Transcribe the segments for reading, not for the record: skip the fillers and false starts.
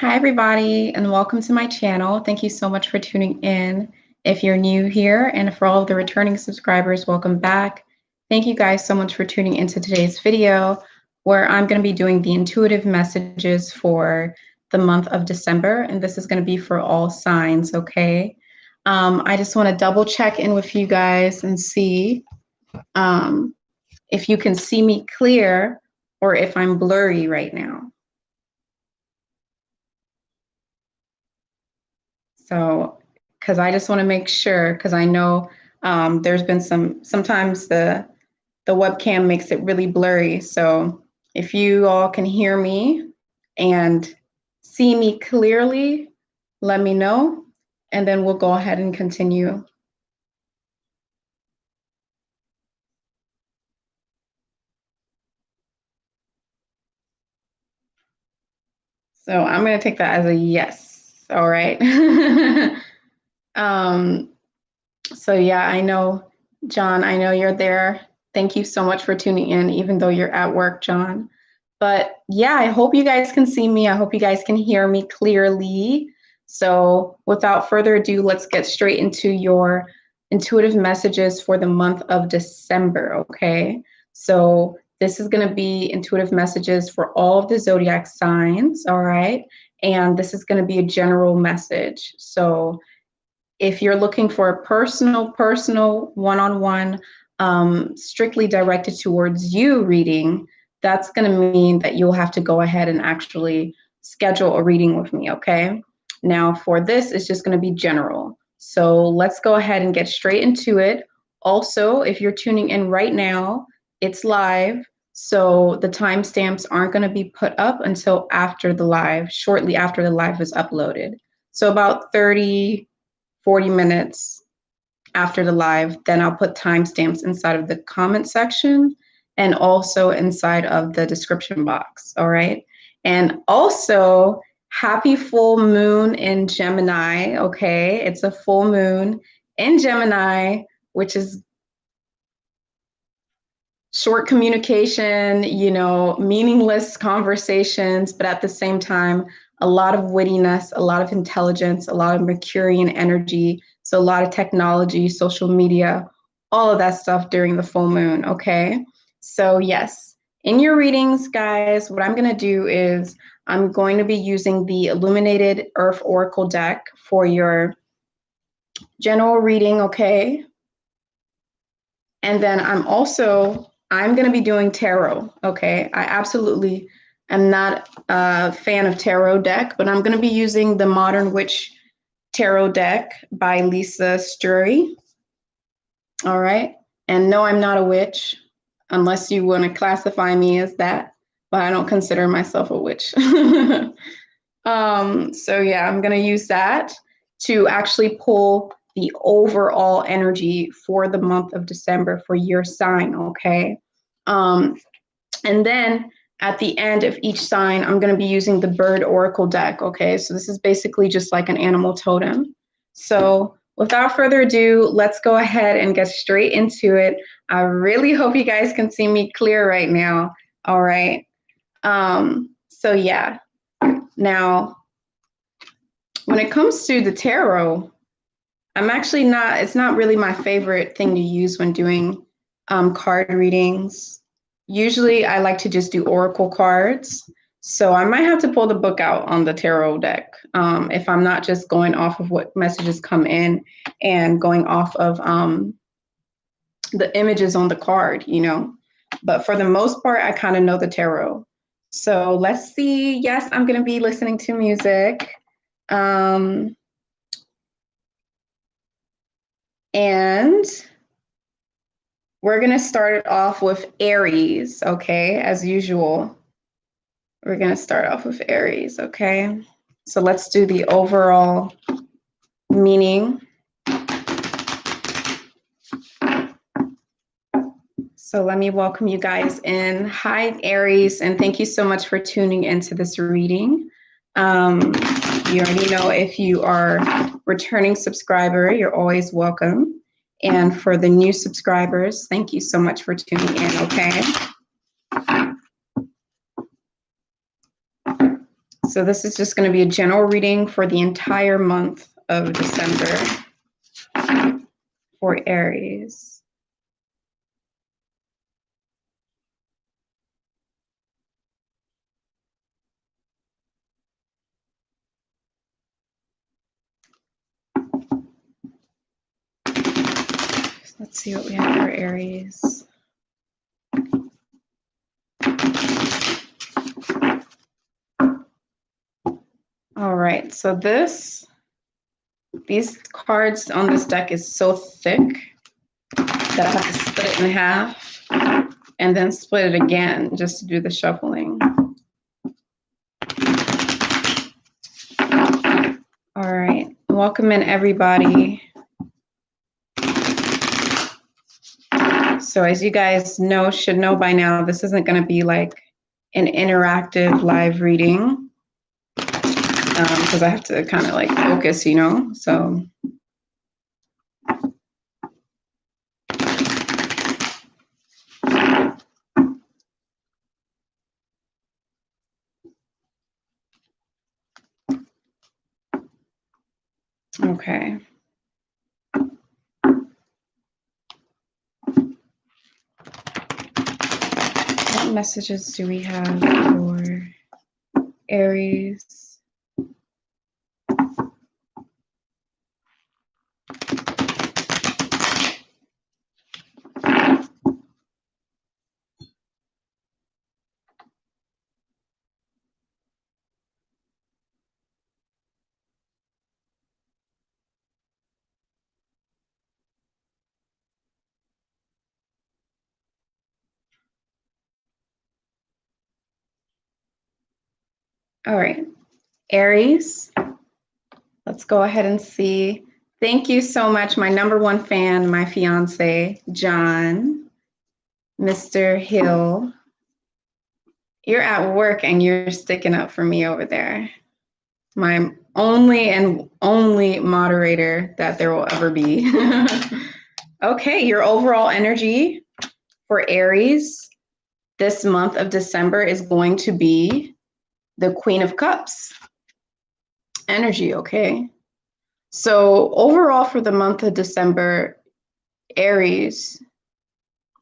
Hi, everybody, and welcome to my channel. Thank you so much for tuning in. If you're new here, and for all of the returning subscribers, welcome back. Thank you guys so much for tuning into today's video, where I'm going to be doing the intuitive messages for the month of December, and this is going to be for all signs, okay? I just want to double check in with you guys and see if you can see me clear or if I'm blurry right now. So, because I just want to make sure, because I know there's been sometimes the webcam makes it really blurry. So if you all can hear me and see me clearly, let me know, and then we'll go ahead and continue. So I'm going to take that as a yes. All right. So yeah, I know, John, I know you're there. Thank you so much for tuning in, even though you're at work, John. But yeah, I hope you guys can see me. I hope you guys can hear me clearly. So without further ado, let's get straight into your intuitive messages for the month of December, okay? So this is going to be intuitive messages for all of the zodiac signs, all right? And this is going to be a general message. So if you're looking for a personal, one-on-one, strictly directed towards you reading, that's going to mean that you'll have to go ahead and actually schedule a reading with me, okay? Now, for this, it's just going to be general. So let's go ahead and get straight into it. Also, if you're tuning in right now, it's live. So the timestamps aren't going to be put up until after the live, shortly after the live is uploaded. So about 40 minutes after the live, then I'll put timestamps inside of the comment section and also inside of the description box, all right? And also, happy full moon in Gemini, okay? It's a full moon in Gemini, which is short communication, meaningless conversations, but at the same time, a lot of wittiness, a lot of intelligence, a lot of Mercurian energy. So a lot of technology, social media, all of that stuff during the full moon, okay? So yes, in your readings, guys, what I'm going to do is I'm going to be using the Illuminated Earth Oracle deck for your general reading, okay? And then I'm going to be doing tarot, okay? I absolutely am not a fan of tarot deck, but I'm going to be using the Modern Witch Tarot deck by Lisa Strury. All right. And no, I'm not a witch, unless you want to classify me as that, but I don't consider myself a witch. So yeah, I'm going to use that to actually pull the overall energy for the month of December for your sign, okay? And then at the end of each sign, I'm going to be using the Bird Oracle deck, okay? So this is basically just like an animal totem. So without further ado, let's go ahead and get straight into it. I really hope you guys can see me clear right now, all right? So yeah, now, when it comes to the tarot, it's not really my favorite thing to use when doing card readings. Usually I like to just do oracle cards. So I might have to pull the book out on the tarot deck if I'm not just going off of what messages come in and going off of the images on the card, But for the most part, I kind of know the tarot. So let's see. Yes, I'm going to be listening to music. And we're going to start it off with Aries, okay? As usual, we're going to start off with Aries, okay? So let's do the overall meaning. So let me welcome you guys in. Hi, Aries, and thank you so much for tuning into this reading. You already know, if you are a returning subscriber, you're always welcome. And for the new subscribers, thank you so much for tuning in, okay? So this is just going to be a general reading for the entire month of December for Aries. Let's see what we have for Aries. All right, so these cards on this deck is so thick that I have to split it in half and then split it again just to do the shuffling. All right, welcome in everybody. So as you guys should know by now, this isn't going to be like an interactive live reading because I have to kind of like focus, so. Okay. What messages do we have for Aries? All right, Aries, let's go ahead and see. Thank you so much, my #1 fan, my fiance, John, Mr. Hill. You're at work and you're sticking up for me over there. My only and only moderator that there will ever be. Okay, your overall energy for Aries this month of December is going to be the Queen of Cups energy, okay? So overall for the month of December, Aries,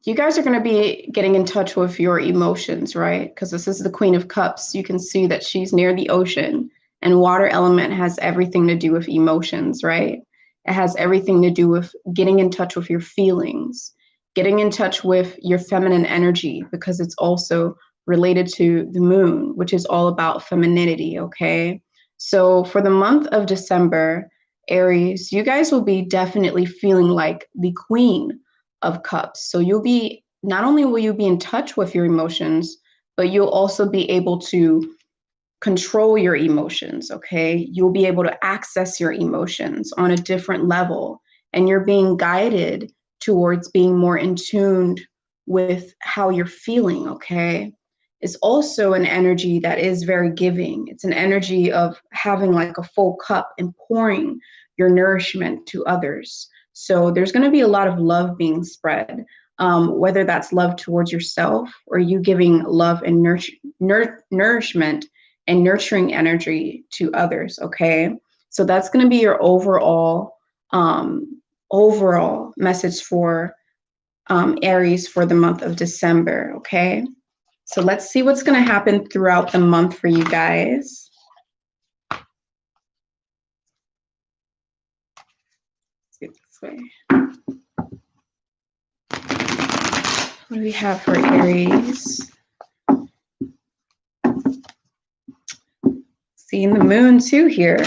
you guys are going to be getting in touch with your emotions, right? Because this is the Queen of Cups. You can see that she's near the ocean, and water element has everything to do with emotions, right? It has everything to do with getting in touch with your feelings, getting in touch with your feminine energy, because it's also related to the moon, which is all about femininity, okay? So for the month of December, Aries, you guys will be definitely feeling like the Queen of Cups. So not only will you be in touch with your emotions, but you'll also be able to control your emotions, okay? You'll be able to access your emotions on a different level, and you're being guided towards being more in tune with how you're feeling, okay? It's also an energy that is very giving. It's an energy of having like a full cup and pouring your nourishment to others. So there's going to be a lot of love being spread, whether that's love towards yourself or you giving love and nourishment and nurturing energy to others, okay? So that's going to be your overall message for Aries for the month of December, okay? So let's see what's going to happen throughout the month for you guys. Let's get this way. What do we have for Aries? Seeing the moon too here.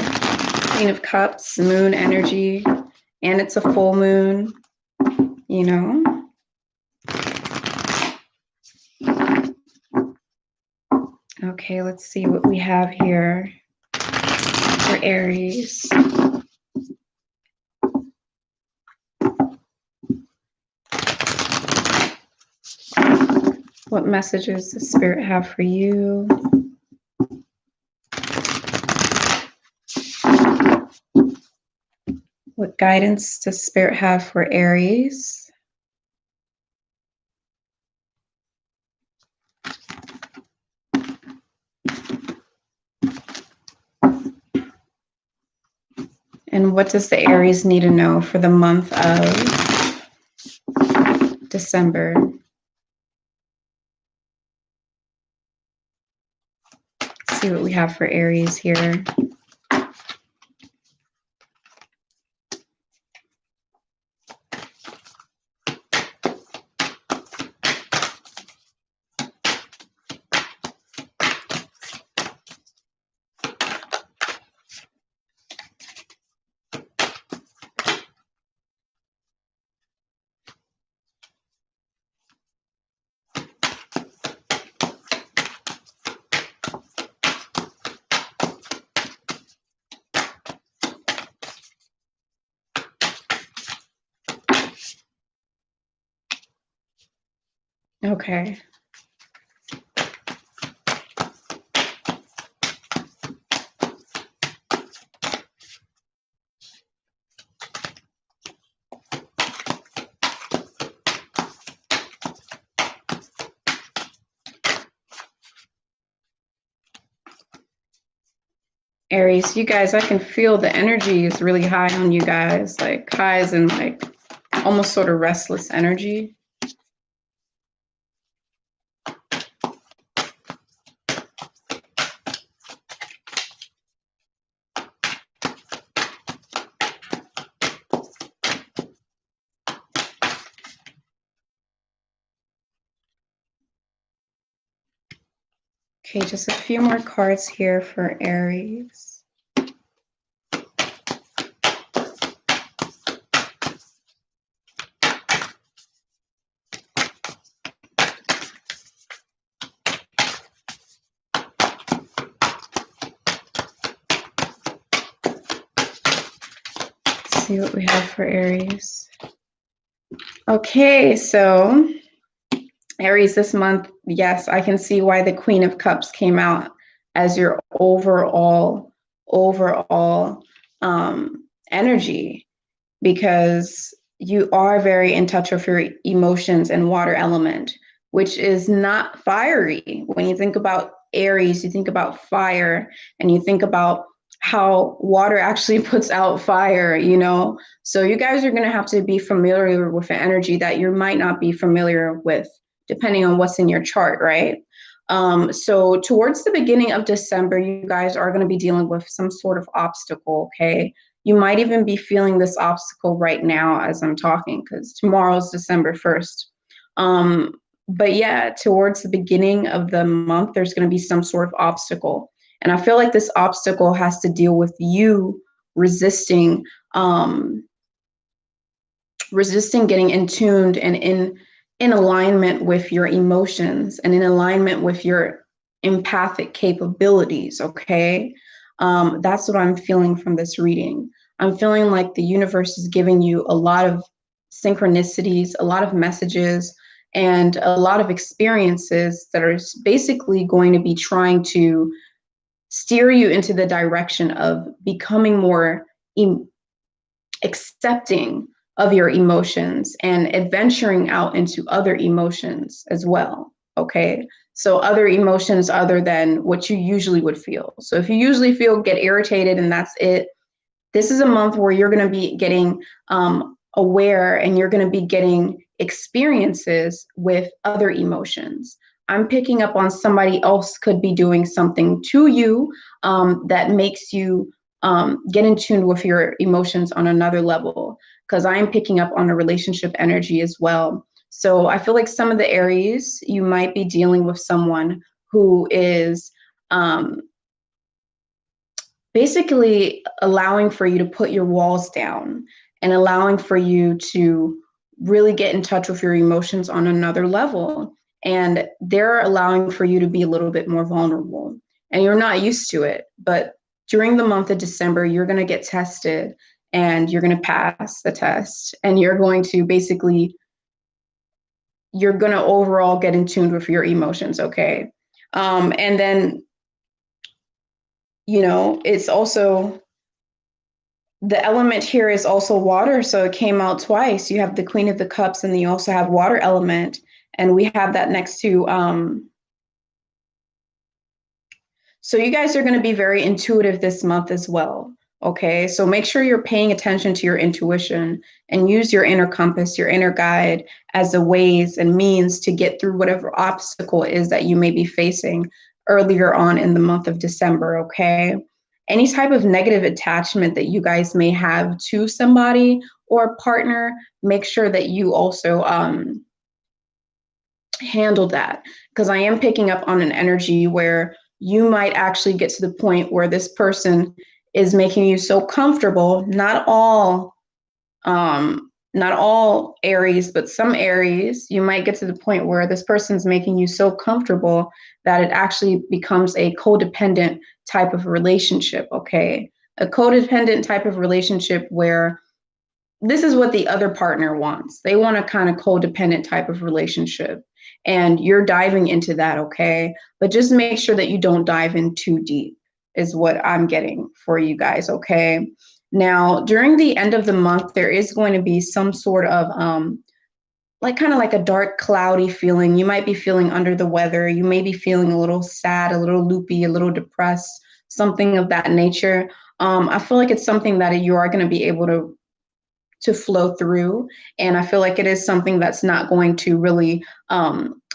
Queen of Cups, moon energy, and it's a full moon, you know. Okay, let's see what we have here for Aries. What messages does Spirit have for you? What guidance does Spirit have for Aries? And what does the Aries need to know for the month of December? Let's see what we have for Aries here. Okay. Aries, you guys, I can feel the energy is really high on you guys, like highs and like almost sort of restless energy. Okay, just a few more cards here for Aries. Let's see what we have for Aries. Okay, so Aries this month, yes, I can see why the Queen of Cups came out as your overall energy, because you are very in touch with your emotions and water element, which is not fiery. When you think about Aries, you think about fire, and you think about how water actually puts out fire, you know? So you guys are going to have to be familiar with an energy that you might not be familiar with, depending on what's in your chart, right? So towards the beginning of December, you guys are going to be dealing with some sort of obstacle, okay? You might even be feeling this obstacle right now as I'm talking, because tomorrow is December 1st. But yeah, towards the beginning of the month, there's going to be some sort of obstacle. And I feel like this obstacle has to deal with you resisting, resisting getting in tuned and in alignment with your emotions and in alignment with your empathic capabilities, okay? That's what I'm feeling from this reading. I'm feeling like the universe is giving you a lot of synchronicities, a lot of messages, and a lot of experiences that are basically going to be trying to steer you into the direction of becoming more accepting of your emotions and adventuring out into other emotions as well. Okay. So other emotions other than what you usually would feel. So if you usually feel get irritated and that's it, this is a month where you're going to be getting aware and you're going to be getting experiences with other emotions. I'm picking up on somebody else could be doing something to you that makes you get in tune with your emotions on another level, because I am picking up on a relationship energy as well. So I feel like some of the Aries, you might be dealing with someone who is basically allowing for you to put your walls down and allowing for you to really get in touch with your emotions on another level. And they're allowing for you to be a little bit more vulnerable. And you're not used to it. But during the month of December, you're going to get tested and you're going to pass the test. And you're going to basically, you're going to overall get in tune with your emotions, okay? And then, you know, it's also, the element here is also water, so it came out twice. You have the Queen of the Cups, and then you also have water element, and we have that next to. So you guys are going to be very intuitive this month as well. Okay, so make sure you're paying attention to your intuition and use your inner compass, your inner guide as a ways and means to get through whatever obstacle it is that you may be facing earlier on in the month of December. Okay, any type of negative attachment that you guys may have to somebody or a partner, make sure that you also handle that, because I am picking up on an energy where you might actually get to the point where this person is making you so comfortable. Not all Aries, but some Aries, you might get to the point where this person's making you so comfortable that it actually becomes a codependent type of relationship. Okay, a codependent type of relationship where this is what the other partner wants. They want a kind of codependent type of relationship. And you're diving into that, okay? But just make sure that you don't dive in too deep, is what I'm getting for you guys, okay? Now, during the end of the month, there is going to be some sort of like kind of like a dark, cloudy feeling. You might be feeling under the weather. You may be feeling a little sad, a little loopy, a little depressed, something of that nature. I feel like it's something that you are going to be able to flow through. And I feel like it is something that's not going to really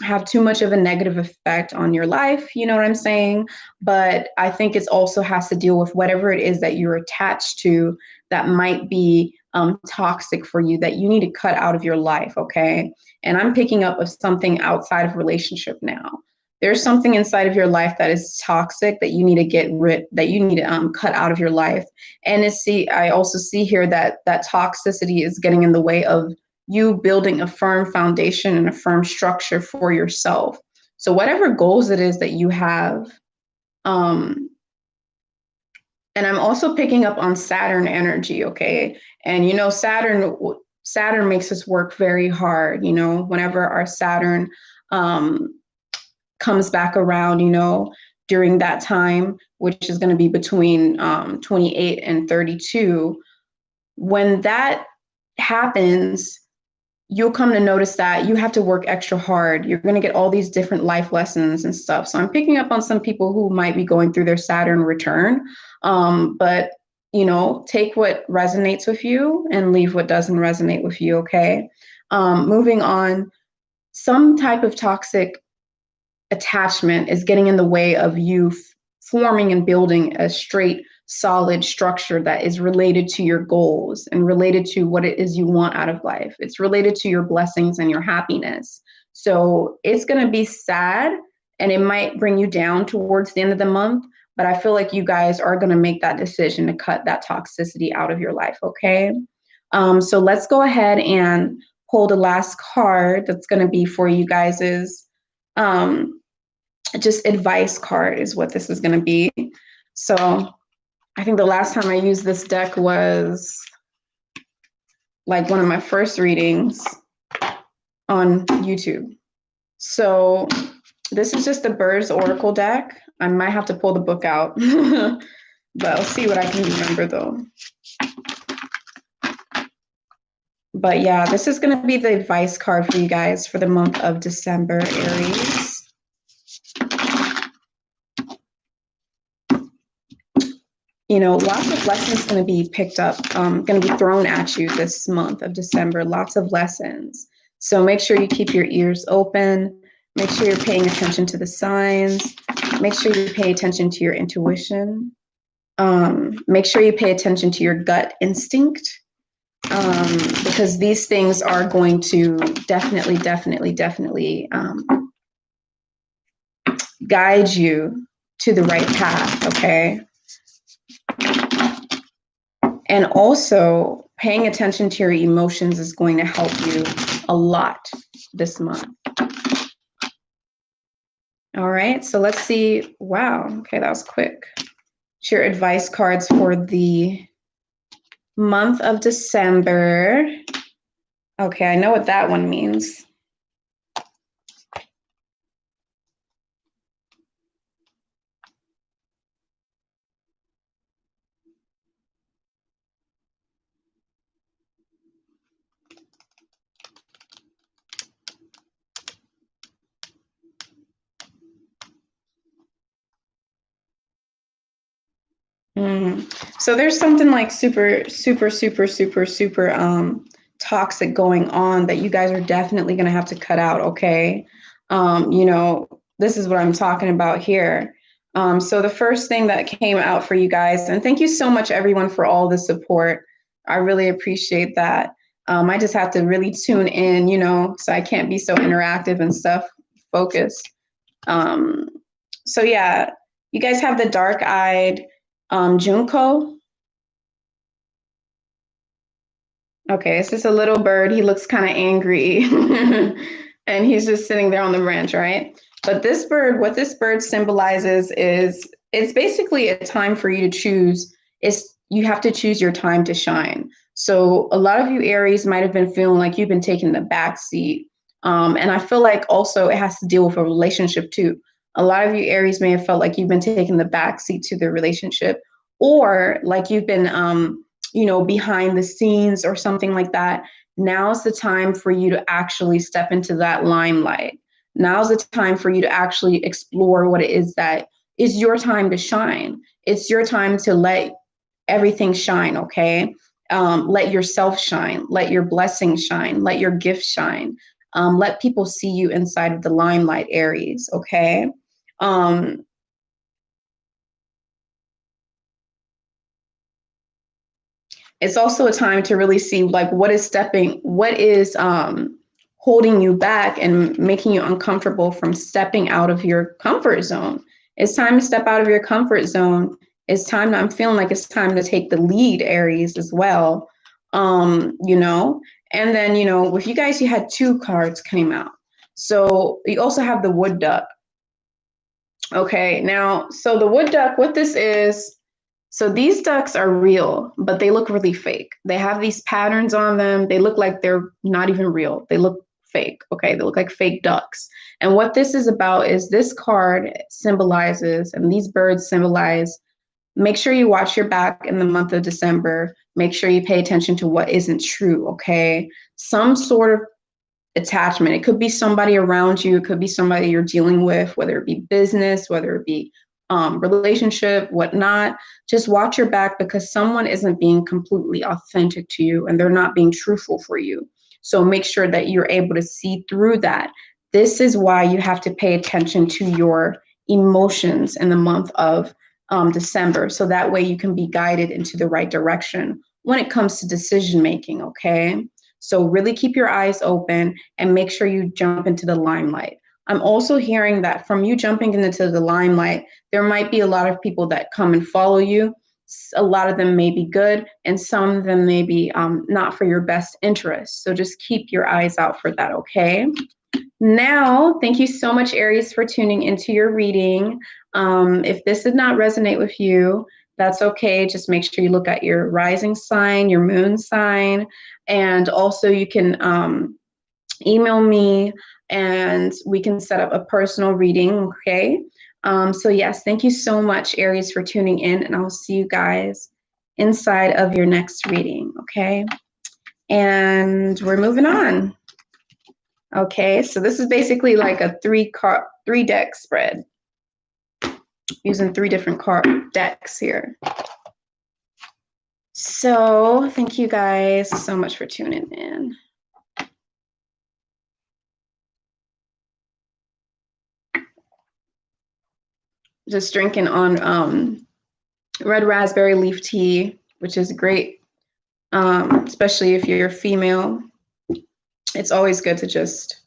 have too much of a negative effect on your life. You know what I'm saying? But I think it also has to deal with whatever it is that you're attached to that might be toxic for you, that you need to cut out of your life. Okay. And I'm picking up of something outside of relationship now. There's something inside of your life that is toxic that you need to that you need to cut out of your life. And I also see here that that toxicity is getting in the way of you building a firm foundation and a firm structure for yourself. So whatever goals it is that you have, and I'm also picking up on Saturn energy, okay? And Saturn makes us work very hard, whenever our Saturn comes back around, during that time, which is going to be between 28 and 32. When that happens, you'll come to notice that you have to work extra hard. You're going to get all these different life lessons and stuff. So I'm picking up on some people who might be going through their Saturn return. But, take what resonates with you and leave what doesn't resonate with you, okay? Moving on, some type of toxic attachment is getting in the way of you forming and building a straight, solid structure that is related to your goals and related to what it is you want out of life. It's related to your blessings and your happiness. So it's going to be sad and it might bring you down towards the end of the month, but I feel like you guys are going to make that decision to cut that toxicity out of your life, okay? So let's go ahead and pull the last card that's going to be for you guys' just advice card is what this is going to be. So I think the last time I used this deck was like one of my first readings on YouTube. So this is just the Bird's Oracle deck. I might have to pull the book out, but I'll see what I can remember though. But yeah, this is going to be the advice card for you guys for the month of December, Aries. Lots of lessons going to be picked up, going to be thrown at you this month of December, lots of lessons. So make sure you keep your ears open. Make sure you're paying attention to the signs. Make sure you pay attention to your intuition. Make sure you pay attention to your gut instinct, because these things are going to definitely guide you to the right path, okay? And also paying attention to your emotions is going to help you a lot this month. All right, so let's see. Wow, okay, that was quick. It's your advice cards for the month of December. Okay, I know what that one means. So there's something like super, super, super, super, super toxic going on that you guys are definitely going to have to cut out. Okay. You know, this is what I'm talking about here. So the first thing that came out for you guys, and thank you so much, everyone, for all the support. I really appreciate that. I just have to really tune in, you know, so I can't be so interactive and stuff, focused. So yeah, you guys have the dark-eyed Junko. Okay, it's just a little bird. He looks kind of angry. And he's just sitting there on the branch, right? But this bird, what this bird symbolizes is it's basically a time for you to choose. You have to choose your time to shine. So a lot of you Aries might have been feeling like you've been taking the back seat. And I feel like also it has to deal with a relationship too. A lot of you Aries may have felt like you've been taking the back seat to the relationship, or like you've been you know, behind the scenes or something like that. Now's the time for you to actually step into that limelight. Now's the time for you to actually explore what it is that is your time to shine. It's your time to let everything shine, okay? Let yourself shine, let your blessings shine, let your gifts shine. Let people see you inside of the limelight, Aries, okay? It's also a time to really see like what is holding you back and making you uncomfortable from stepping out of your comfort zone. It's time to step out of your comfort zone. It's time I'm feeling like it's time to take the lead, Aries, as well. You know, and then, you know, with you guys, you had two cards came out. So you also have the wood duck. Okay, now, so the wood duck, what this is, so these ducks are real, but they look really fake. They have these patterns on them. They look like they're not even real. They look fake. Okay, they look like fake ducks. And what this is about is this card symbolizes, and these birds symbolize, make sure you watch your back in the month of December. Make sure you pay attention to what isn't true, okay? Some sort of attachment. It could be somebody around you. It could be somebody you're dealing with, whether it be business, whether it be relationship, whatnot. Just watch your back because someone isn't being completely authentic to you and they're not being truthful for you. So make sure that you're able to see through that. This is why you have to pay attention to your emotions in the month of December. So that way you can be guided into the right direction when it comes to decision making, okay? So really keep your eyes open and make sure you jump into the limelight. I'm also hearing that from you jumping into the limelight, there might be a lot of people that come and follow you. A lot of them may be good, and some of them may be not for your best interest. So just keep your eyes out for that, okay? Now, thank you so much, Aries, for tuning into your reading. If this did not resonate with you, that's okay. Just make sure you look at your rising sign, your moon sign, and also you can email me and we can set up a personal reading, okay? So yes, thank you so much, Aries, for tuning in, and I'll see you guys inside of your next reading, okay? And we're moving on. Okay, so this is basically like a three deck spread using three different card decks here. So thank you guys so much for tuning in. Just drinking on red raspberry leaf tea, which is great, especially if you're female. It's always good to just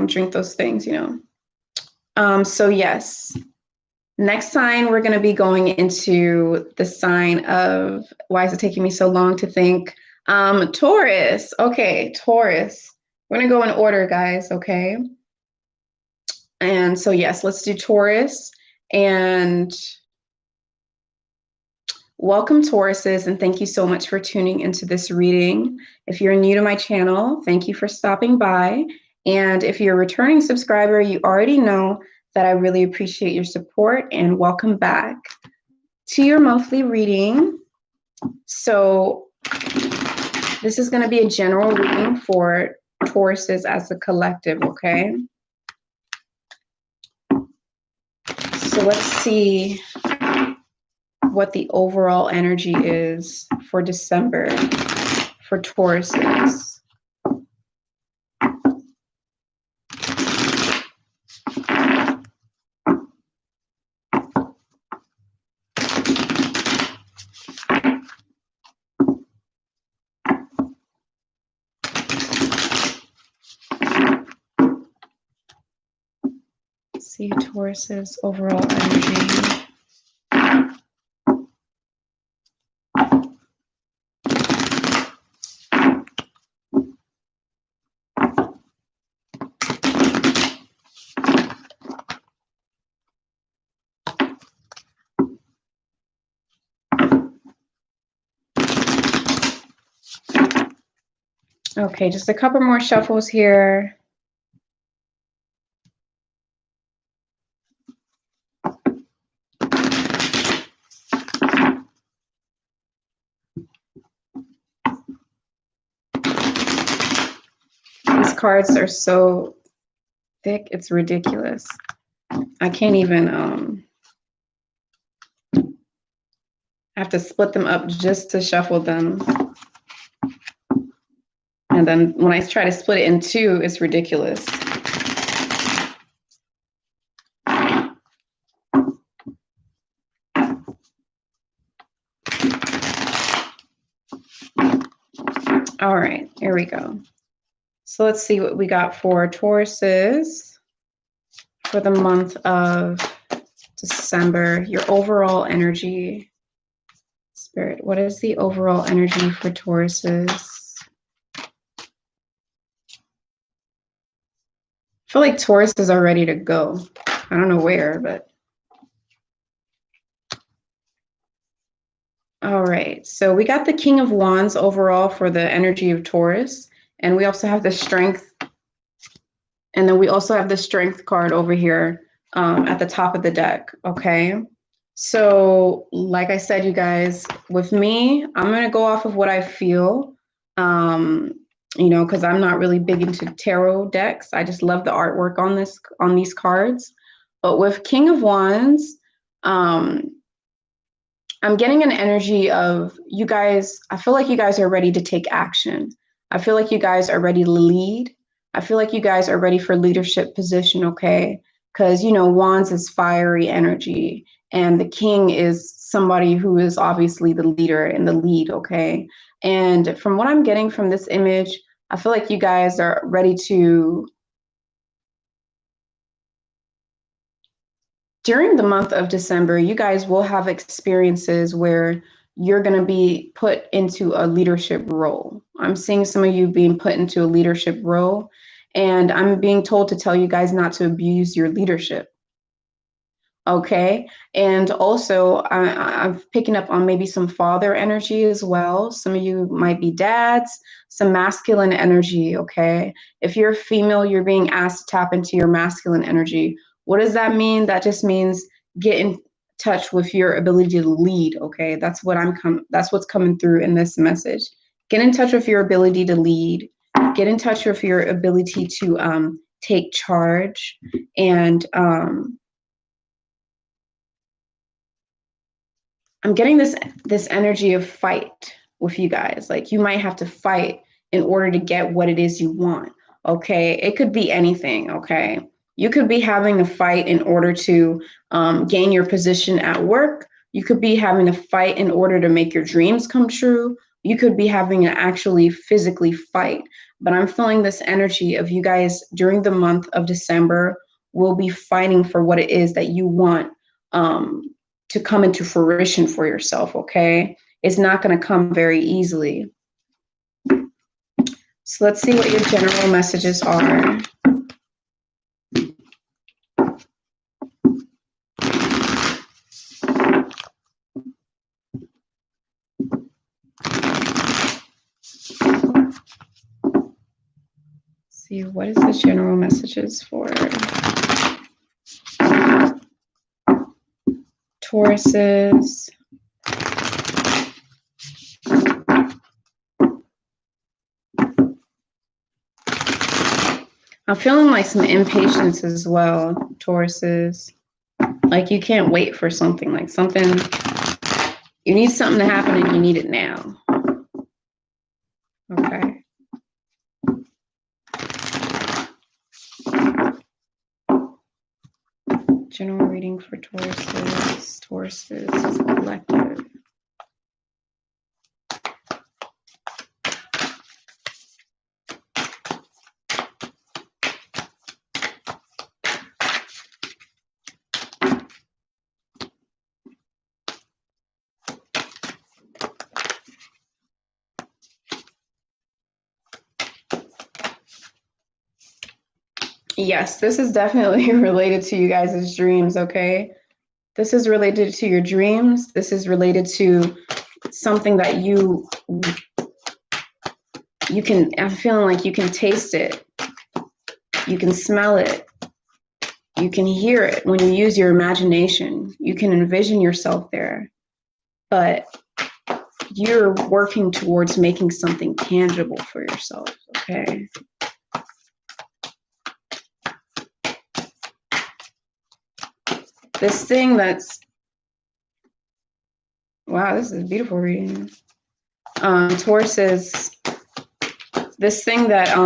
drink those things, you know. So yes, next sign we're going to be going into the sign of, why is it taking me so long to think? Taurus. Okay, Taurus. We're going to go in order, guys, okay? And so yes, let's do Taurus. And welcome, Tauruses, and thank you so much for tuning into this reading. If you're new to my channel, thank you for stopping by. And if you're a returning subscriber, you already know that I really appreciate your support, and welcome back to your monthly reading. So this is going to be a general reading for Tauruses as a collective, okay? So let's see what the overall energy is for December for Tauruses. See Taurus's overall energy. Okay, just a couple more shuffles here. These cards are so thick, it's ridiculous. I can't even, I have to split them up just to shuffle them. And then when I try to split it in two, it's ridiculous. All right, here we go. So let's see what we got for Tauruses for the month of December. Your overall energy. Spirit, what is the overall energy for Tauruses? I feel like Tauruses are ready to go. I don't know where, but. All right, so we got the King of Wands overall for the energy of Taurus. And we also have the Strength. And then we also have the Strength card over here at the top of the deck, okay? So like I said, you guys, with me, I'm going to go off of what I feel, you know, because I'm not really big into tarot decks. I just love the artwork on these cards. But with King of Wands, I'm getting an energy of you guys. I feel like you guys are ready to take action. I feel like you guys are ready to lead. I feel like you guys are ready for leadership position, okay? Because, you know, Wands is fiery energy. And the king is somebody who is obviously the leader and the lead, okay? And from what I'm getting from this image, I feel like you guys are ready to, during the month of December, you guys will have experiences where you're going to be put into a leadership role. I'm seeing some of you being put into a leadership role, and I'm being told to tell you guys not to abuse your leadership. Okay. And also I'm picking up on maybe some father energy as well. Some of you might be dads, some masculine energy. Okay. If you're a female, you're being asked to tap into your masculine energy. What does that mean? That just means get in touch with your ability to lead. Okay. That's what's coming through in this message. Get in touch with your ability to lead. Get in touch with your ability to take charge and I'm getting this energy of fight with you guys. Like you might have to fight in order to get what it is you want. Okay. It could be anything. Okay. You could be having a fight in order to gain your position at work. You could be having a fight in order to make your dreams come true. You could be having to actually physically fight. But I'm feeling this energy of you guys during the month of December will be fighting for what it is that you want to come into fruition for yourself, okay? It's not going to come very easily. So let's see what your general messages are. See, what is the general messages for Tauruses? I'm feeling like some impatience as well, Tauruses. Like you can't wait for something, like something You need something to happen and you need it now. Okay. General reading for Tauruses. Tauruses collective. Yes, this is definitely related to you guys' dreams, okay? This is related to your dreams. This is related to something that you can, I'm feeling like you can taste it. You can smell it. You can hear it when you use your imagination. You can envision yourself there. But you're working towards making something tangible for yourself, okay? This thing that's, wow, this is a beautiful reading. Taurus is this thing that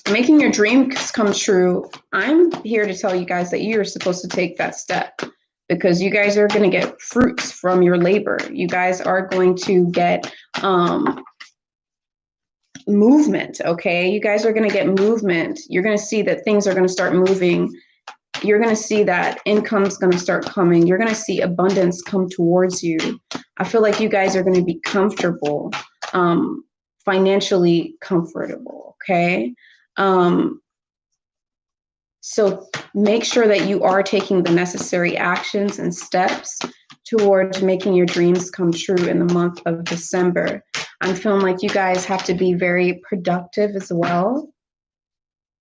making your dreams come true. I'm here to tell you guys that you're supposed to take that step because you guys are going to get fruits from your labor. You guys are going to get movement, okay? You guys are going to get movement. You're going to see that things are going to start moving. You're going to see that income's going to start coming. You're going to see abundance come towards you. I feel like you guys are going to be comfortable, financially comfortable, okay? So make sure that you are taking the necessary actions and steps towards making your dreams come true in the month of December. I'm feeling like you guys have to be very productive as well.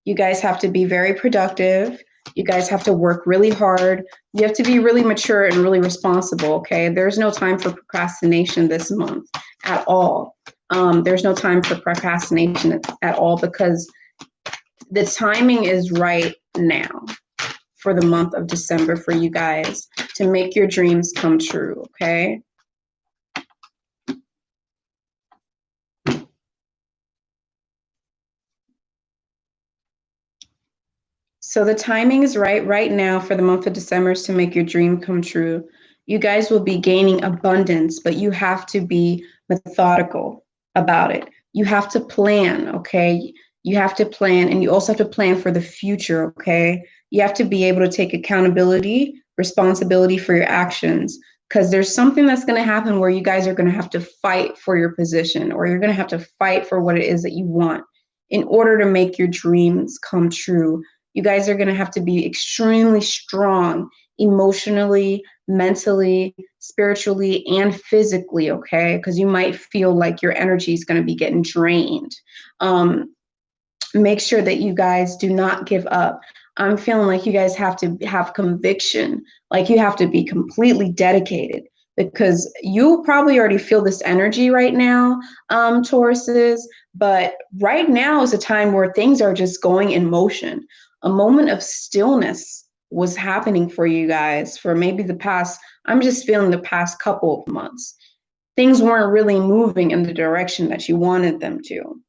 You guys have to be very productive. You guys have to work really hard. You have to be really mature and really responsible, okay? There's no time for procrastination this month at all. There's no time for procrastination at all because the timing is right now for the month of December for you guys to make your dreams come true, okay? So the timing is right now for the month of December to make your dream come true. You guys will be gaining abundance, but you have to be methodical about it. You have to plan, okay? You have to plan, and you also have to plan for the future, okay? You have to be able to take accountability, responsibility for your actions, because there's something that's going to happen where you guys are going to have to fight for your position, or you're going to have to fight for what it is that you want in order to make your dreams come true. You guys are going to have to be extremely strong emotionally, mentally, spiritually, and physically, okay? Because you might feel like your energy is going to be getting drained. Make sure that you guys do not give up. I'm feeling like you guys have to have conviction, like you have to be completely dedicated because you probably already feel this energy right now, Tauruses, but right now is a time where things are just going in motion. A moment of stillness was happening for you guys for maybe the past, I'm just feeling the past couple of months. Things weren't really moving in the direction that you wanted them to.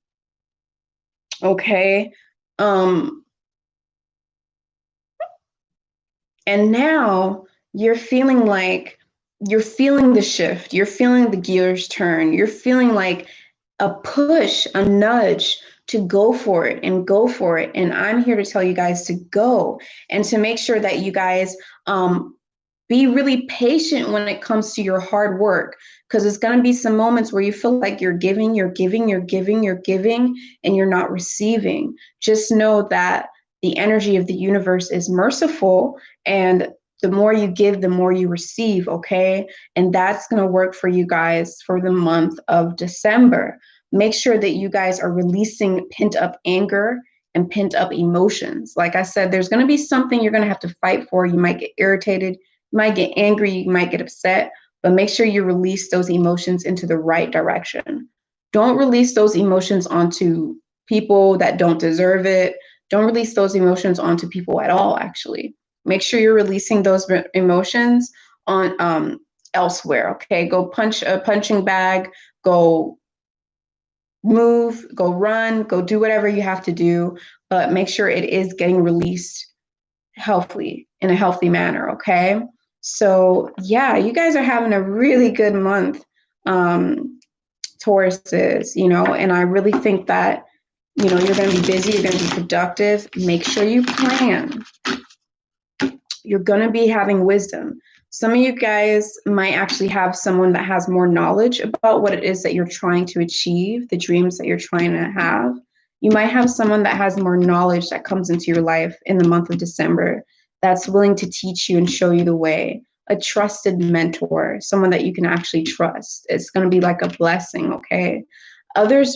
Okay. And now you're feeling like you're feeling the shift. You're feeling the gears turn. You're feeling like a push, a nudge to go for it and go for it. And I'm here to tell you guys to go and to make sure that you guys be really patient when it comes to your hard work, because it's going to be some moments where you feel like you're giving, and you're not receiving. Just know that the energy of the universe is merciful, and the more you give, the more you receive, okay? And that's going to work for you guys for the month of December. Make sure that you guys are releasing pent up anger and pent up emotions. Like I said, there's going to be something you're going to have to fight for. You might get irritated, you might get angry, you might get upset, but make sure you release those emotions into the right direction. Don't release those emotions onto people that don't deserve it. Don't release those emotions onto people at all, actually. Make sure you're releasing those emotions on elsewhere, okay? Go punch a punching bag, go move, go run, go do whatever you have to do, but make sure it is getting released healthily, in a healthy manner, okay? So yeah, you guys are having a really good month, Tauruses, you know, and I really think that, you know, you're going to be busy, you're going to be productive. Make sure you plan. You're going to be having wisdom. Some of you guys might actually have someone that has more knowledge about what it is that you're trying to achieve, the dreams that you're trying to have. You might have someone that has more knowledge that comes into your life in the month of December that's willing to teach you and show you the way. A trusted mentor, someone that you can actually trust. It's going to be like a blessing, okay?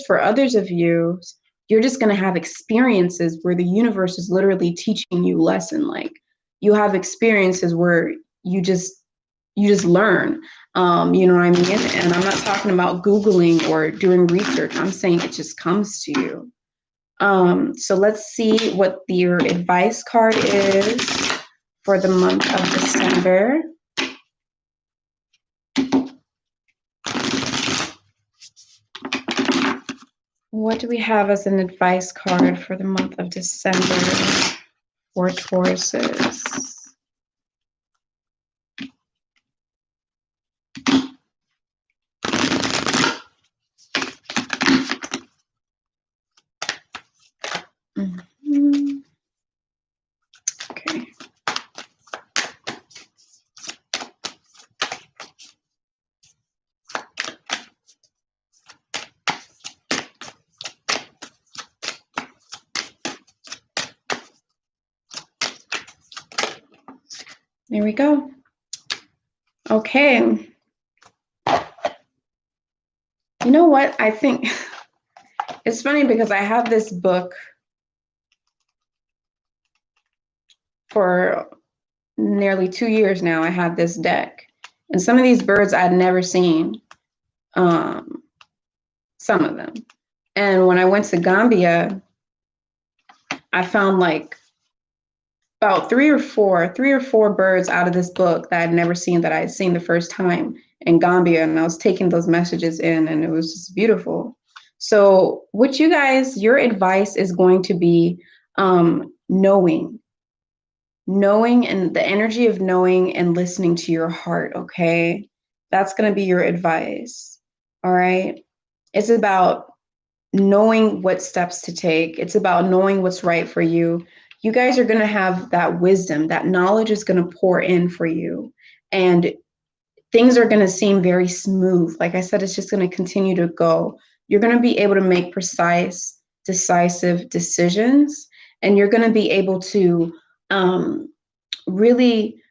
For others of you, you're just going to have experiences where the universe is literally teaching you a lesson. Like, you have experiences where you just learn, you know what I mean? And I'm not talking about Googling or doing research. I'm saying it just comes to you. So let's see what your advice card is for the month of December. What do we have as an advice card for the month of December for Tauruses? Okay. There we go. Okay. You know what? I think it's funny because I have this book for nearly 2 years now. I have this deck. And some of these birds I'd never seen, some of them. And when I went to Gambia, I found like about three or four birds out of this book that I'd never seen, that I had seen the first time in Gambia. And I was taking those messages in, and it was just beautiful. So what you guys, your advice is going to be knowing and the energy of knowing and listening to your heart, okay? That's going to be your advice, all right? It's about knowing what steps to take. It's about knowing what's right for you. You guys are going to have that wisdom, that knowledge is going to pour in for you. And things are going to seem very smooth. Like I said, it's just going to continue to go. You're going to be able to make precise, decisive decisions. And you're going to be able to really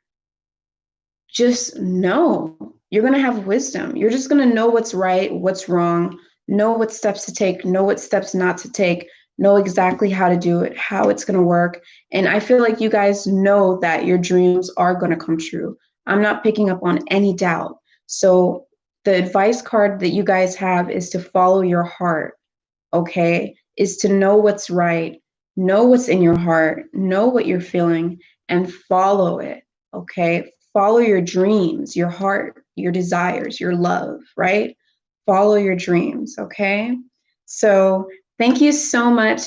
just know. You're going to have wisdom. You're just going to know what's right, what's wrong, know what steps to take, know what steps not to take, know exactly how to do it, how it's going to work. And I feel like you guys know that your dreams are going to come true. I'm not picking up on any doubt. So the advice card that you guys have is to follow your heart, okay? Is to know what's right, know what's in your heart, know what you're feeling, and follow it, okay? Follow your dreams, your heart, your desires, your love, right? Follow your dreams, okay? So thank you so much,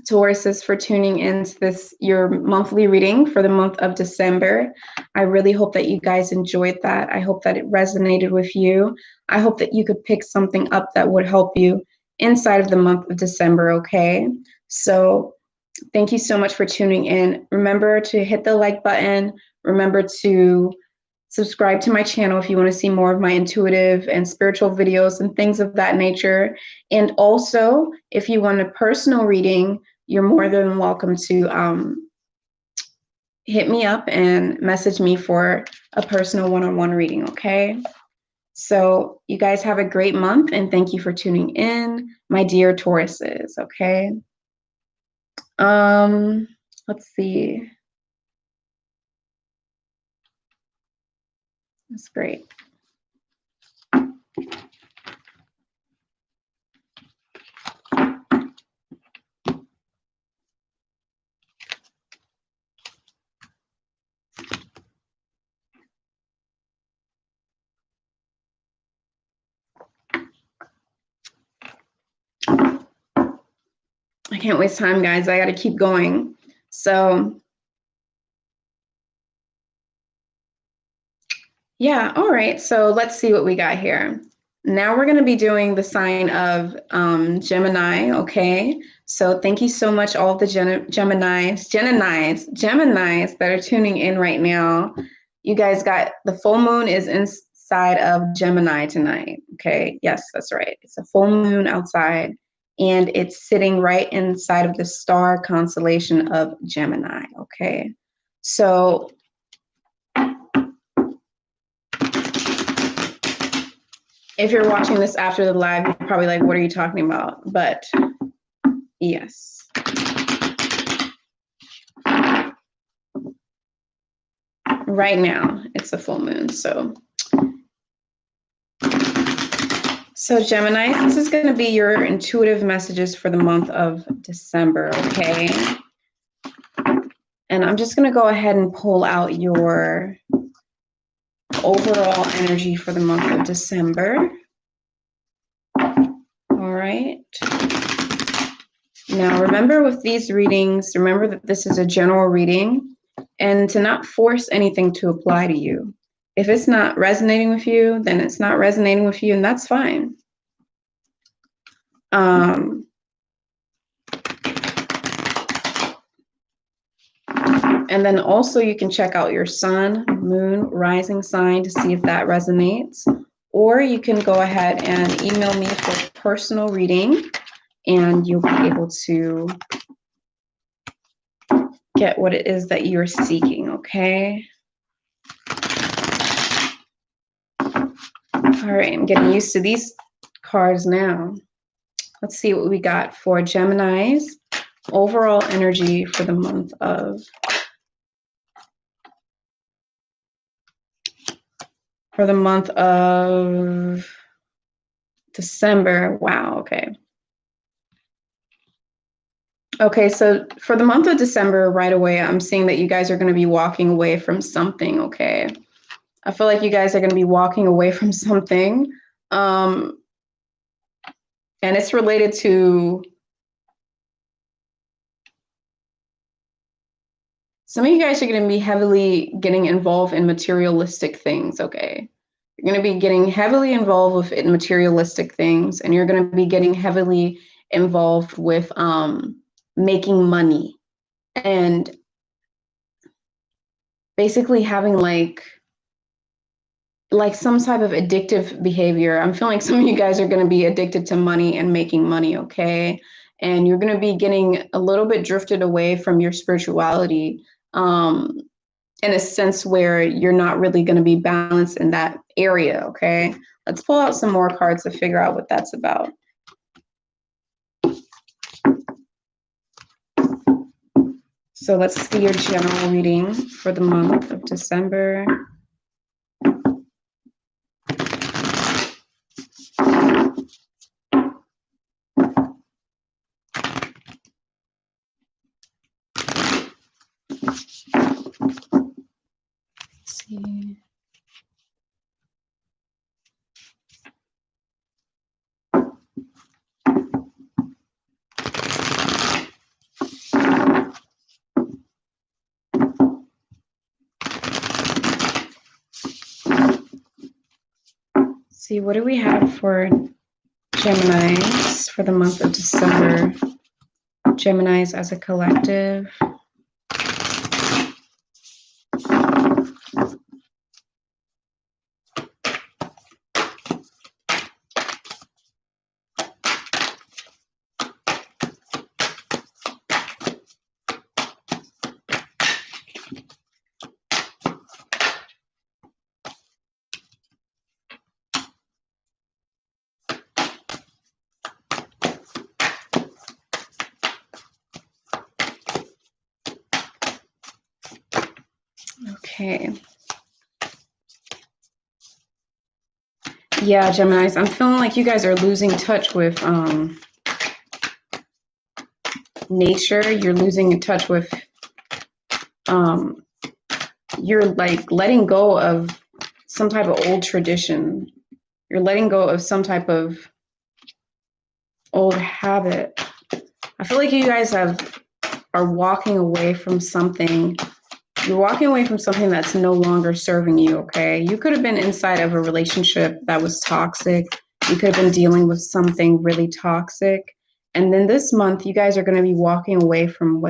Tauruses, for tuning into this, your monthly reading for the month of December. I really hope that you guys enjoyed that. I hope that it resonated with you. I hope that you could pick something up that would help you inside of the month of December, okay? So thank you so much for tuning in. Remember to hit the like button. Remember to subscribe to my channel if you want to see more of my intuitive and spiritual videos and things of that nature. And also, if you want a personal reading, you're more than welcome to hit me up and message me for a personal one-on-one reading, okay? So you guys have a great month, and thank you for tuning in, my dear Tauruses, okay? Let's see. That's great. can't waste time, guys. I got to keep going. So yeah, all right. So let's see what we got here. Now we're going to be doing the sign of Gemini, okay? So thank you so much, all of the Geminis that are tuning in right now. You guys got the full moon is inside of Gemini tonight, okay? Yes, that's right. It's a full moon outside, and it's sitting right inside of the star constellation of Gemini, okay? So if you're watching this after the live, you're probably like, what are you talking about? But yes. Right now, it's a full moon. So Gemini, this is going to be your intuitive messages for the month of December, okay? And I'm just going to go ahead and pull out your overall energy for the month of December. All right. Now, remember with these readings, remember that this is a general reading, and to not force anything to apply to you. If it's not resonating with you, then it's not resonating with you, and that's fine. And then also you can check out your sun, moon, rising sign to see if that resonates. Or you can go ahead and email me for personal reading, and you'll be able to get what it is that you're seeking, okay? All right, I'm getting used to these cards now. Let's see what we got for Gemini's overall energy for the month of December. Wow, okay. Okay, so for the month of December, right away, I'm seeing that you guys are going to be walking away from something, okay? I feel like you guys are going to be walking away from something. And it's related to some of you guys are going to be heavily getting involved in materialistic things, okay? You're going to be getting heavily involved with materialistic things, and you're going to be getting heavily involved with making money and basically having like some type of addictive behavior. I'm feeling some of you guys are going to be addicted to money and making money, okay? And you're going to be getting a little bit drifted away from your spirituality in a sense where you're not really going to be balanced in that area, okay? Let's pull out some more cards to figure out what that's about. So let's see your general reading for the month of December. Let's see. See, what do we have for Geminis for the month of December? Geminis as a collective. Okay. Yeah, Geminis, I'm feeling like you guys are losing touch with nature. You're losing touch with, you're like letting go of some type of old tradition. You're letting go of some type of old habit. I feel like you guys are walking away from something. You're walking away from something that's no longer serving you, okay? You could have been inside of a relationship that was toxic. You could have been dealing with something really toxic. And then this month, you guys are going to be walking away from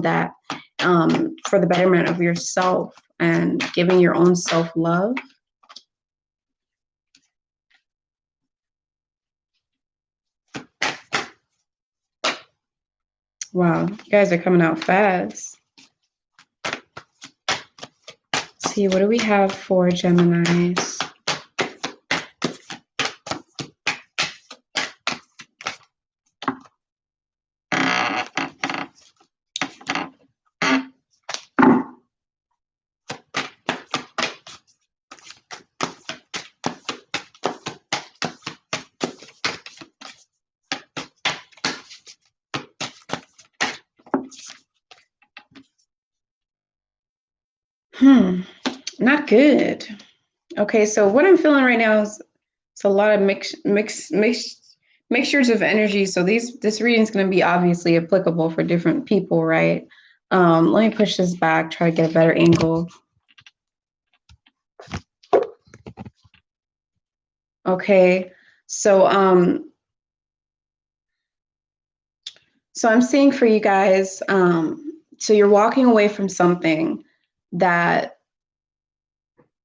that for the betterment of yourself and giving your own self-love. Wow, you guys are coming out fast. Let's see, what do we have for Geminis? Not good. Okay, so what I'm feeling right now is it's a lot of mixtures of energy. So this reading is going to be obviously applicable for different people, right? Let me push this back, try to get a better angle. Okay, so I'm seeing for you guys, so you're walking away from something that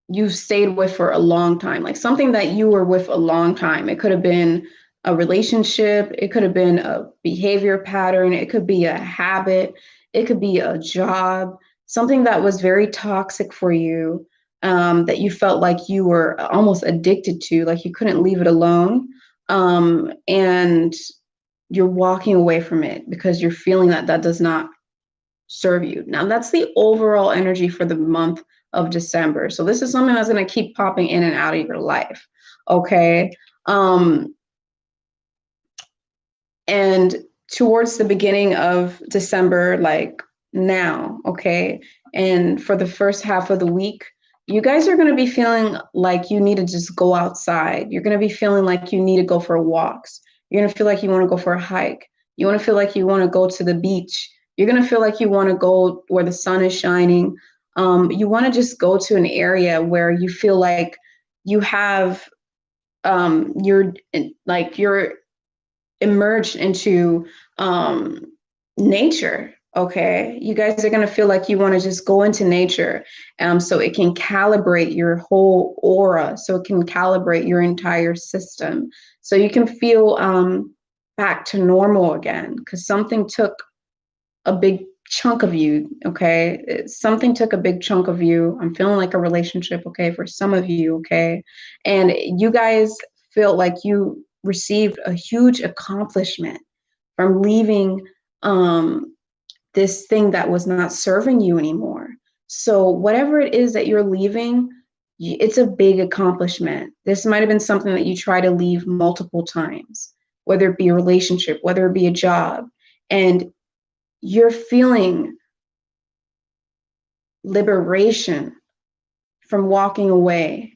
you've stayed with for a long time, like something that you were with a long time. It could have been a relationship, it could have been a behavior pattern, it could be a habit, it could be a job, something that was very toxic for you, that you felt like you were almost addicted to, like you couldn't leave it alone. And you're walking away from it because you're feeling that does not serve you. Now, that's the overall energy for the month of December. So this is something that's going to keep popping in and out of your life. Okay. And towards the beginning of December, like now, okay, and for the first half of the week, you guys are going to be feeling like you need to just go outside. You're going to be feeling like you need to go for walks. You're going to feel like you want to go for a hike. You want to feel like you want to go to the beach. You're going to feel like you want to go where the sun is shining. You want to just go to an area where you feel like you have, you're emerged into nature. Okay, you guys are going to feel like you want to just go into nature, so it can calibrate your whole aura, so it can calibrate your entire system, so you can feel back to normal again, because something took a big chunk of you. Okay, something took a big chunk of you. I'm feeling like a relationship, okay, for some of you, okay, and you guys feel like you received a huge accomplishment from leaving this thing that was not serving you anymore. So whatever it is that you're leaving, it's a big accomplishment. This might have been something that you try to leave multiple times, whether it be a relationship, whether it be a job, and you're feeling liberation from walking away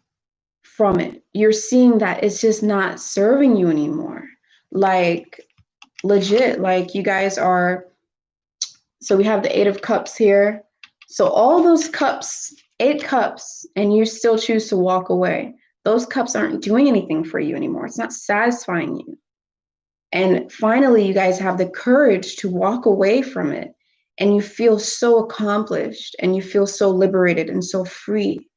from it. You're seeing that it's just not serving you anymore. Like legit, like you guys are, so we have the 8 of Cups here. So all those cups, 8 cups, and you still choose to walk away. Those cups aren't doing anything for you anymore. It's not satisfying you. And finally, you guys have the courage to walk away from it. And you feel so accomplished and you feel so liberated and so free.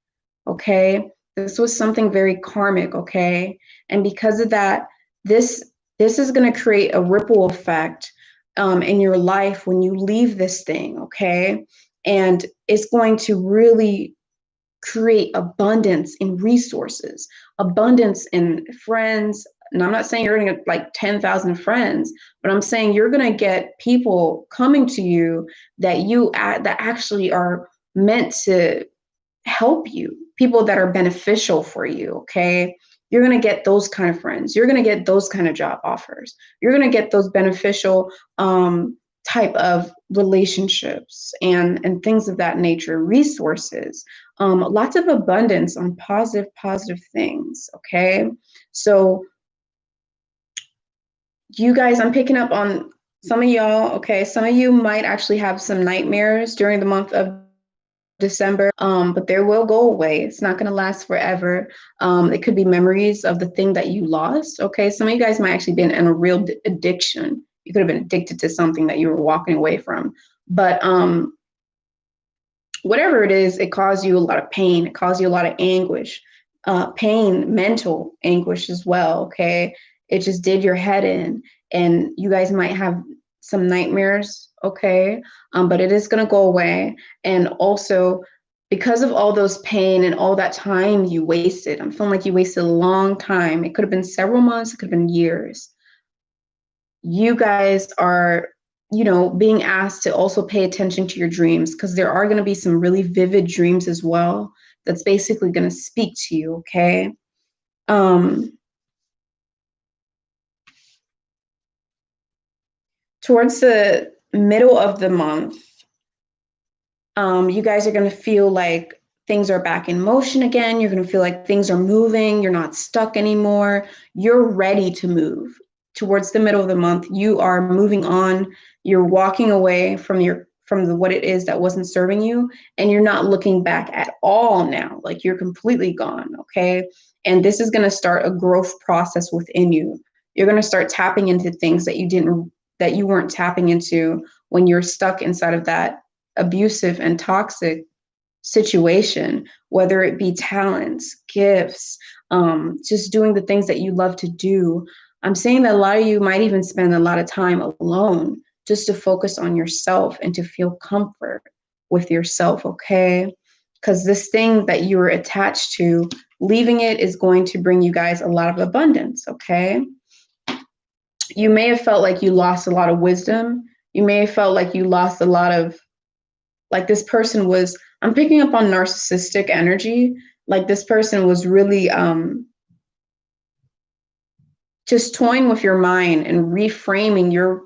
Okay. This was something very karmic. Okay. And because of that, this is going to create a ripple effect in your life when you leave this thing. Okay. And it's going to really create abundance in resources, abundance in friends. And I'm not saying you're going to get like 10,000 friends, but I'm saying you're going to get people coming to you that that actually are meant to help you, people that are beneficial for you. Okay. You're going to get those kind of friends. You're going to get those kind of job offers. You're going to get those beneficial type of relationships and things of that nature, resources, lots of abundance on positive things. Okay. So you guys, I'm picking up on Some of y'all, okay, some of you might actually have some nightmares during the month of December, but they will go away. It's not going to last forever. It could be memories of the thing that you lost. Okay, some of you guys might actually been in a real addiction. You could have been addicted to something that you were walking away from. But whatever it is, it caused you a lot of pain. It caused you a lot of anguish, pain, mental anguish as well. Okay, it just did your head in, and you guys might have some nightmares. Okay, but it is going to go away. And also, because of all those pain and all that time you wasted, I'm feeling like you wasted a long time. It could have been several months. It could have been years. You guys are, you know, being asked to also pay attention to your dreams, because there are going to be some really vivid dreams as well that's basically going to speak to you. Okay, towards the middle of the month, you guys are going to feel like things are back in motion again. You're going to feel like things are moving. You're not stuck anymore. You're ready to move. Towards the middle of the month, you are moving on. You're walking away from what it is that wasn't serving you, and you're not looking back at all now. Like, you're completely gone. Okay, and this is going to start a growth process within you. You're going to start tapping into things that you weren't tapping into when you're stuck inside of that abusive and toxic situation, whether it be talents, gifts, just doing the things that you love to do. I'm saying that a lot of you might even spend a lot of time alone just to focus on yourself and to feel comfort with yourself, okay? Because this thing that you were attached to, leaving it is going to bring you guys a lot of abundance, okay? You may have felt like you lost a lot of wisdom. You may have felt like you lost a lot of, like, this person was, I'm picking up on narcissistic energy. Like, this person was really just toying with your mind and reframing your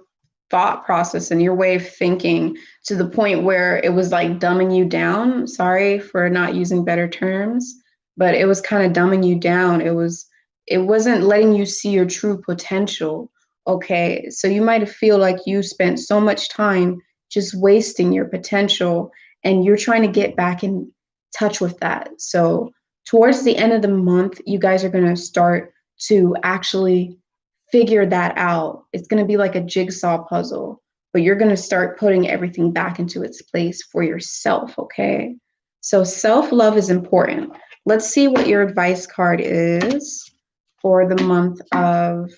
thought process and your way of thinking to the point where it was like dumbing you down. Sorry for not using better terms, but it was kind of dumbing you down. It wasn't letting you see your true potential. Okay, so you might feel like you spent so much time just wasting your potential, and you're trying to get back in touch with that. So towards the end of the month, you guys are going to start to actually figure that out. It's going to be like a jigsaw puzzle, but you're going to start putting everything back into its place for yourself. Okay, so self-love is important. Let's see what your advice card is for the month of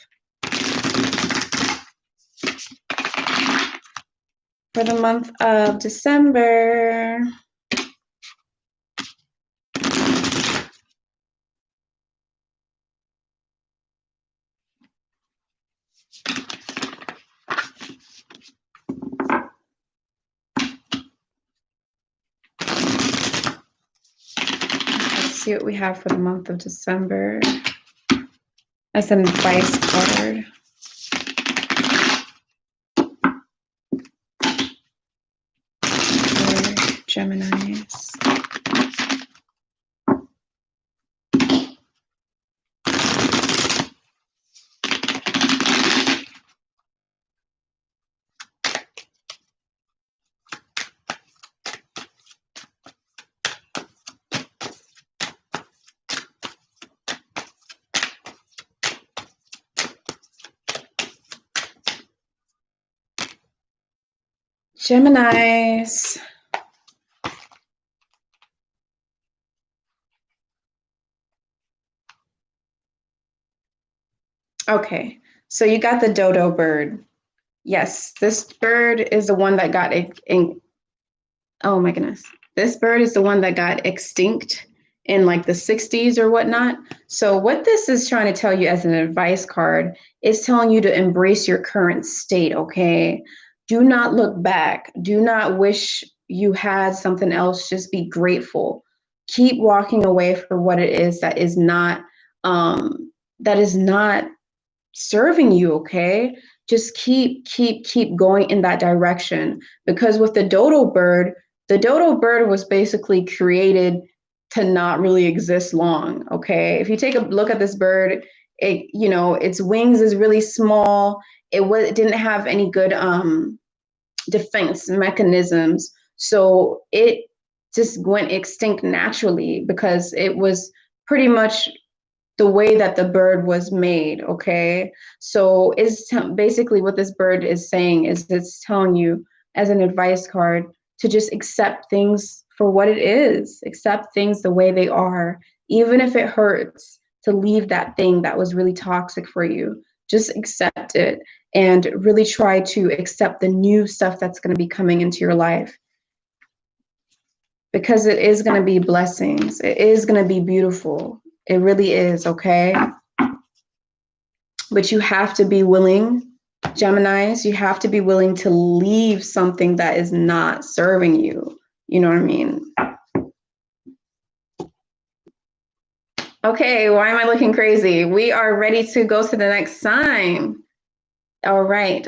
December. Let's see what we have for the month of December. That's an advice card. For Geminis. Geminis. Okay, so you got the dodo bird. Yes, this bird is the one that got oh my goodness. This bird is the one that got extinct in like the 60s or whatnot. So what this is trying to tell you as an advice card is telling you to embrace your current state, okay? Do not look back. Do not wish you had something else. Just be grateful. Keep walking away for what it is that is not serving you, okay? Just keep going in that direction, because with the dodo bird was basically created to not really exist long, okay? If you take a look at this bird, It, you know, its wings is really small. It didn't have any good defense mechanisms. So it just went extinct naturally because it was pretty much the way that the bird was made. Okay. So is basically what this bird is saying is it's telling you as an advice card to just accept things for what it is, accept things the way they are, even if it hurts to leave that thing that was really toxic for you. Just accept it and really try to accept the new stuff that's going to be coming into your life, because it is going to be blessings. It is going to be beautiful. It really is, okay? But you have to be willing, Geminis, you have to be willing to leave something that is not serving you. You know what I mean? Okay, why am I looking crazy? We are ready to go to the next sign. All right.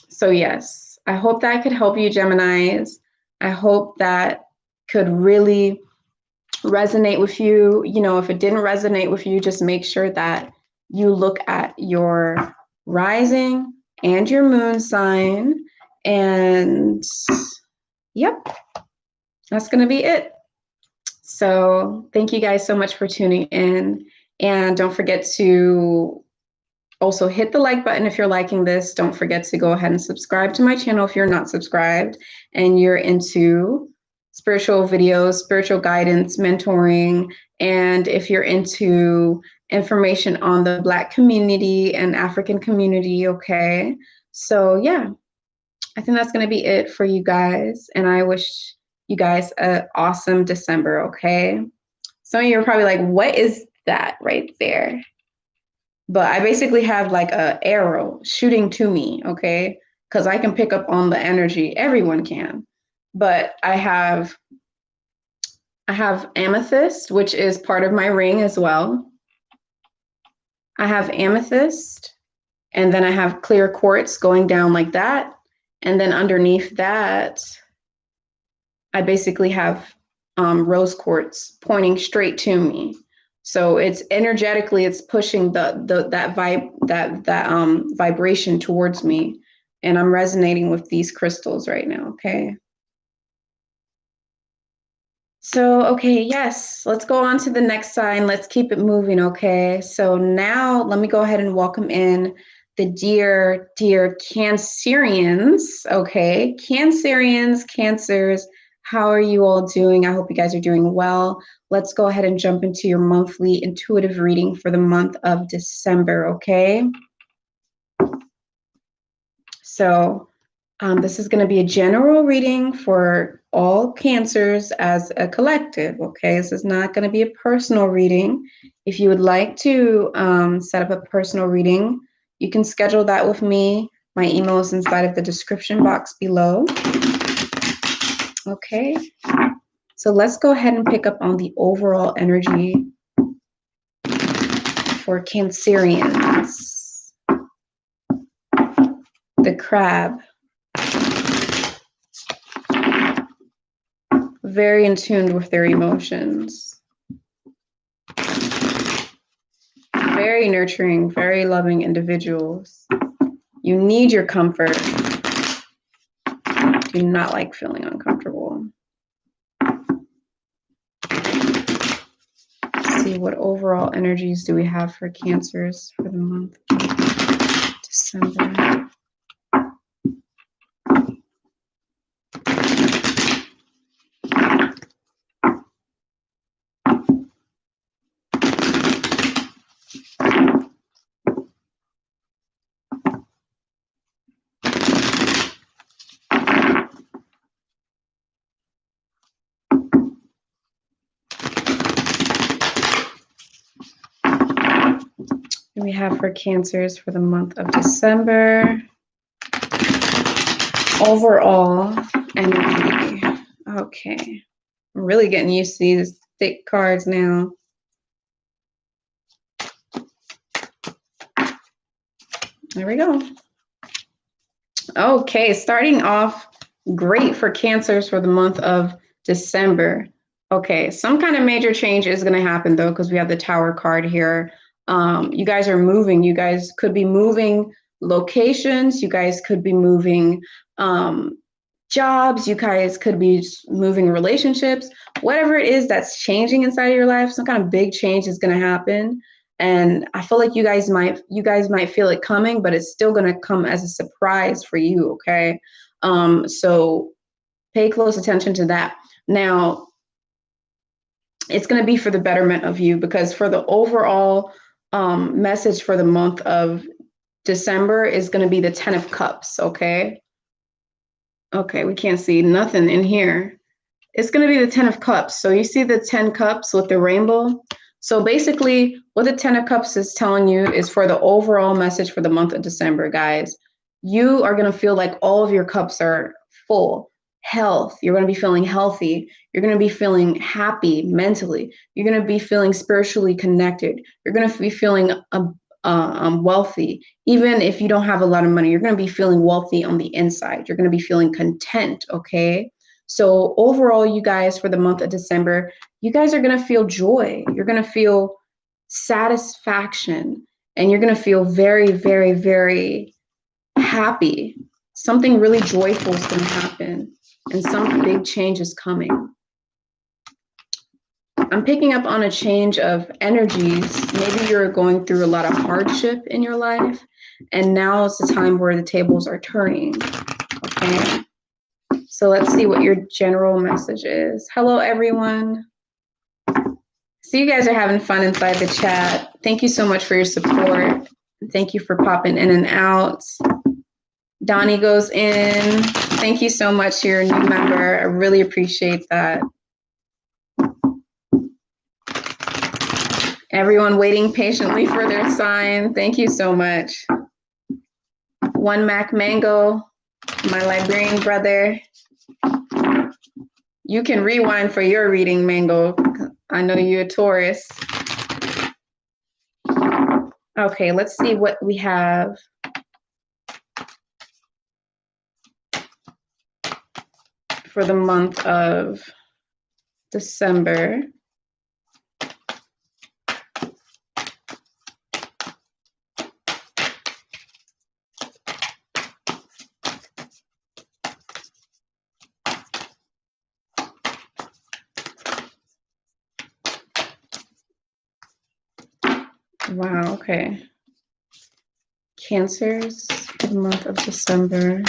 So yes, I hope that could help you, Geminis. I hope that could really resonate with you. You know, if it didn't resonate with you, just make sure that you look at your rising and your moon sign. And yep, that's going to be it. So thank you guys so much for tuning in. And don't forget to also hit the like button if you're liking this. Don't forget to go ahead and subscribe to my channel if you're not subscribed and you're into spiritual videos, spiritual guidance, mentoring, and if you're into information on the Black community and African community, okay? So yeah, I think that's going to be it for you guys. And I wish you guys an awesome December, okay? Some of you are probably like, what is that right there? But I basically have like an arrow shooting to me, okay? Because I can pick up on the energy. Everyone can. But I have amethyst, which is part of my ring as well. I have amethyst, and then I have clear quartz going down like that. And then underneath that, I basically have rose quartz pointing straight to me. So it's energetically, it's pushing that vibration towards me, and I'm resonating with these crystals right now. Okay. So, okay, yes, let's go on to the next sign. Let's keep it moving. Okay. So now let me go ahead and welcome in the dear Cancerians. Okay. Cancerians, Cancers. How are you all doing? I hope you guys are doing well. Let's go ahead and jump into your monthly intuitive reading for the month of December, okay? So this is going to be a general reading for all Cancers as a collective, okay? This is not going to be a personal reading. If you would like to set up a personal reading, you can schedule that with me. My email is inside of the description box below. Okay. So let's go ahead and pick up on the overall energy for Cancerians. The crab. Very in tune with their emotions. Very nurturing, very loving individuals. You need your comfort. Do not like feeling uncomfortable. See what overall energies do we have for Cancers for the month of December. We have for Cancers for the month of December. Overall energy. Okay. I'm really getting used to these thick cards now. There we go. Okay, starting off great for Cancers for the month of December. Okay, some kind of major change is going to happen though, because we have the Tower card here. You guys are moving. You guys could be moving locations. You guys could be moving jobs. You guys could be moving relationships. Whatever it is that's changing inside of your life, some kind of big change is going to happen. And I feel like you guys might feel it coming, but it's still going to come as a surprise for you. Okay. So pay close attention to that. Now, it's going to be for the betterment of you, because for the overall message for the month of December is going to be the 10 of Cups. Okay. Okay. We can't see nothing in here. It's going to be the 10 of Cups. So you see the 10 Cups with the rainbow. So basically what the 10 of Cups is telling you is for the overall message for the month of December, guys. You are going to feel like all of your cups are full. Health. You're going to be feeling healthy. You're going to be feeling happy mentally. You're going to be feeling spiritually connected. You're going to be feeling wealthy. Even if you don't have a lot of money, you're going to be feeling wealthy on the inside. You're going to be feeling content. Okay. So overall, you guys, for the month of December, you guys are going to feel joy. You're going to feel satisfaction, and you're going to feel very, very, very happy. Something really joyful is going to happen, and some big change is coming. I'm picking up on a change of energies. Maybe you're going through a lot of hardship in your life, and now is the time where the tables are turning. Okay. So let's see what your general message is. Hello, everyone. So you guys are having fun inside the chat. Thank you so much for your support. Thank you for popping in and out. Donnie goes in. Thank you so much. You're a new member. I really appreciate that. Everyone waiting patiently for their sign. Thank you so much. One Mac Mango, my librarian brother. You can rewind for your reading, Mango. I know you're a Taurus. Okay, let's see what we have. For the month of December. Wow, okay. Cancers for the month of December.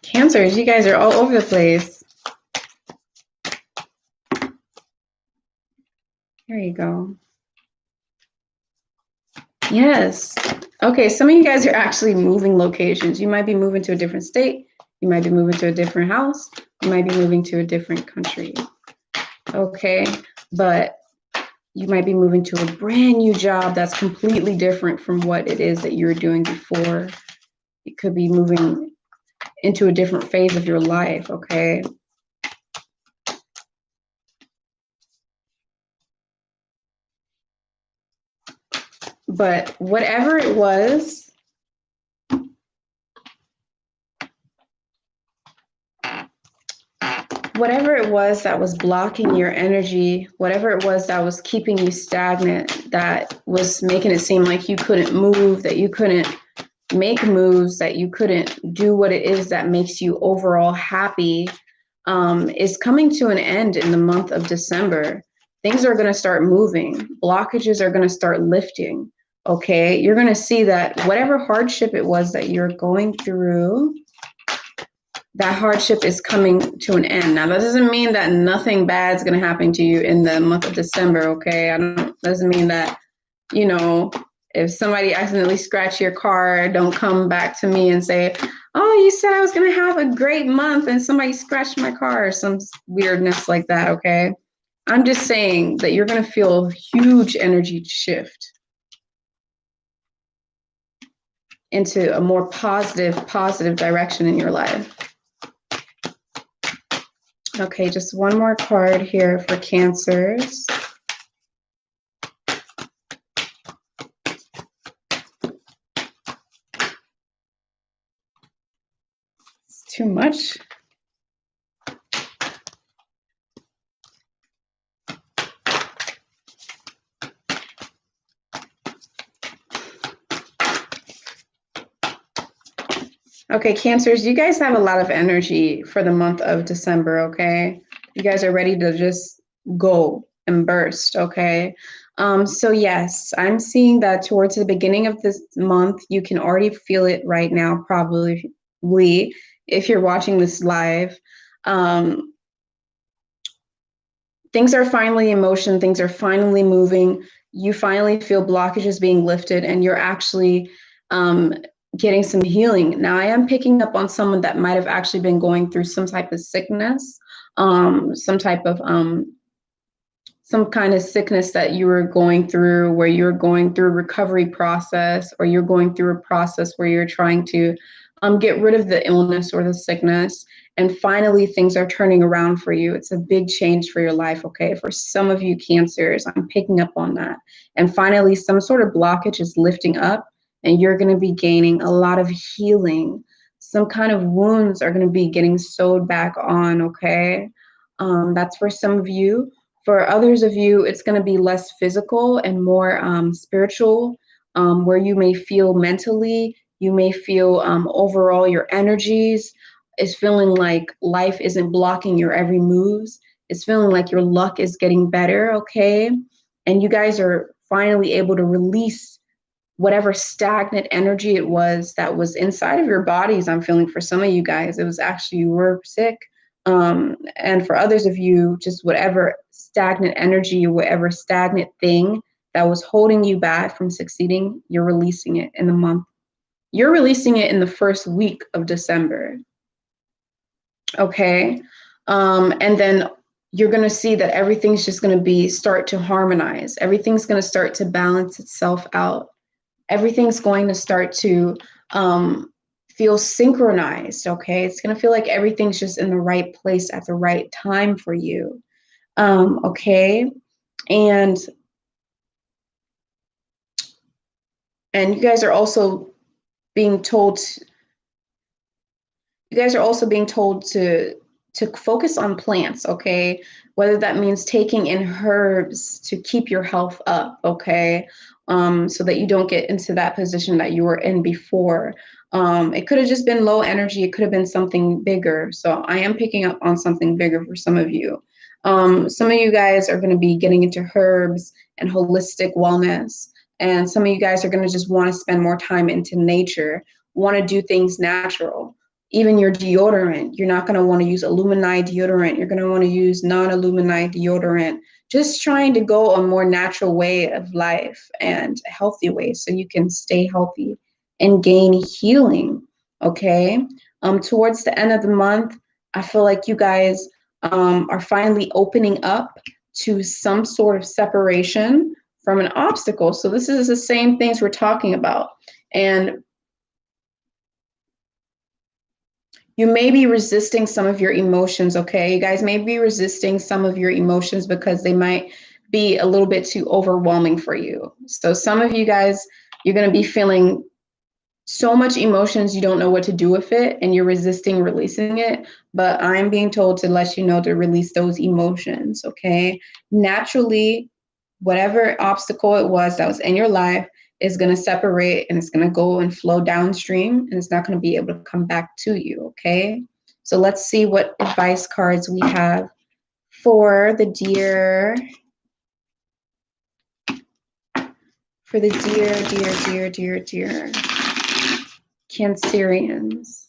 Cancers, you guys are all over the place. There you go. Yes. Okay, some of you guys are actually moving locations. You might be moving to a different state. You might be moving to a different house. You might be moving to a different country. Okay, but you might be moving to a brand new job that's completely different from what it is that you were doing before. You could be moving into a different phase of your life, okay? But whatever it was, that was blocking your energy, whatever it was that was keeping you stagnant, that was making it seem like you couldn't move, that you couldn't make moves, that you couldn't do what it is that makes you overall happy, is coming to an end in the month of December. Things are going to start moving. Blockages are going to start lifting. Okay, you're going to see that whatever hardship it was that you're going through, that hardship is coming to an end. Now, that doesn't mean that nothing bad is going to happen to you in the month of December, okay? Doesn't mean that, you know, if somebody accidentally scratch your car, don't come back to me and say, oh, you said I was going to have a great month and somebody scratched my car, or some weirdness like that, okay? I'm just saying that you're going to feel a huge energy shift into a more positive direction in your life. Okay, just one more card here for Cancers. too much. Okay, Cancers, you guys have a lot of energy for the month of December, okay? You guys are ready to just go and burst, okay? So yes, I'm seeing that towards the beginning of this month, you can already feel it right now, probably, if you're watching this live. Things are finally in motion, things are finally moving. You finally feel blockages being lifted, and you're actually getting some healing. Now, I am picking up on someone that might have actually been going through some type of sickness, some kind of sickness that you were going through, where you're going through a recovery process, or you're going through a process where you're trying to get rid of the illness or the sickness. And finally, things are turning around for you. It's a big change for your life, okay? For some of you Cancers, I'm picking up on that. And finally, some sort of blockage is lifting up, and you're going to be gaining a lot of healing. Some kind of wounds are going to be getting sewed back on, okay? That's for some of you. For others of you, it's going to be less physical and more spiritual, where you may feel mentally, you may feel overall your energies is feeling like life isn't blocking your every moves. It's feeling like your luck is getting better, okay? And you guys are finally able to release whatever stagnant energy it was that was inside of your bodies. I'm feeling for some of you guys, it was actually you were sick. And for others of you, just whatever stagnant energy, whatever stagnant thing that was holding you back from succeeding, you're releasing it in the month. You're releasing it in the first week of December. Okay. And then you're going to see that everything's just going to start to harmonize. Everything's going to start to balance itself out. Everything's going to start to feel synchronized, okay? It's going to feel like everything's just in the right place at the right time for you, okay? And you guys are also being told, to focus on plants, okay? Whether that means taking in herbs to keep your health up, okay? So that you don't get into that position that you were in before. It could have just been low energy. It could have been something bigger. So I am picking up on something bigger for some of you. Some of you guys are going to be getting into herbs and holistic wellness. And some of you guys are going to just want to spend more time into nature, want to do things natural. Even your deodorant, you're not going to want to use Illumini deodorant. You're going to want to use non-Illumini deodorant. Just trying to go a more natural way of life and a healthy way so you can stay healthy and gain healing, okay? Towards the end of the month, I feel like you guys are finally opening up to some sort of separation from an obstacle. So this is the same things we're talking about. And you may be resisting some of your emotions, okay? You guys may be resisting some of your emotions because they might be a little bit too overwhelming for you. So some of you guys, you're going to be feeling so much emotions, you don't know what to do with it, and you're resisting releasing it. But I'm being told to let you know to release those emotions, okay? Naturally, whatever obstacle it was that was in your life is going to separate, and it's going to go and flow downstream, and it's not going to be able to come back to you, okay? So let's see what advice cards we have for the dear Cancerians.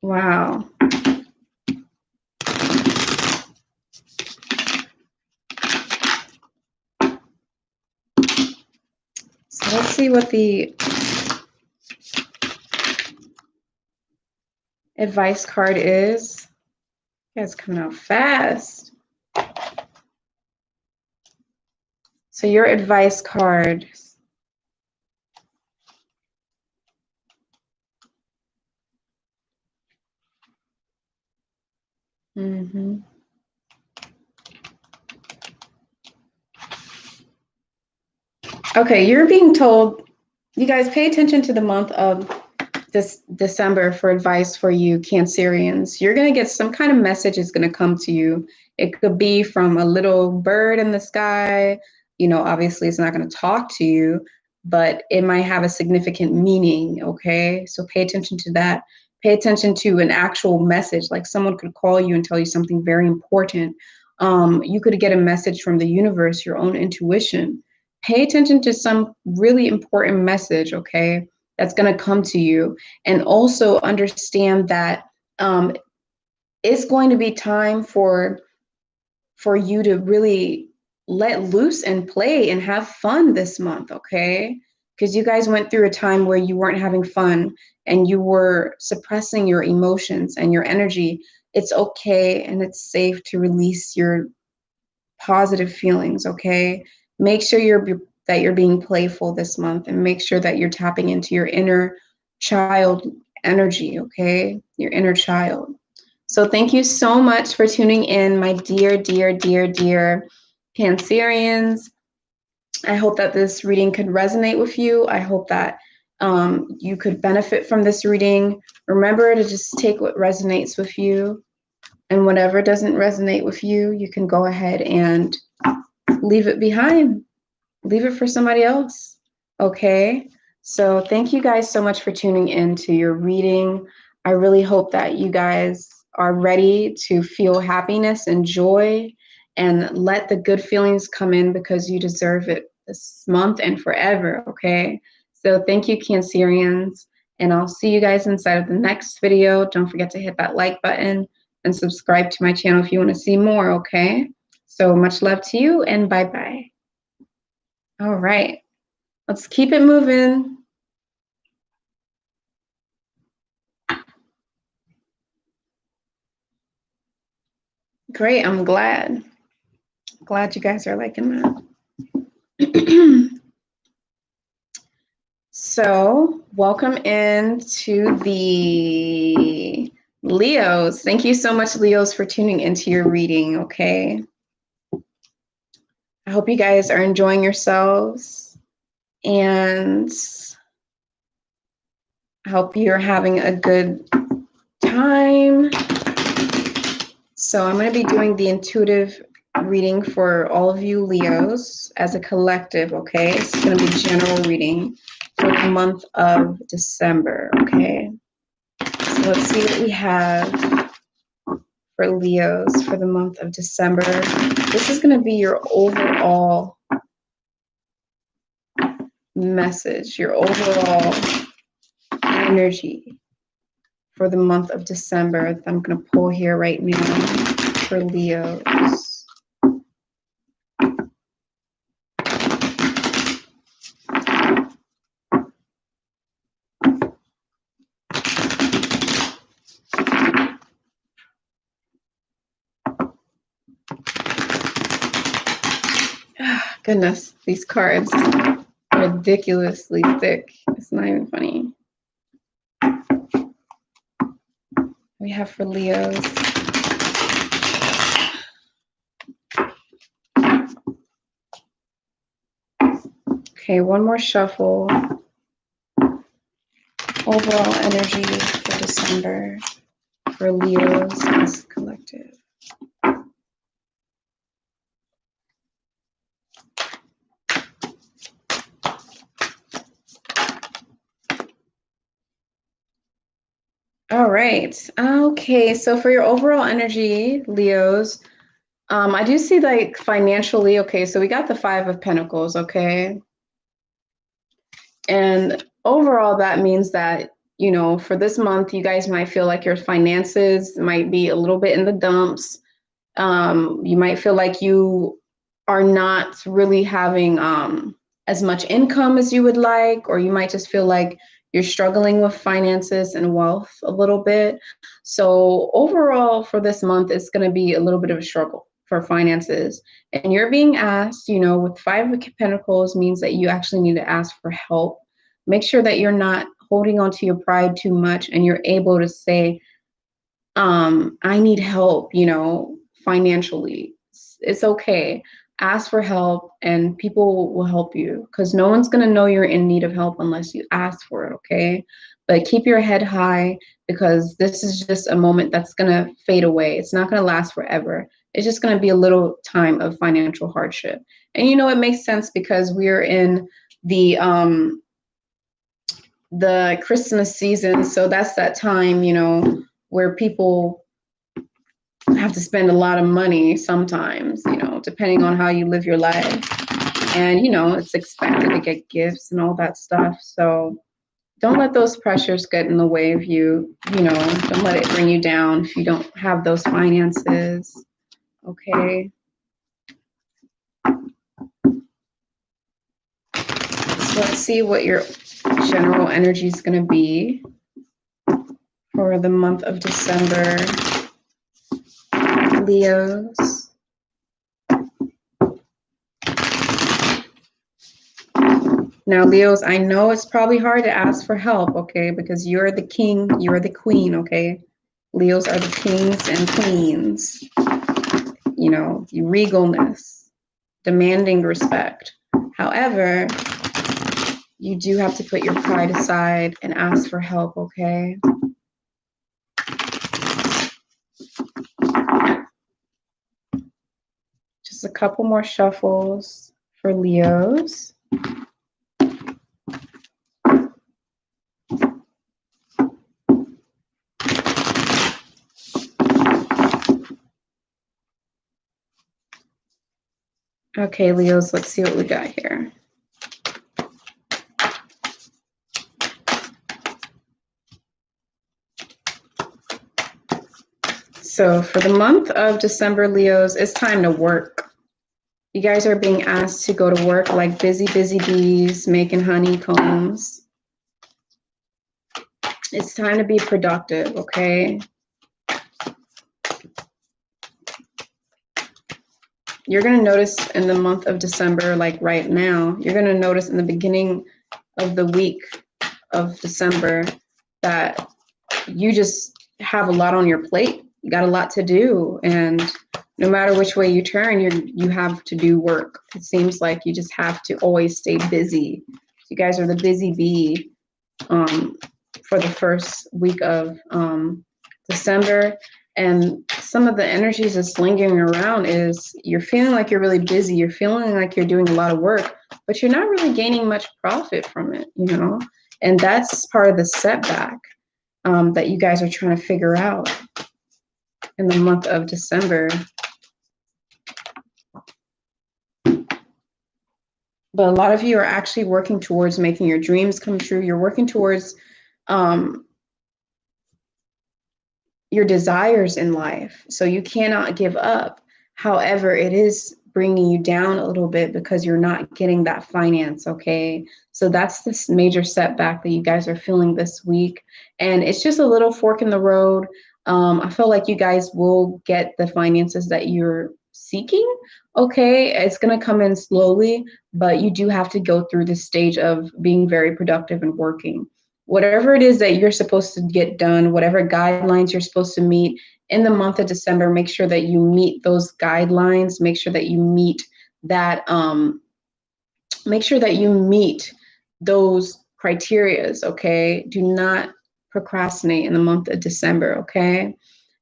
Wow. So let's see what the advice card is. You guys coming out fast. So your advice card Mm-hmm. Okay, you're being told, you guys pay attention to the month of this December for advice for you Cancerians. You're going to get some kind of message is going to come to you. It could be from a little bird in the sky. You know, obviously it's not going to talk to you, but it might have a significant meaning, okay? So pay attention to that. Pay attention to an actual message, like someone could call you and tell you something very important. You could get a message from the universe, your own intuition. Pay attention to some really important message, okay? That's going to come to you. And also understand that it's going to be time for you to really let loose and play and have fun this month, okay? Because you guys went through a time where you weren't having fun and you were suppressing your emotions and your energy. It's okay and it's safe to release your positive feelings, okay? Make sure that you're being playful this month, and make sure that you're tapping into your inner child energy, okay? Your inner child. So thank you so much for tuning in, my dear, dear, dear, dear Cancerians. I hope that this reading could resonate with you. I hope that you could benefit from this reading. Remember to just take what resonates with you, and whatever doesn't resonate with you, you can go ahead and leave it behind. Leave it for somebody else. Okay? So thank you guys so much for tuning in to your reading. I really hope that you guys are ready to feel happiness and joy and let the good feelings come in, because you deserve it this month and forever. Okay? So thank you, Cancerians. And I'll see you guys inside of the next video. Don't forget to hit that like button and subscribe to my channel if you want to see more. Okay? So much love to you, and bye-bye. All right, let's keep it moving. Great, I'm glad. Glad you guys are liking that. So, welcome into the Leos. Thank you so much, Leos, for tuning into your reading, okay? I hope you guys are enjoying yourselves, and I hope you're having a good time. So I'm going to be doing the intuitive reading for all of you Leos as a collective, okay? It's going to be general reading for the month of December, okay? So let's see what we have for Leos for the month of December. This is going to be your overall message, your overall energy for the month of December that I'm going to pull here right now for Leos. Goodness, these cards are ridiculously thick. It's not even funny. We have for Leos. Okay, one more shuffle. Overall energy for December for Leos as collective. All right. Okay, so for your overall energy, Leos, I do see like financially, okay, so we got the Five of Pentacles, okay? And overall, that means that, you know, for this month, you guys might feel like your finances might be a little bit in the dumps. You might feel like you are not really having as much income as you would like, or you might just feel like you're struggling with finances and wealth a little bit. So overall for this month, it's going to be a little bit of a struggle for finances. And you're being asked, you know, with Five of Pentacles means that you actually need to ask for help. Make sure that you're not holding on to your pride too much and you're able to say, I need help, financially. It's okay. Ask for help and people will help you, because no one's going to know you're in need of help unless you ask for it, okay? But keep your head high, because this is just a moment that's going to fade away. It's not going to last forever. It's just going to be a little time of financial hardship. And it makes sense because we're in the Christmas season, so that's that time, where people have to spend a lot of money sometimes, depending on how you live your life. And, it's expected to get gifts and all that stuff. So don't let those pressures get in the way of you, don't let it bring you down if you don't have those finances. Okay. So let's see what your general energy is going to be for the month of December. Leos. Now, Leos, I know it's probably hard to ask for help, okay, because you're the king, you're the queen, okay? Leos are the kings and queens, the regalness, demanding respect. However, you do have to put your pride aside and ask for help, okay? Just a couple more shuffles for Leos. Okay, Leos, let's see what we got here. So for the month of December, Leos, it's time to work. You guys are being asked to go to work like busy bees making honeycombs. It's time to be productive, okay? You're going to notice in the month of December, like right now, you're going to notice in the beginning of the week of December that you just have a lot on your plate. You got a lot to do. And no matter which way you turn, you have to do work. It seems like you just have to always stay busy. You guys are the busy bee for the first week of December. And some of the energies that's lingering around is you're feeling like you're really busy. You're feeling like you're doing a lot of work, but you're not really gaining much profit from it, And that's part of the setback that you guys are trying to figure out in the month of December. But a lot of you are actually working towards making your dreams come true. You're working towards your desires in life. So you cannot give up. However, it is bringing you down a little bit because you're not getting that finance, okay? So that's this major setback that you guys are feeling this week. And it's just a little fork in the road. I feel like you guys will get the finances that you're seeking, okay? It's going to come in slowly, but you do have to go through this stage of being very productive and working. Whatever it is that you're supposed to get done, whatever guidelines you're supposed to meet in the month of December, make sure that you meet those guidelines. Make sure that you meet that. Make sure that you meet those criterias. Okay. Do not procrastinate in the month of December. Okay.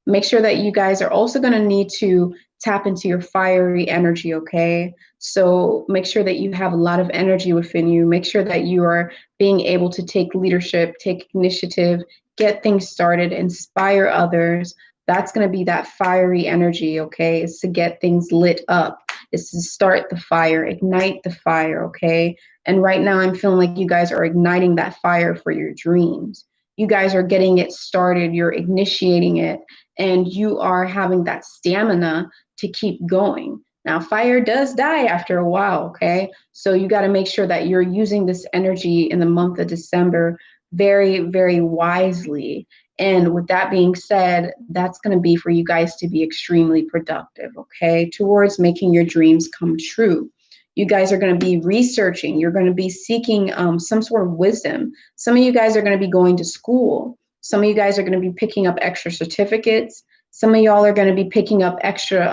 Make sure that you guys are also going to need to tap into your fiery energy, okay? So make sure that you have a lot of energy within you. Make sure that you are being able to take leadership, take initiative, get things started, inspire others. That's going to be that fiery energy, okay? It's to get things lit up. It's to start the fire, ignite the fire, okay? And right now I'm feeling like you guys are igniting that fire for your dreams. You guys are getting it started. You're initiating it. And you are having that stamina to keep going. Now, fire does die after a while, okay? So you got to make sure that you're using this energy in the month of December very, very wisely. And with that being said, that's going to be for you guys to be extremely productive, okay? Towards making your dreams come true. You guys are going to be researching. You're going to be seeking some sort of wisdom. Some of you guys are going to be going to school. Some of you guys are going to be picking up extra certificates. Some of y'all are going to be picking up extra,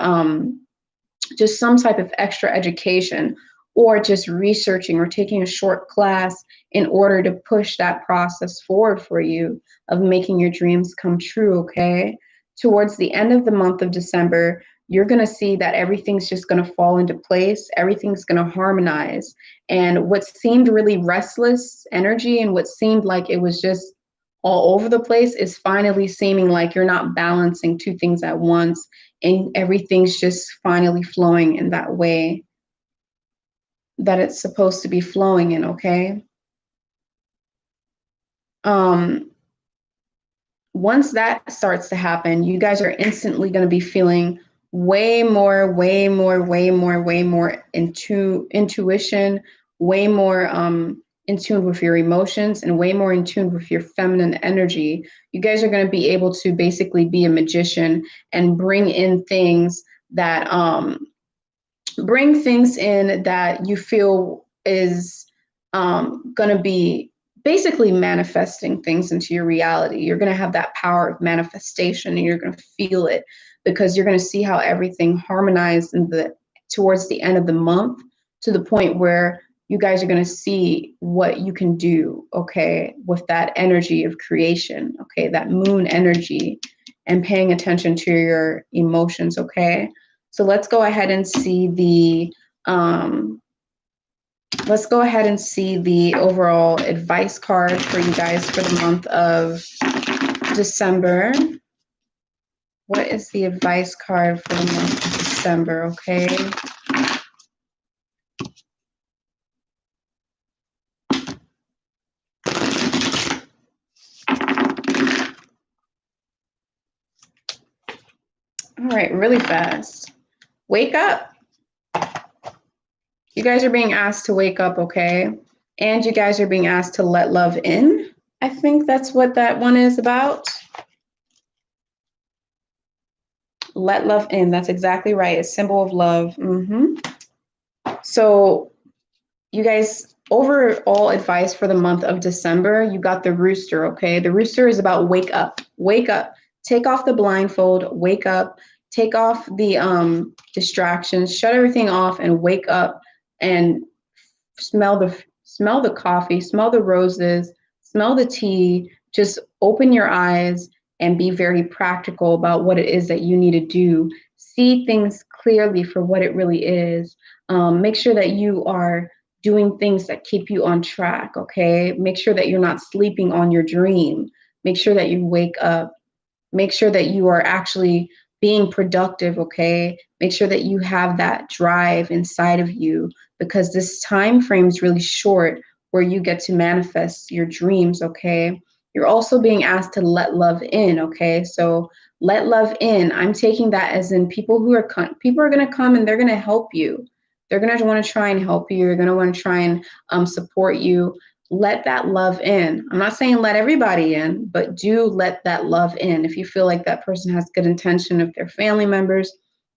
just some type of extra education, or just researching or taking a short class in order to push that process forward for you of making your dreams come true, okay? Towards the end of the month of December, you're going to see that everything's just going to fall into place. Everything's going to harmonize. And what seemed really restless energy and what seemed like it was just all over the place is finally seeming like you're not balancing two things at once, and everything's just finally flowing in that way that it's supposed to be flowing in, okay? Once that starts to happen, you guys are instantly going to be feeling way more into intuition, way more in tune with your emotions, and way more in tune with your feminine energy. You guys are going to be able to basically be a magician and bring in things that you feel is going to be basically manifesting things into your reality. You're going to have that power of manifestation, and you're going to feel it because you're going to see how everything harmonized towards the end of the month, to the point where you guys are going to see what you can do, okay, with that energy of creation, okay, that moon energy, and paying attention to your emotions, okay? So let's go ahead and see the overall advice card for you guys for the month of December. What is the advice card for the month of December, okay? All right, really fast. Wake up. You guys are being asked to wake up, okay? And you guys are being asked to let love in. I think that's what that one is about. Let love in. That's exactly right. A symbol of love. So you guys, overall advice for the month of December, you got the rooster, okay? The rooster is about wake up. Wake up. Take off the blindfold. Wake up. Take off the distractions. Shut everything off and wake up and smell the coffee, smell the roses, smell the tea. Just open your eyes and be very practical about what it is that you need to do. See things clearly for what it really is. Make sure that you are doing things that keep you on track, okay? Make sure that you're not sleeping on your dream. Make sure that you wake up. Make sure that you are actually being productive, okay? Make sure that you have that drive inside of you, because this time frame is really short where you get to manifest your dreams, okay? You're also being asked to let love in, okay? So let love in. I'm taking that as in people are going to come and they're going to help you. They're going to want to try and help you. They're going to want to try and support you. Let that love in. I'm not saying let everybody in, but do let that love in. If you feel like that person has good intention, if they're family members,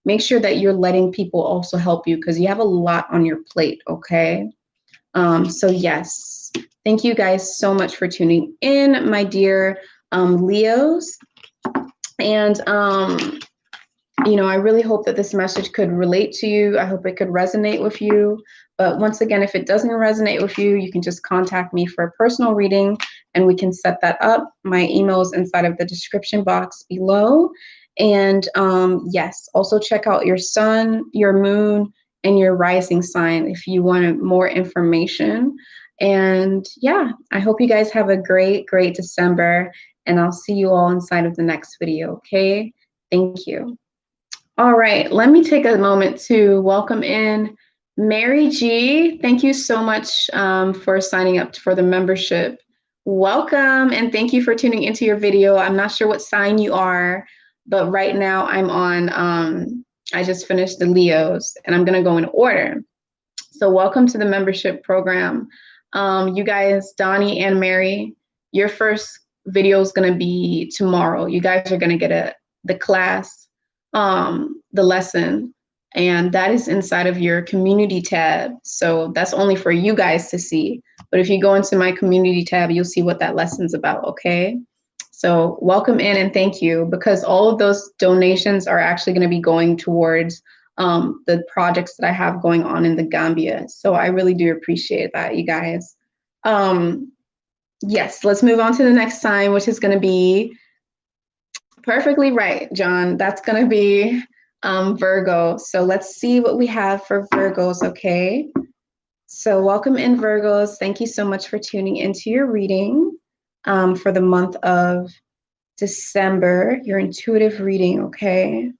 make sure that you're letting people also help you, because you have a lot on your plate, okay? So yes, thank you guys so much for tuning in, my dear Leos. And I really hope that this message could relate to you. I hope it could resonate with you. But once again, if it doesn't resonate with you, you can just contact me for a personal reading and we can set that up. My email is inside of the description box below. And yes, also check out your sun, your moon, and your rising sign if you want more information. And yeah, I hope you guys have a great, great December. And I'll see you all inside of the next video, okay? Thank you. All right, let me take a moment to welcome in Mary G. Thank you so much for signing up for the membership. Welcome, and thank you for tuning into your video. I'm not sure what sign you are, but right now I'm on, I just finished the Leos, and I'm gonna go in order. So welcome to the membership program. You guys, Donnie and Mary, your first video is gonna be tomorrow. You guys are gonna get the class, the lesson, and that is inside of your community tab. So that's only for you guys to see. But if you go into my community tab, you'll see what that lesson's about, okay? So welcome in and thank you, because all of those donations are actually going to be going towards the projects that I have going on in the Gambia. So I really do appreciate that, you guys. Yes, let's move on to the next sign, which is going to be perfectly right, John. That's going to be Virgo. So let's see what we have for Virgos, okay? So welcome in, Virgos. Thank you so much for tuning into your reading for the month of December, your intuitive reading, okay?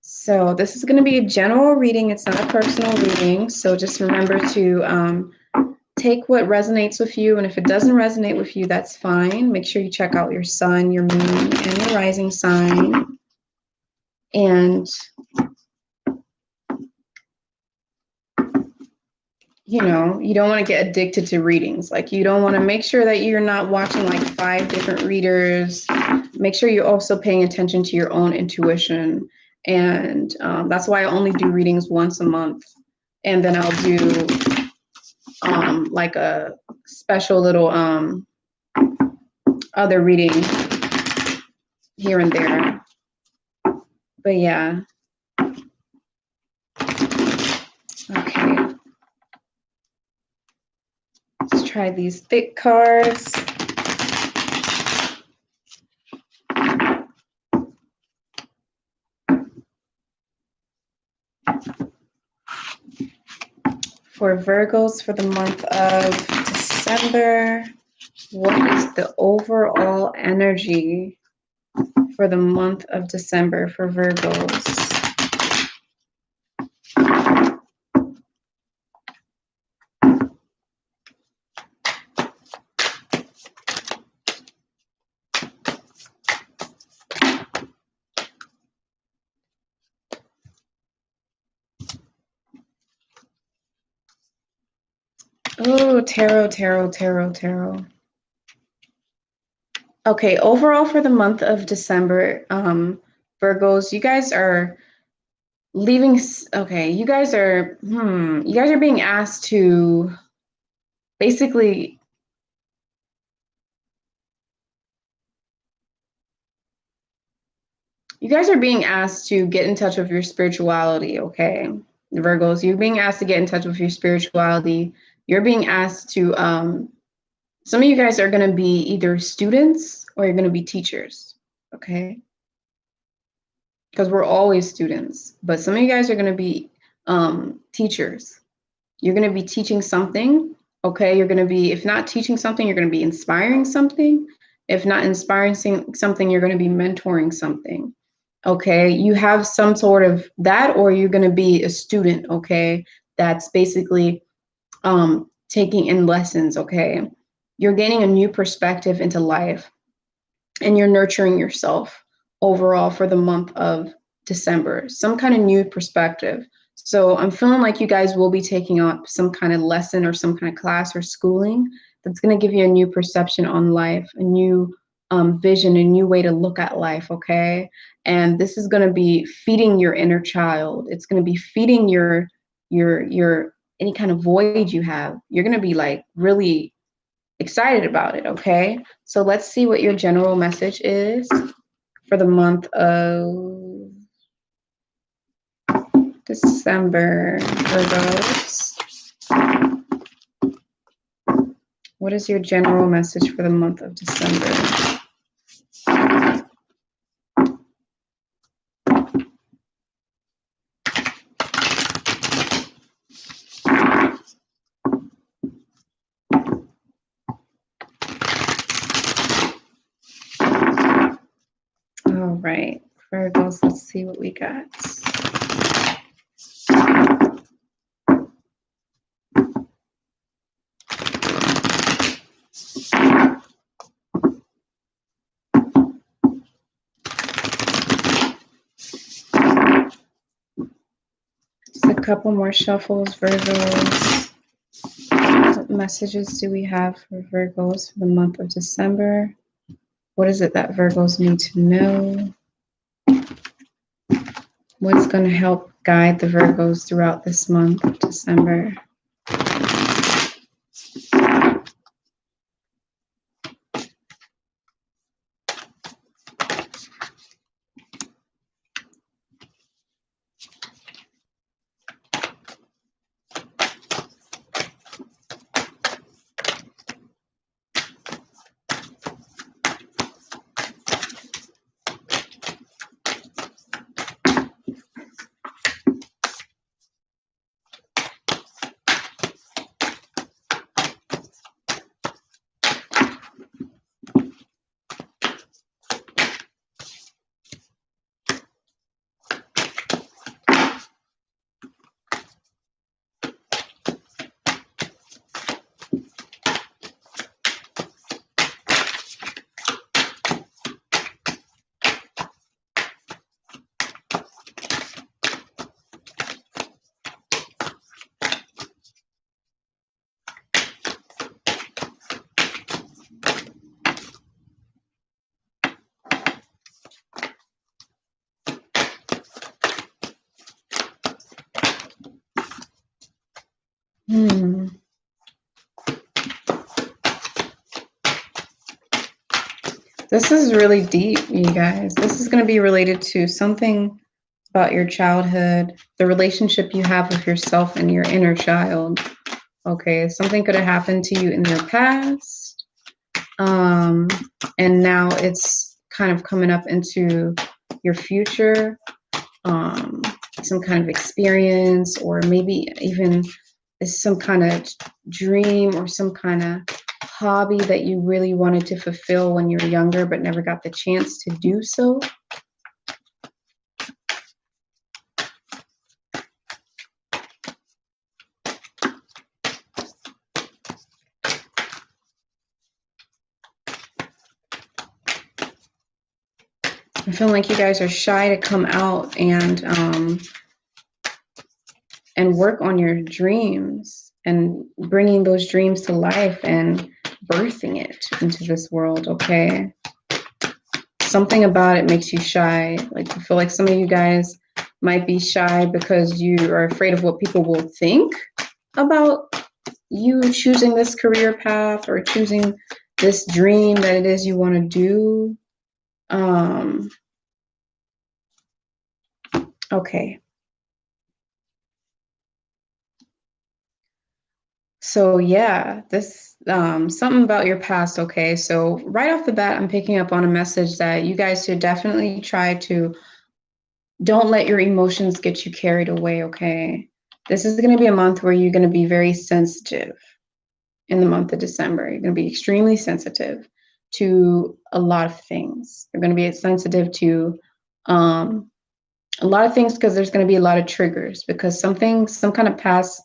So this is going to be a general reading. It's not a personal reading. So just remember to take what resonates with you. And if it doesn't resonate with you, that's fine. Make sure you check out your sun, your moon, and your rising sign. And, you know, you don't want to get addicted to readings. Like, you don't want to, make sure that you're not watching like 5 different readers. Make sure you're also paying attention to your own intuition. And that's why I only do readings once a month. And then I'll do like a special little other reading here and there. But yeah. Okay. Let's try these thick cards. For Virgos for the month of December, what is the overall energy for the month of December for Virgos? Oh, tarot, tarot, tarot, tarot. Okay, overall for the month of December, Virgos, you guys are leaving. Okay, you guys are being asked to basically get in touch with your spirituality, okay? Virgos, you're being asked to get in touch with your spirituality. You're being asked to some of you guys are going to be either students or you're going to be teachers, okay? Because we're always students, but some of you guys are going to be teachers. You're going to be teaching something, okay? You're going to be, if not teaching something, you're going to be inspiring something. If not inspiring something, you're going to be mentoring something, okay? You have some sort of that, or you're going to be a student, okay? That's basically taking in lessons, okay? You're gaining a new perspective into life, and you're nurturing yourself overall for the month of December, some kind of new perspective. So I'm feeling like you guys will be taking up some kind of lesson or some kind of class or schooling that's going to give you a new perception on life, a new vision, a new way to look at life, okay? And this is going to be feeding your inner child. It's going to be feeding your any kind of void you have. You're going to be like really excited about it, okay? So let's see what your general message is for the month of December, Virgos. What is your general message for the month of December? All right, Virgos, let's see what we got. Just a couple more shuffles, Virgos. What messages do we have for Virgos for the month of December? What is it that Virgos need to know? What's going to help guide the Virgos throughout this month of December? This is really deep, you guys. This is going to be related to something about your childhood, the relationship you have with yourself and your inner child. Okay, something could have happened to you in your past, and now it's kind of coming up into your future. Some kind of experience, or maybe even some kind of dream or some kind of hobby that you really wanted to fulfill when you were younger but never got the chance to do so. I feel like you guys are shy to come out and work on your dreams and bringing those dreams to life and birthing it into this world, okay? Something about it makes you shy. Like, I feel like some of you guys might be shy because you are afraid of what people will think about you choosing this career path or choosing this dream that it is you want to do. Okay. So yeah, this something about your past. Okay, so right off the bat, I'm picking up on a message that you guys should definitely try to don't let your emotions get you carried away. Okay, this is going to be a month where you're going to be very sensitive. In the month of December, you're going to be extremely sensitive to a lot of things. You're going to be sensitive to a lot of things because there's going to be a lot of triggers because some kind of past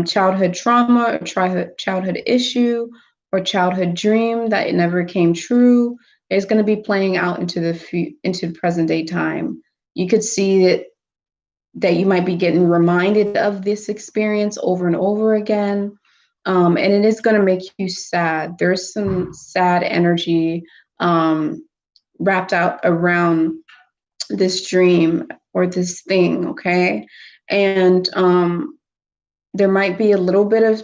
childhood trauma or childhood issue or childhood dream that it never came true is going to be playing out into the present day time. You could see that you might be getting reminded of this experience over and over again. And it is going to make you sad. There's some sad energy wrapped out around this dream or this thing, okay? And there might be a little bit of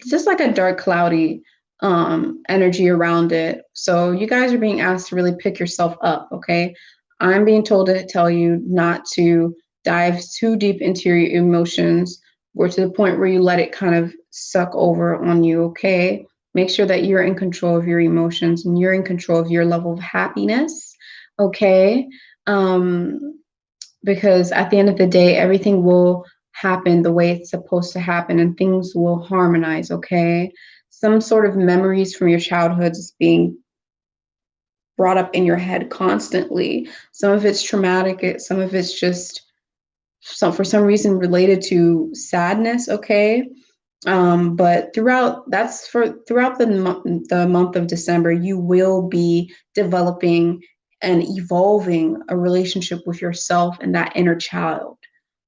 just like a dark, cloudy energy around it. So you guys are being asked to really pick yourself up, okay? I'm being told to tell you not to dive too deep into your emotions or to the point where you let it kind of suck over on you, okay? Make sure that you're in control of your emotions and you're in control of your level of happiness, okay? Because at the end of the day, everything will happen the way it's supposed to happen and things will harmonize, okay? Some sort of memories from your childhood is being brought up in your head constantly. Some of it's traumatic, some of it's just for some reason related to sadness, okay? But throughout the month of December, you will be developing and evolving a relationship with yourself and that inner child.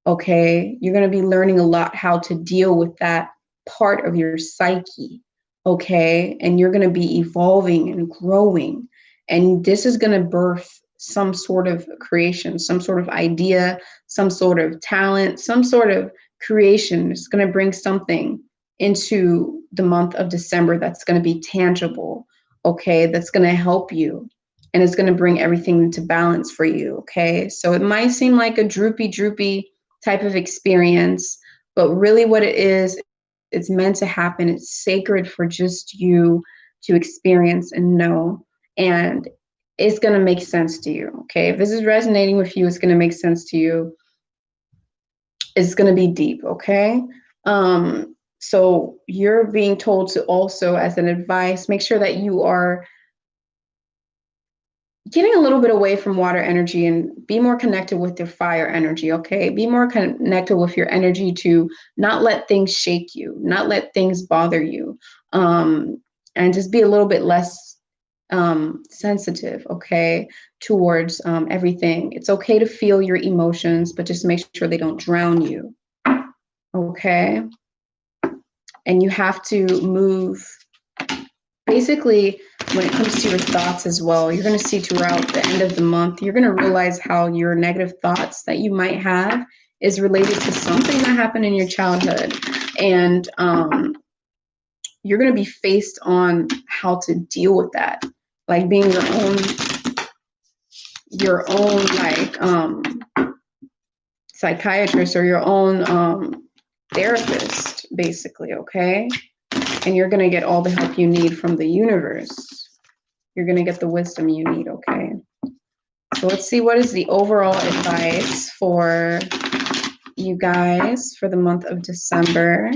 Okay, you're going to be learning a lot how to deal with that part of your psyche. Okay, and you're going to be evolving and growing, and this is going to birth some sort of creation, some sort of idea, some sort of talent, some sort of creation. It's going to bring something into the month of December that's going to be tangible, okay? That's going to help you, and it's going to bring everything into balance for you, okay? So it might seem like a droopy type of experience, but really what it is, it's meant to happen. It's sacred for just you to experience and know, and it's going to make sense to you, okay? If this is resonating with you, it's going to make sense to you. It's going to be deep, okay? So you're being told to also, as an advice, make sure that you are getting a little bit away from water energy and be more connected with your fire energy, okay? Be more connected with your energy to not let things shake you, not let things bother you, and just be a little bit less sensitive, okay, towards everything. It's okay to feel your emotions, but just make sure they don't drown you, okay? And you have to move, basically, when it comes to your thoughts as well, you're going to see throughout the end of the month, you're going to realize how your negative thoughts that you might have is related to something that happened in your childhood. And you're going to be faced on how to deal with that, like being your own like psychiatrist or your own therapist, basically, okay? And you're going to get all the help you need from the universe. You're going to get the wisdom you need, okay? So let's see, what is the overall advice for you guys for the month of December?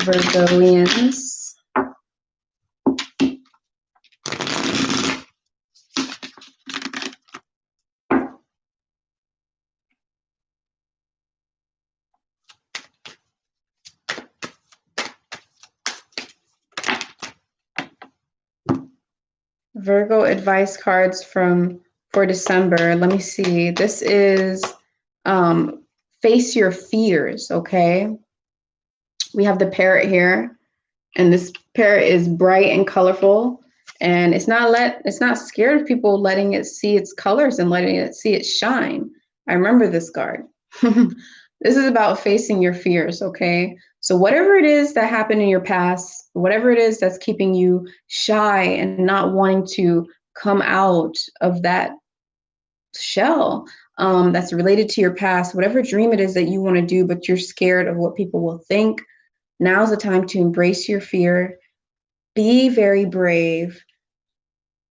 Virgoians. Virgo advice cards for December. Let me see. This is face your fears, okay? We have the parrot here, and this parrot is bright and colorful, and it's not scared of people letting it see its colors and letting it see its shine. I remember this card. This is about facing your fears, okay? So whatever it is that happened in your past, whatever it is that's keeping you shy and not wanting to come out of that shell, that's related to your past, whatever dream it is that you want to do, but you're scared of what people will think, now's the time to embrace your fear, be very brave,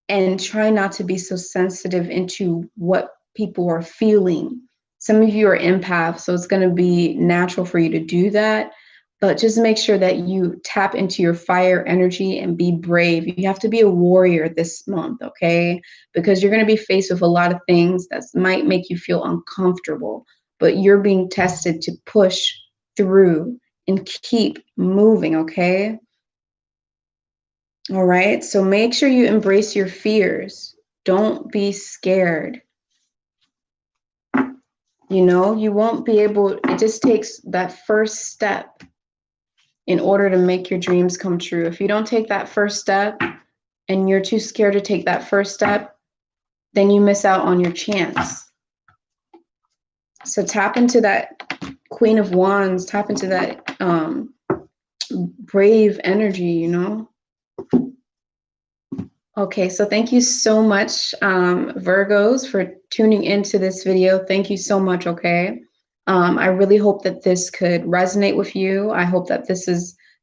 and try not to be so sensitive into what people are feeling. Some of you are empaths, so it's going to be natural for you to do that. But just make sure that you tap into your fire energy and be brave. You have to be a warrior this month, okay? Because you're going to be faced with a lot of things that might make you feel uncomfortable, but you're being tested to push through and keep moving, okay? All right, so make sure you embrace your fears. Don't be scared. You know, you won't be able, it just takes that first step in order to make your dreams come true. If you don't take that first step and you're too scared to take that first step, then you miss out on your chance. So tap into that Queen of Wands, tap into that brave energy, you know? Okay, so thank you so much, Virgos, for tuning into this video. Thank you so much, okay? I really hope that this could resonate with you. I hope that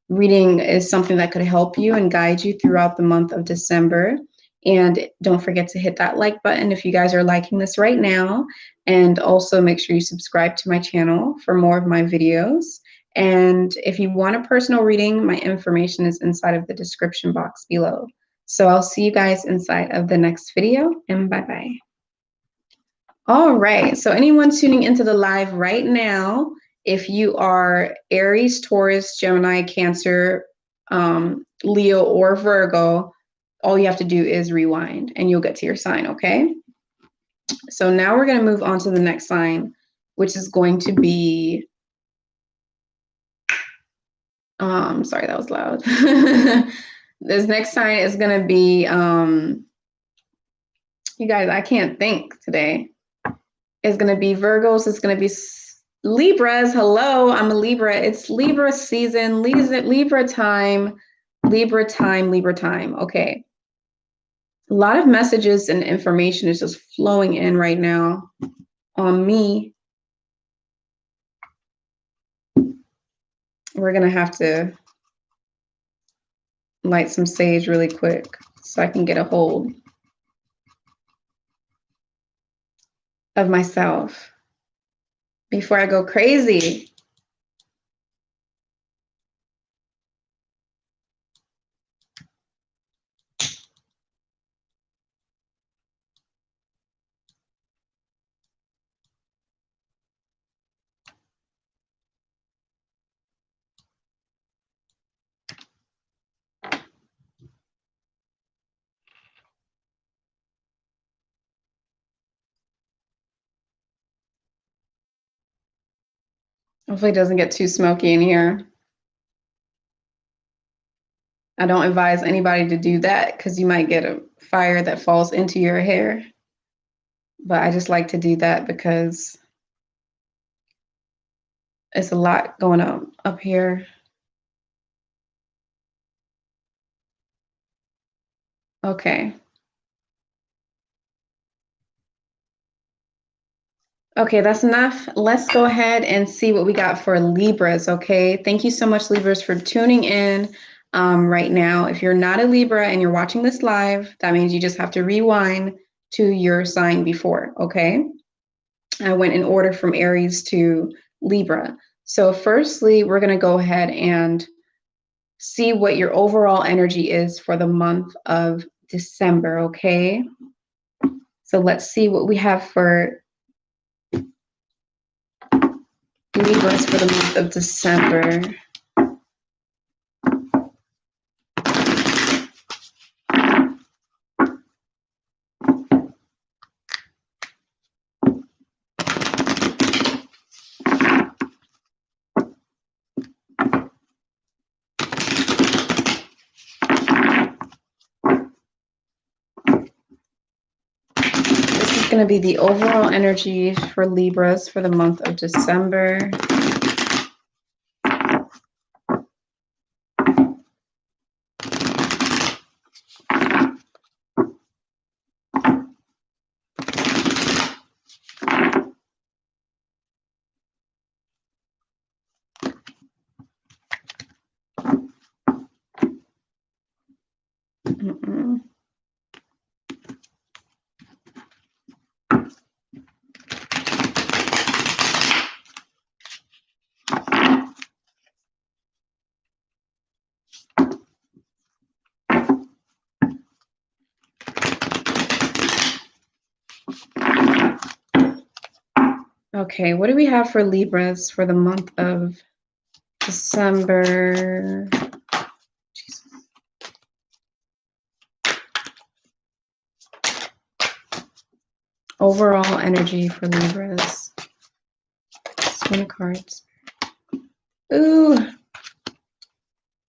reading is something that could help you and guide you throughout the month of December. And don't forget to hit that like button if you guys are liking this right now. And also make sure you subscribe to my channel for more of my videos. And if you want a personal reading, my information is inside of the description box below. So I'll see you guys inside of the next video, and bye-bye. All right, so anyone tuning into the live right now, if you are Aries, Taurus, Gemini, Cancer, Leo, or Virgo, all you have to do is rewind and you'll get to your sign, okay? So now we're going to move on to the next sign, which is going to be, sorry, that was loud. This next sign is going to be You guys, I can't think today. It's going to be Virgos. It's going to be Libras. Hello, I'm a Libra. It's Libra season, Libra time, Libra time, Libra time. Okay. A lot of messages and information is just flowing in right now on me. We're going to have to light some sage really quick so I can get a hold of myself before I go crazy. Hopefully it doesn't get too smoky in here. I don't advise anybody to do that because you might get a fire that falls into your hair. But I just like to do that because it's a lot going on up here. Okay. Okay, that's enough. Let's go ahead and see what we got for Libras, okay? Thank you so much, Libras, for tuning in right now. If you're not a Libra and you're watching this live, that means you just have to rewind to your sign before, okay? I went in order from Aries to Libra. So firstly, we're going to go ahead and see what your overall energy is for the month of December, okay? So let's see what we have for Libras for the month of December. This is going to be the overall energy for Libras for the month of December. Okay, what do we have for Libras for the month of December? Jesus. Overall energy for Libras. Queen of cards. Ooh.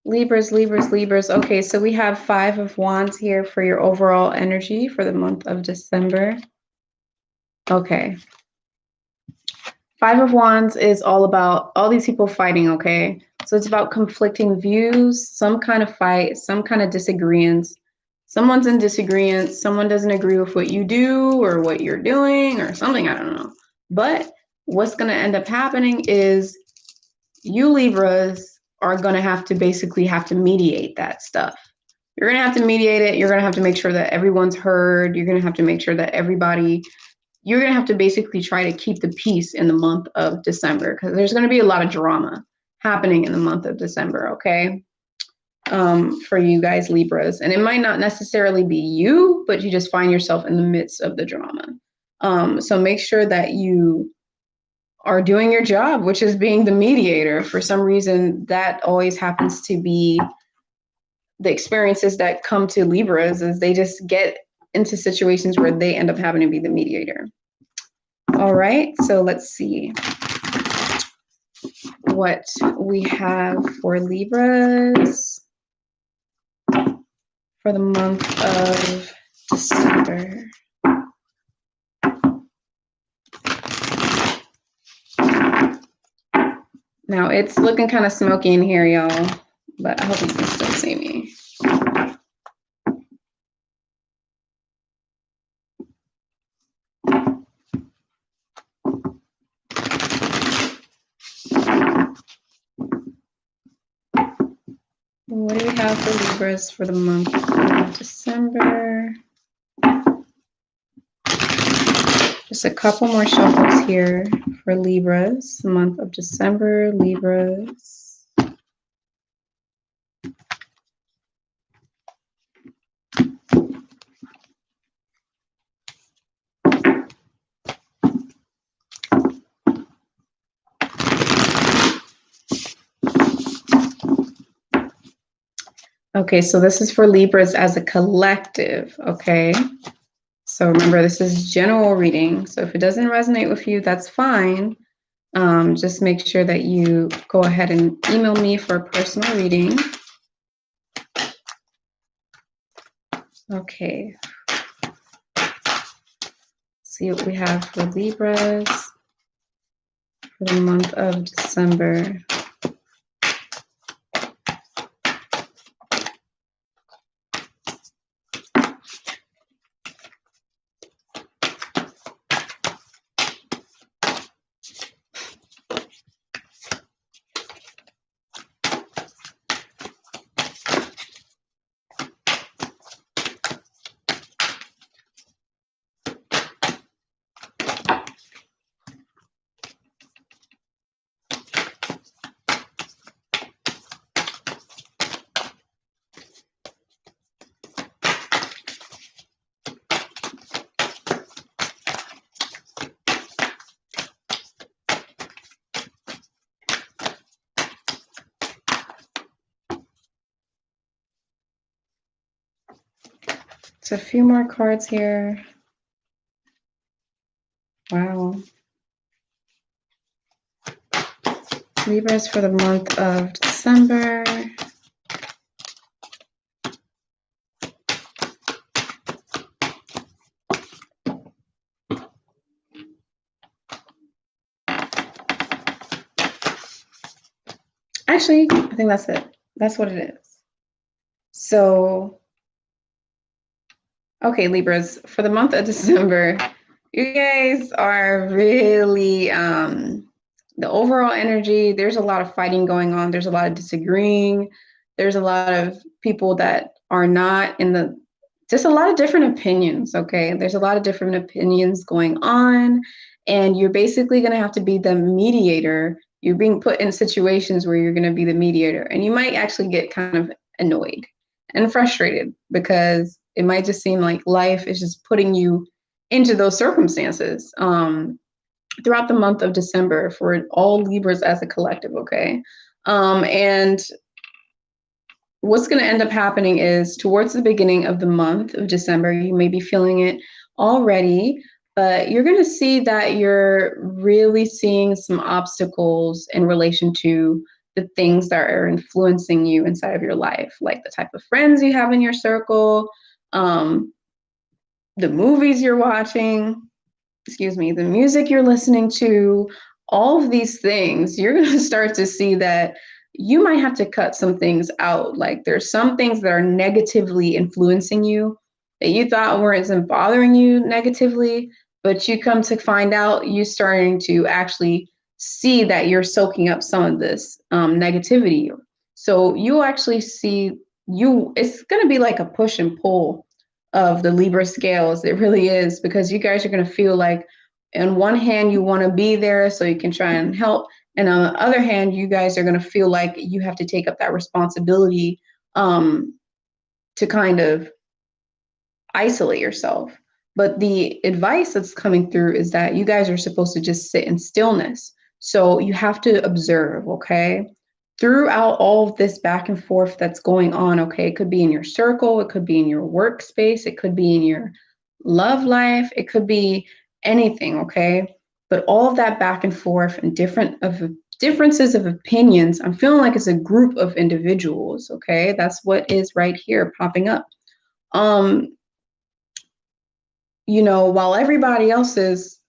Libras, Libras, Libras. Okay, so we have 5 of Wands here for your overall energy for the month of December. Okay. 5 of Wands is all about all these people fighting, okay? So it's about conflicting views, some kind of fight, some kind of disagreements. Someone's in disagreement, someone doesn't agree with what you do or what you're doing or something, I don't know. But what's going to end up happening is you Libras are going to have to basically mediate that stuff. You're going to have to mediate it. You're going to have to make sure that everyone's heard. You're going to have to make sure that you're going to have to basically try to keep the peace in the month of December because there's going to be a lot of drama happening in the month of December, okay? For you guys, Libras. And it might not necessarily be you, but you just find yourself in the midst of the drama. So make sure that you are doing your job, which is being the mediator. For some reason, that always happens to be the experiences that come to Libras is they just get into situations where they end up having to be the mediator. All right, so let's see what we have for Libras for the month of December. Now it's looking kind of smoky in here, y'all, but I hope you can still see me. What do we have for Libras for the month of December? Just a couple more shuffles here for Libras, the month of December, Libras. Okay, so this is for Libras as a collective, okay? So remember, this is general reading. So if it doesn't resonate with you, that's fine. Just make sure that you go ahead and email me for a personal reading. Okay. See what we have for Libras for the month of December. So a few more cards here. Wow. Libras for the month of December. Actually, I think that's it. That's what it is. So, okay, Libras, for the month of December, you guys are really, the overall energy, there's a lot of fighting going on. There's a lot of disagreeing. There's a lot of people that are not in the, just a lot of different opinions, okay? There's a lot of different opinions going on, and you're basically going to have to be the mediator. You're being put in situations where you're going to be the mediator, and you might actually get kind of annoyed and frustrated because it might just seem like life is just putting you into those circumstances. Throughout the month of December for all Libras as a collective, okay? And what's going to end up happening is towards the beginning of the month of December, you may be feeling it already, but you're going to see that you're really seeing some obstacles in relation to the things that are influencing you inside of your life, like the type of friends you have in your circle, the movies you're watching, excuse me, the music you're listening to, all of these things, you're going to start to see that you might have to cut some things out. Like there's some things that are negatively influencing you that you thought weren't bothering you negatively, but you come to find out you starting to actually see that you're soaking up some of this negativity. So you'll actually see it's going to be like a push and pull of the Libra scales. It really is, because you guys are going to feel like on one hand you want to be there so you can try and help, and on the other hand you guys are going to feel like you have to take up that responsibility to kind of isolate yourself. But the advice that's coming through is that you guys are supposed to just sit in stillness. So you have to observe, okay? Throughout all of this back and forth that's going on, okay? It could be in your circle, it could be in your workspace, it could be in your love life, it could be anything, okay? But all of that back and forth and differences of opinions, I'm feeling like it's a group of individuals, okay? That's what is right here popping up. While everybody else is,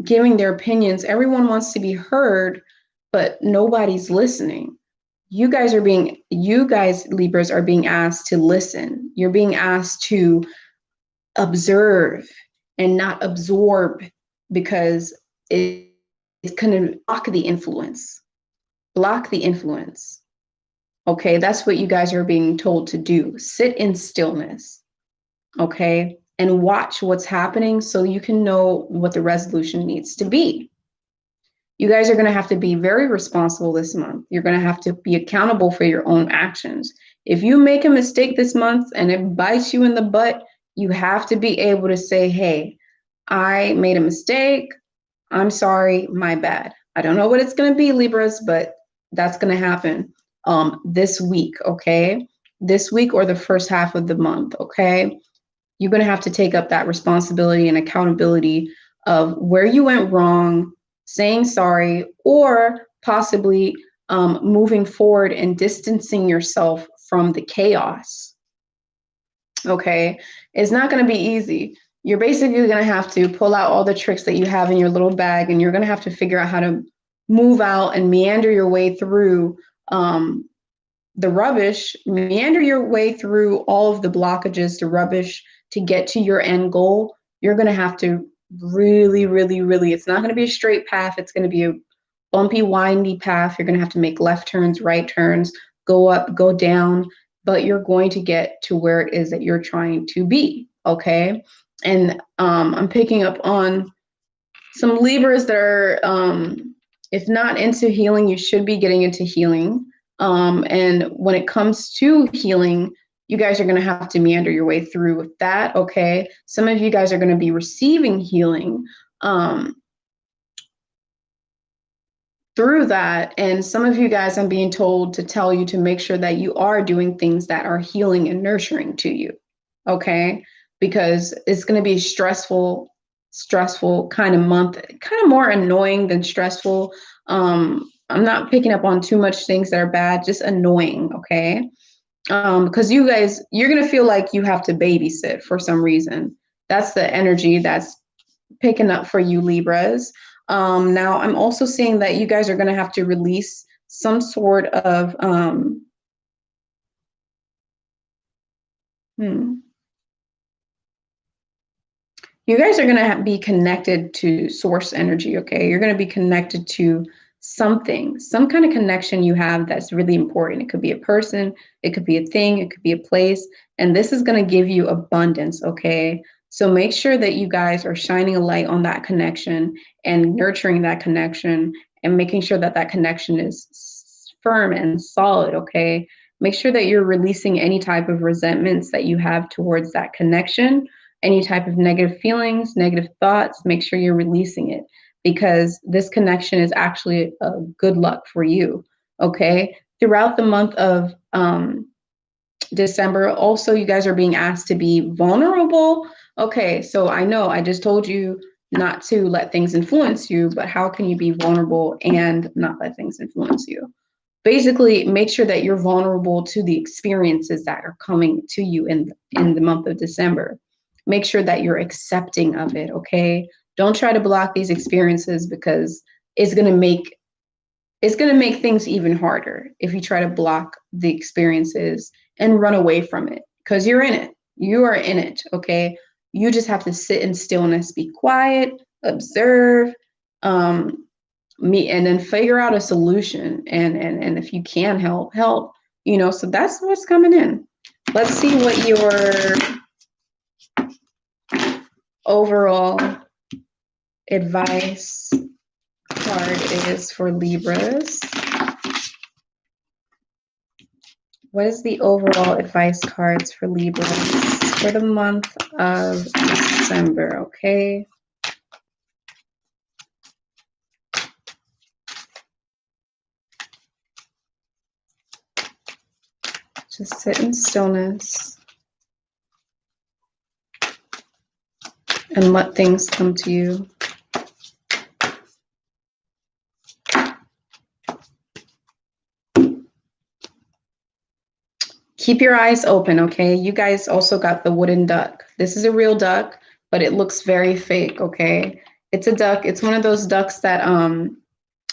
giving their opinions, everyone wants to be heard. but nobody's listening. You guys, Libras, are being asked to listen. You're being asked to observe and not absorb, because it's going to block the influence. Block the influence. Okay, that's what you guys are being told to do. Sit in stillness, okay, and watch what's happening so you can know what the resolution needs to be. You guys are going to have to be very responsible this month. You're going to have to be accountable for your own actions. If you make a mistake this month and it bites you in the butt, you have to be able to say, hey, I made a mistake. I'm sorry, my bad. I don't know what it's going to be, Libras, but that's going to happen this week, okay? This week or the first half of the month, okay? You're going to have to take up that responsibility and accountability of where you went wrong, saying sorry, or possibly moving forward and distancing yourself from the chaos. Okay, it's not going to be easy. You're basically going to have to pull out all the tricks that you have in your little bag, and you're going to have to figure out how to move out and meander your way through the rubbish, meander your way through all of the blockages, the rubbish, to get to your end goal. You're going to have to really, it's not going to be a straight path. It's going to be a bumpy, windy path. You're going to have to make left turns, right turns, go up, go down, but you're going to get to where it is that you're trying to be, okay? And I'm picking up on some Libras that are, if not into healing, you should be getting into healing. And when it comes to healing, you guys are going to have to meander your way through with that, okay? Some of you guys are going to be receiving healing through that. And some of you guys, I'm being told to tell you to make sure that you are doing things that are healing and nurturing to you, okay? Because it's going to be a stressful kind of month, kind of more annoying than stressful. I'm not picking up on too much things that are bad, just annoying, okay? Because you guys, you're going to feel like you have to babysit for some reason. That's the energy that's picking up for you, Libras. Now, I'm also seeing that you guys are going to have to release some sort of, you guys are going to be connected to source energy, okay? You're going to be connected to something, some kind of connection you have that's really important. It could be a person, it could be a thing, it could be a place, and this is going to give you abundance, okay? So make sure that you guys are shining a light on that connection and nurturing that connection and making sure that that connection is firm and solid, okay? Make sure that you're releasing any type of resentments that you have towards that connection, any type of negative feelings, negative thoughts. Make sure you're releasing it, because this connection is actually a good luck for you, okay? Throughout the month of December, also, you guys are being asked to be vulnerable. Okay, so I know I just told you not to let things influence you, but how can you be vulnerable and not let things influence you? Basically, make sure that you're vulnerable to the experiences that are coming to you in the month of December. Make sure that you're accepting of it, okay? Don't try to block these experiences, because it's going to make things even harder if you try to block the experiences and run away from it, because you're in it. You are in it, okay? You just have to sit in stillness, be quiet, observe, and then figure out a solution. And if you can help, you know, so that's what's coming in. Let's see what your overall advice card is for Libras. What is the overall advice cards for Libras for the month of December, okay? Just sit in stillness and let things come to you. Keep your eyes open, okay? You guys also got the wooden duck. This is a real duck, but it looks very fake, okay? It's a duck. It's one of those ducks that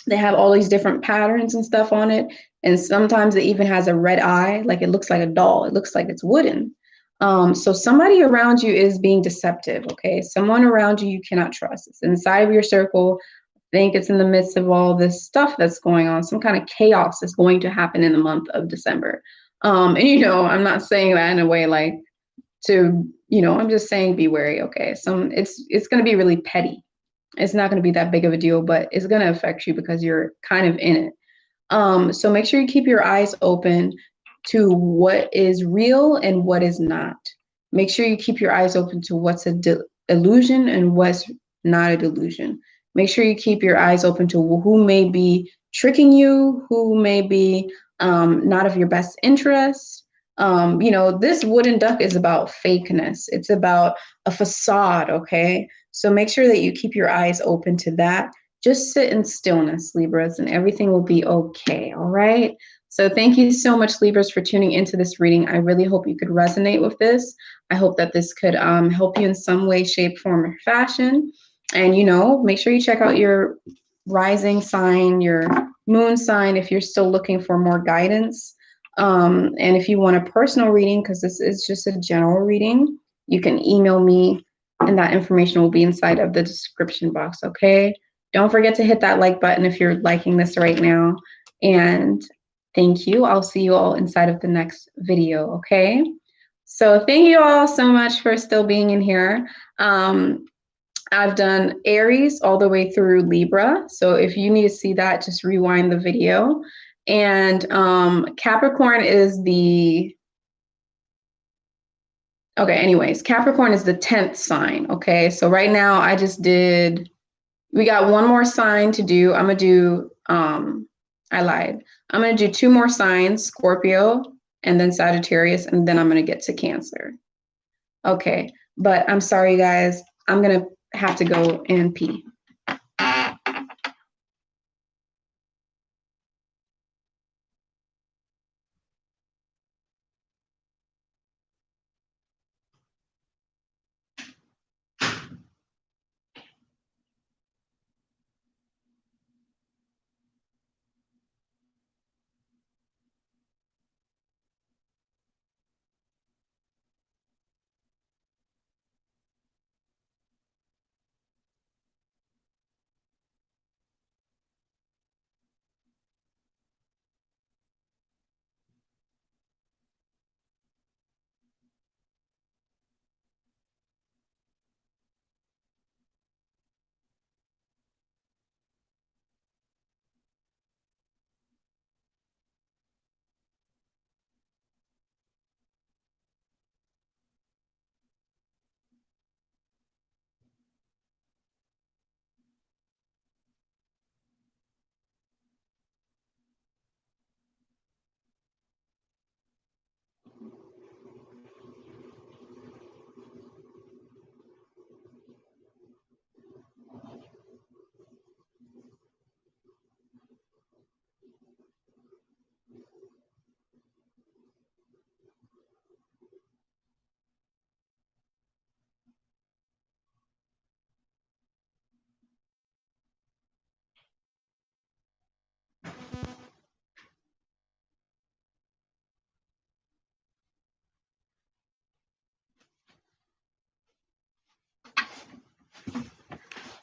They have all these different patterns and stuff on it. And sometimes it even has a red eye, like it looks like a doll. It looks like it's wooden. So somebody around you is being deceptive, okay? Someone around you cannot trust. It's inside of your circle. I think it's in the midst of all this stuff that's going on. Some kind of chaos is going to happen in the month of December. And I'm not saying that in a way like I'm just saying be wary, okay? It's going to be really petty. It's not going to be that big of a deal, but it's going to affect you because you're kind of in it. So make sure you keep your eyes open to what is real and what is not. Make sure you keep your eyes open to what's a illusion and what's not a delusion. Make sure you keep your eyes open to who may be tricking you, who may be not of your best interest. This wooden duck is about fakeness. It's about a facade, okay? So make sure that you keep your eyes open to that. Just sit in stillness, Libras, and everything will be okay, all right? So thank you so much, Libras, for tuning into this reading. I really hope you could resonate with this. I hope that this could help you in some way, shape, form, or fashion. And, make sure you check out your rising sign, your moon sign, if you're still looking for more guidance. And if you want a personal reading, because this is just a general reading, you can email me and that information will be inside of the description box, okay? Don't forget to hit that like button if you're liking this right now. And thank you. I'll see you all inside of the next video, okay? So thank you all so much for still being in here. I've done Aries all the way through Libra. So if you need to see that, just rewind the video. And Capricorn is the... Okay, anyways, Capricorn is the 10th sign, okay? So right now we got one more sign to do. I'm gonna do, I lied. I'm gonna do 2 more signs, Scorpio and then Sagittarius, and then I'm gonna get to Cancer. Okay, but I'm sorry guys, I'm gonna have to go and pee.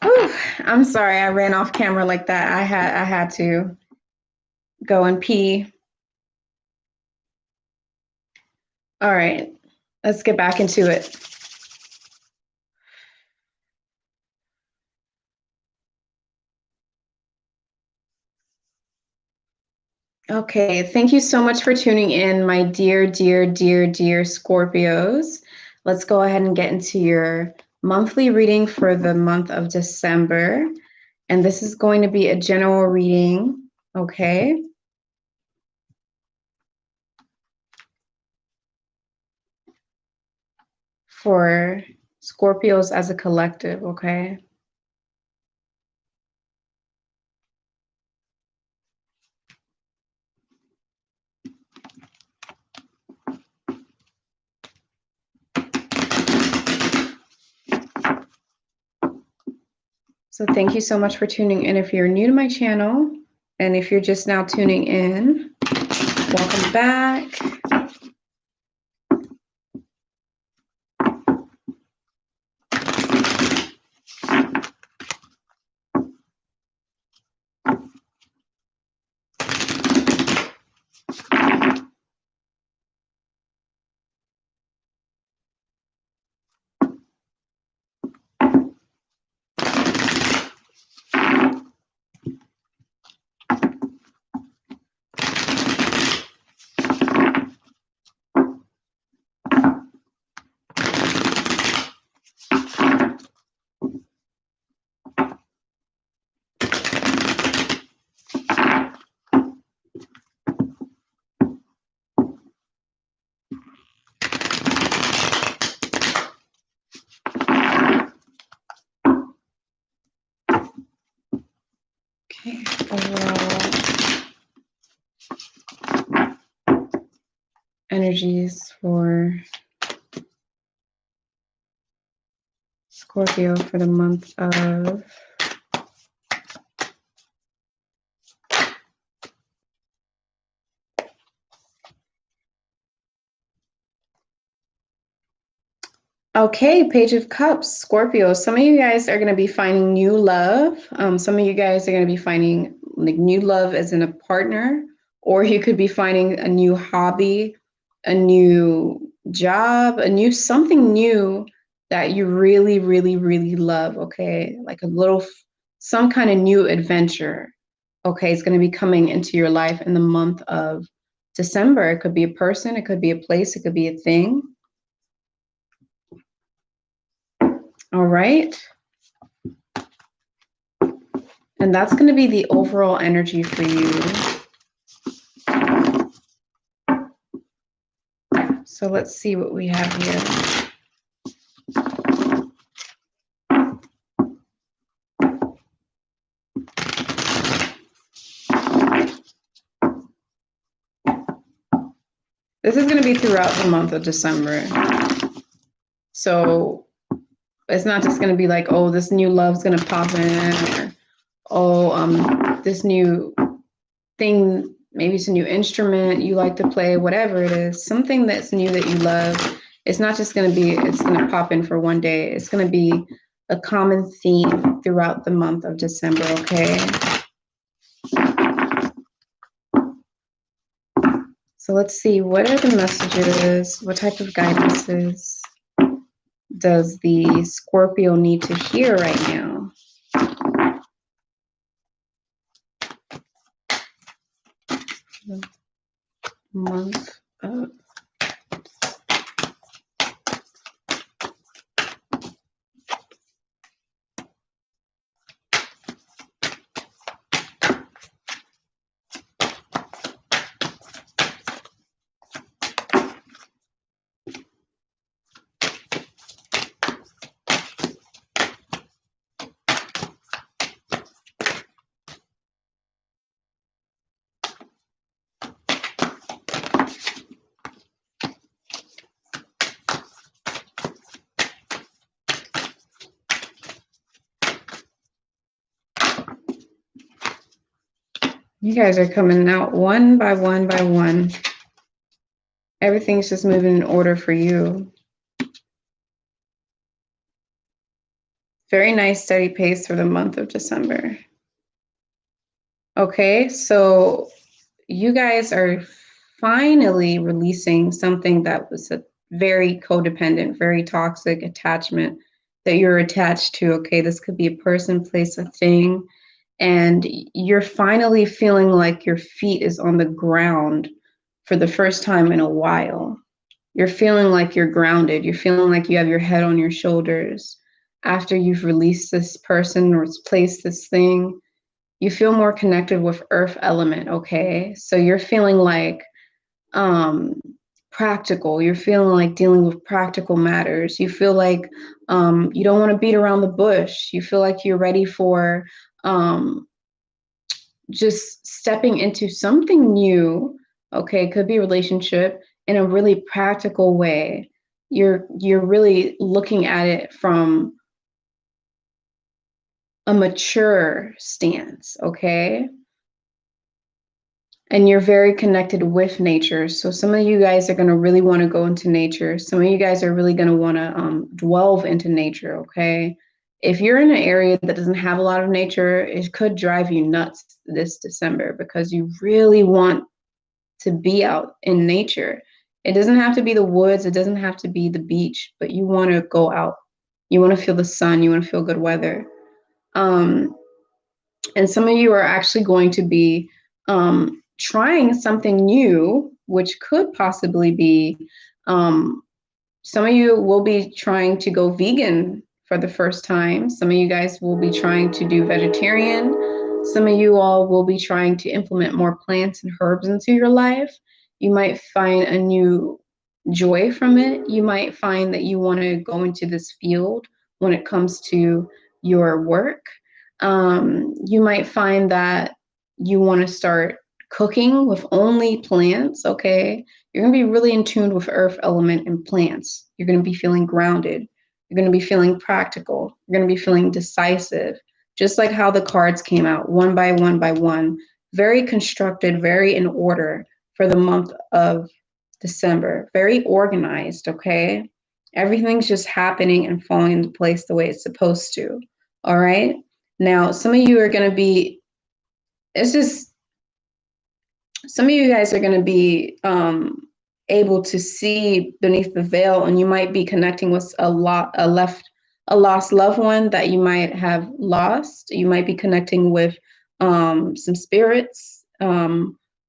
Whew, I'm sorry I ran off camera like that. I had to go and pee. All right, let's get back into it. Okay, thank you so much for tuning in, my dear, dear, dear, dear Scorpios. Let's go ahead and get into your monthly reading for the month of December. And this is going to be a general reading, okay? For Scorpios as a collective, okay? So thank you so much for tuning in. If you're new to my channel, and if you're just now tuning in, welcome back. Okay, overall energies for Scorpio for the month of Okay, Page of Cups, Scorpio. Some of you guys are going to be finding new love. Some of you guys are going to be finding like new love as in a partner, or you could be finding a new hobby, a new job, something new that you really, really, really love. Okay, like some kind of new adventure. Okay, it's going to be coming into your life in the month of December. It could be a person, it could be a place, it could be a thing. All right. And that's going to be the overall energy for you. So let's see what we have here. This is going to be throughout the month of December. So it's not just going to be like, oh, this new love's going to pop in, or this new thing, maybe it's a new instrument you like to play, whatever it is, something that's new that you love. It's not just going to be, it's going to pop in for one day. It's going to be a common theme throughout the month of December, okay? So let's see, what are the messages? What type of guidances does the Scorpio need to hear right now? The month of You guys are coming out one by one by one. Everything's just moving in order for you. Very nice steady pace for the month of December. Okay, so you guys are finally releasing something that was a very codependent, very toxic attachment that you're attached to. Okay, this could be a person, place, a thing. And you're finally feeling like your feet is on the ground for the first time in a while. You're feeling like you're grounded. You're feeling like you have your head on your shoulders. After you've released this person or placed this thing, you feel more connected with earth element, okay? So you're feeling like practical. You're feeling like dealing with practical matters. You feel like you don't want to beat around the bush. You feel like you're ready for just stepping into something new, okay? It could be a relationship in a really practical way. You're really looking at it from a mature stance, okay? And you're very connected with nature. So some of you guys are going to really want to go into nature. Some of you guys are really going to want to delve into nature, okay? If you're in an area that doesn't have a lot of nature, it could drive you nuts this December because you really want to be out in nature. It doesn't have to be the woods. It doesn't have to be the beach, but you want to go out. You want to feel the sun. You want to feel good weather. And some of you are actually going to be trying something new, which could possibly be some of you will be trying to go vegan for the first time. Some of you guys will be trying to do vegetarian. Some of you all will be trying to implement more plants and herbs into your life. You might find a new joy from it. You might find that you want to go into this field when it comes to your work. You might find that you want to start cooking with only plants, okay? You're going to be really in tune with earth element and plants. You're going to be feeling grounded. You're going to be feeling practical. You're going to be feeling decisive, just like how the cards came out, one by one by one. Very constructed, very in order for the month of December. Very organized, okay? Everything's just happening and falling into place the way it's supposed to, all right? Now, some of you are going to be, some of you guys are going to be able to see beneath the veil, and you might be connecting with a lost loved one that you might have lost. You might be connecting with some spirits,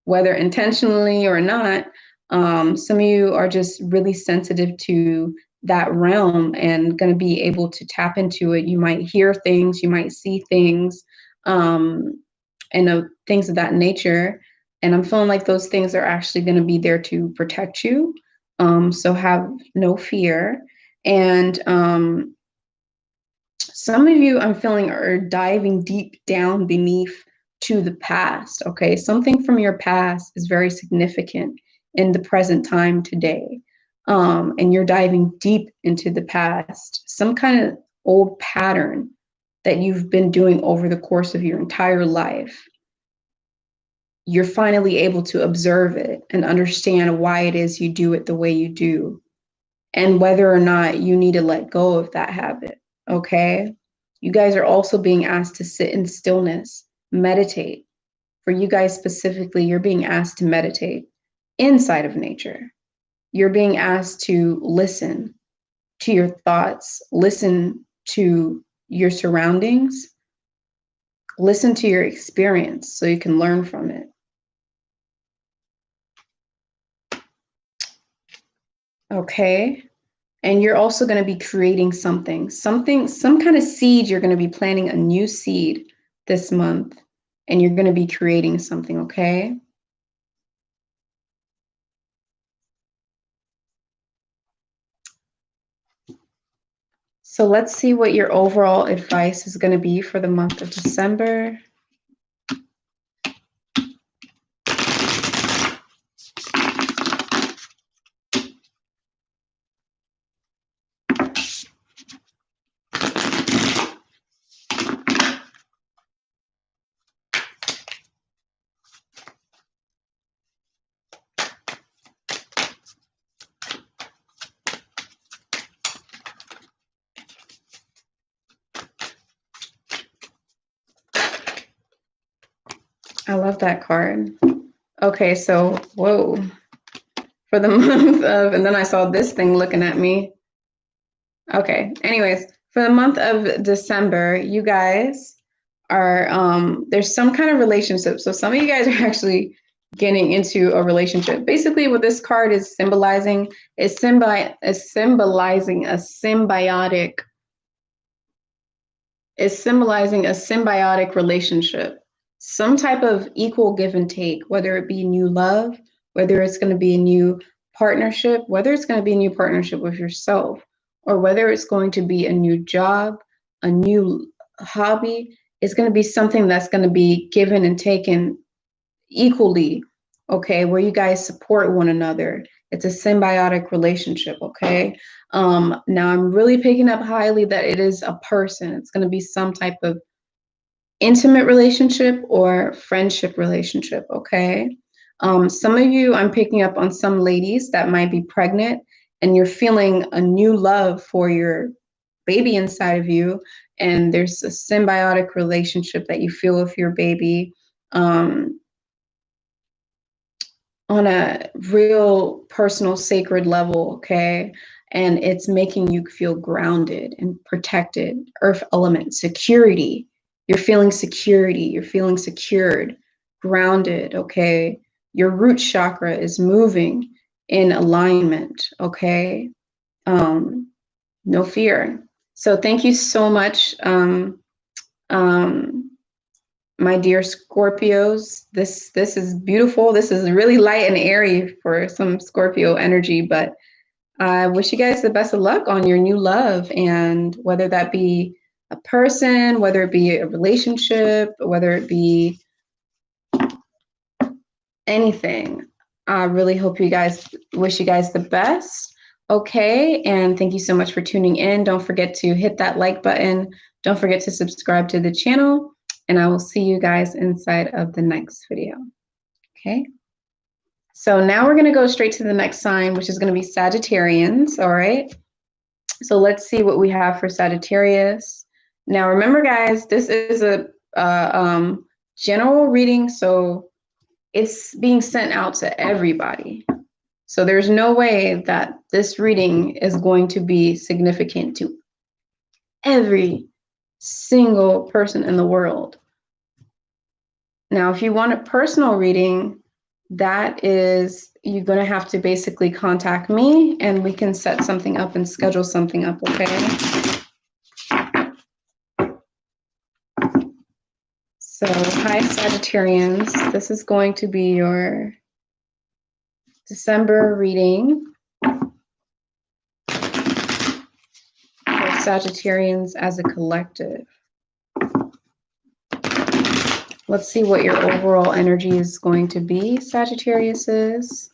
whether intentionally or not. Some of you are just really sensitive to that realm and going to be able to tap into it. You might hear things, you might see things, and things of that nature. And I'm feeling like those things are actually going to be there to protect you. So have no fear. And some of you, I'm feeling, are diving deep down beneath to the past. Okay. Something from your past is very significant in the present time today. And you're diving deep into the past, some kind of old pattern that you've been doing over the course of your entire life. You're finally able to observe it and understand why it is you do it the way you do, and whether or not you need to let go of that habit, okay? You guys are also being asked to sit in stillness, meditate. For you guys specifically, you're being asked to meditate inside of nature. You're being asked to listen to your thoughts, listen to your surroundings, listen to your experience so you can learn from it. Okay. And you're also going to be creating some kind of seed. You're going to be planting a new seed this month, and you're going to be creating something. Okay. So let's see what your overall advice is going to be for the month of December. I love that card. Okay, so whoa. For the month of, and then I saw this thing looking at me. Okay, anyways, for the month of December, you guys are, there's some kind of relationship. So some of you guys are actually getting into a relationship. Basically, what this card is symbolizing is symbolizing a symbiotic relationship. Some type of equal give and take, whether it be new love, whether it's going to be a new partnership, whether it's going to be a new partnership with yourself, or whether it's going to be a new job, a new hobby. It's going to be something that's going to be given and taken equally, okay, where you guys support one another. It's a symbiotic relationship, okay? Now I'm really picking up highly that it is a person. It's going to be some type of intimate relationship or friendship relationship, okay? Some of you, I'm picking up on some ladies that might be pregnant and you're feeling a new love for your baby inside of you, and there's a symbiotic relationship that you feel with your baby on a real personal, sacred level, okay? And it's making you feel grounded and protected. Earth element, security. You're feeling security. You're feeling secured, grounded, okay? Your root chakra is moving in alignment, okay? No fear. So thank you so much, my dear Scorpios. This is beautiful. This is really light and airy for some Scorpio energy, but I wish you guys the best of luck on your new love, and whether that be a person, whether it be a relationship, whether it be anything. I really hope you guys, wish you guys the best. Okay, and thank you so much for tuning in. Don't forget to hit that like button. Don't forget to subscribe to the channel, and I will see you guys inside of the next video. Okay, so now we're going to go straight to the next sign, which is going to be Sagittarians. All right, so let's see what we have for Sagittarius. Now remember, guys, this is a general reading, so it's being sent out to everybody. So there's no way that this reading is going to be significant to every single person in the world. Now, if you want a personal reading, that is, you're going to have to basically contact me and we can set something up and schedule something up, okay? So, hi Sagittarians, this is going to be your December reading for Sagittarians as a collective. Let's see what your overall energy is going to be, Sagittarius is.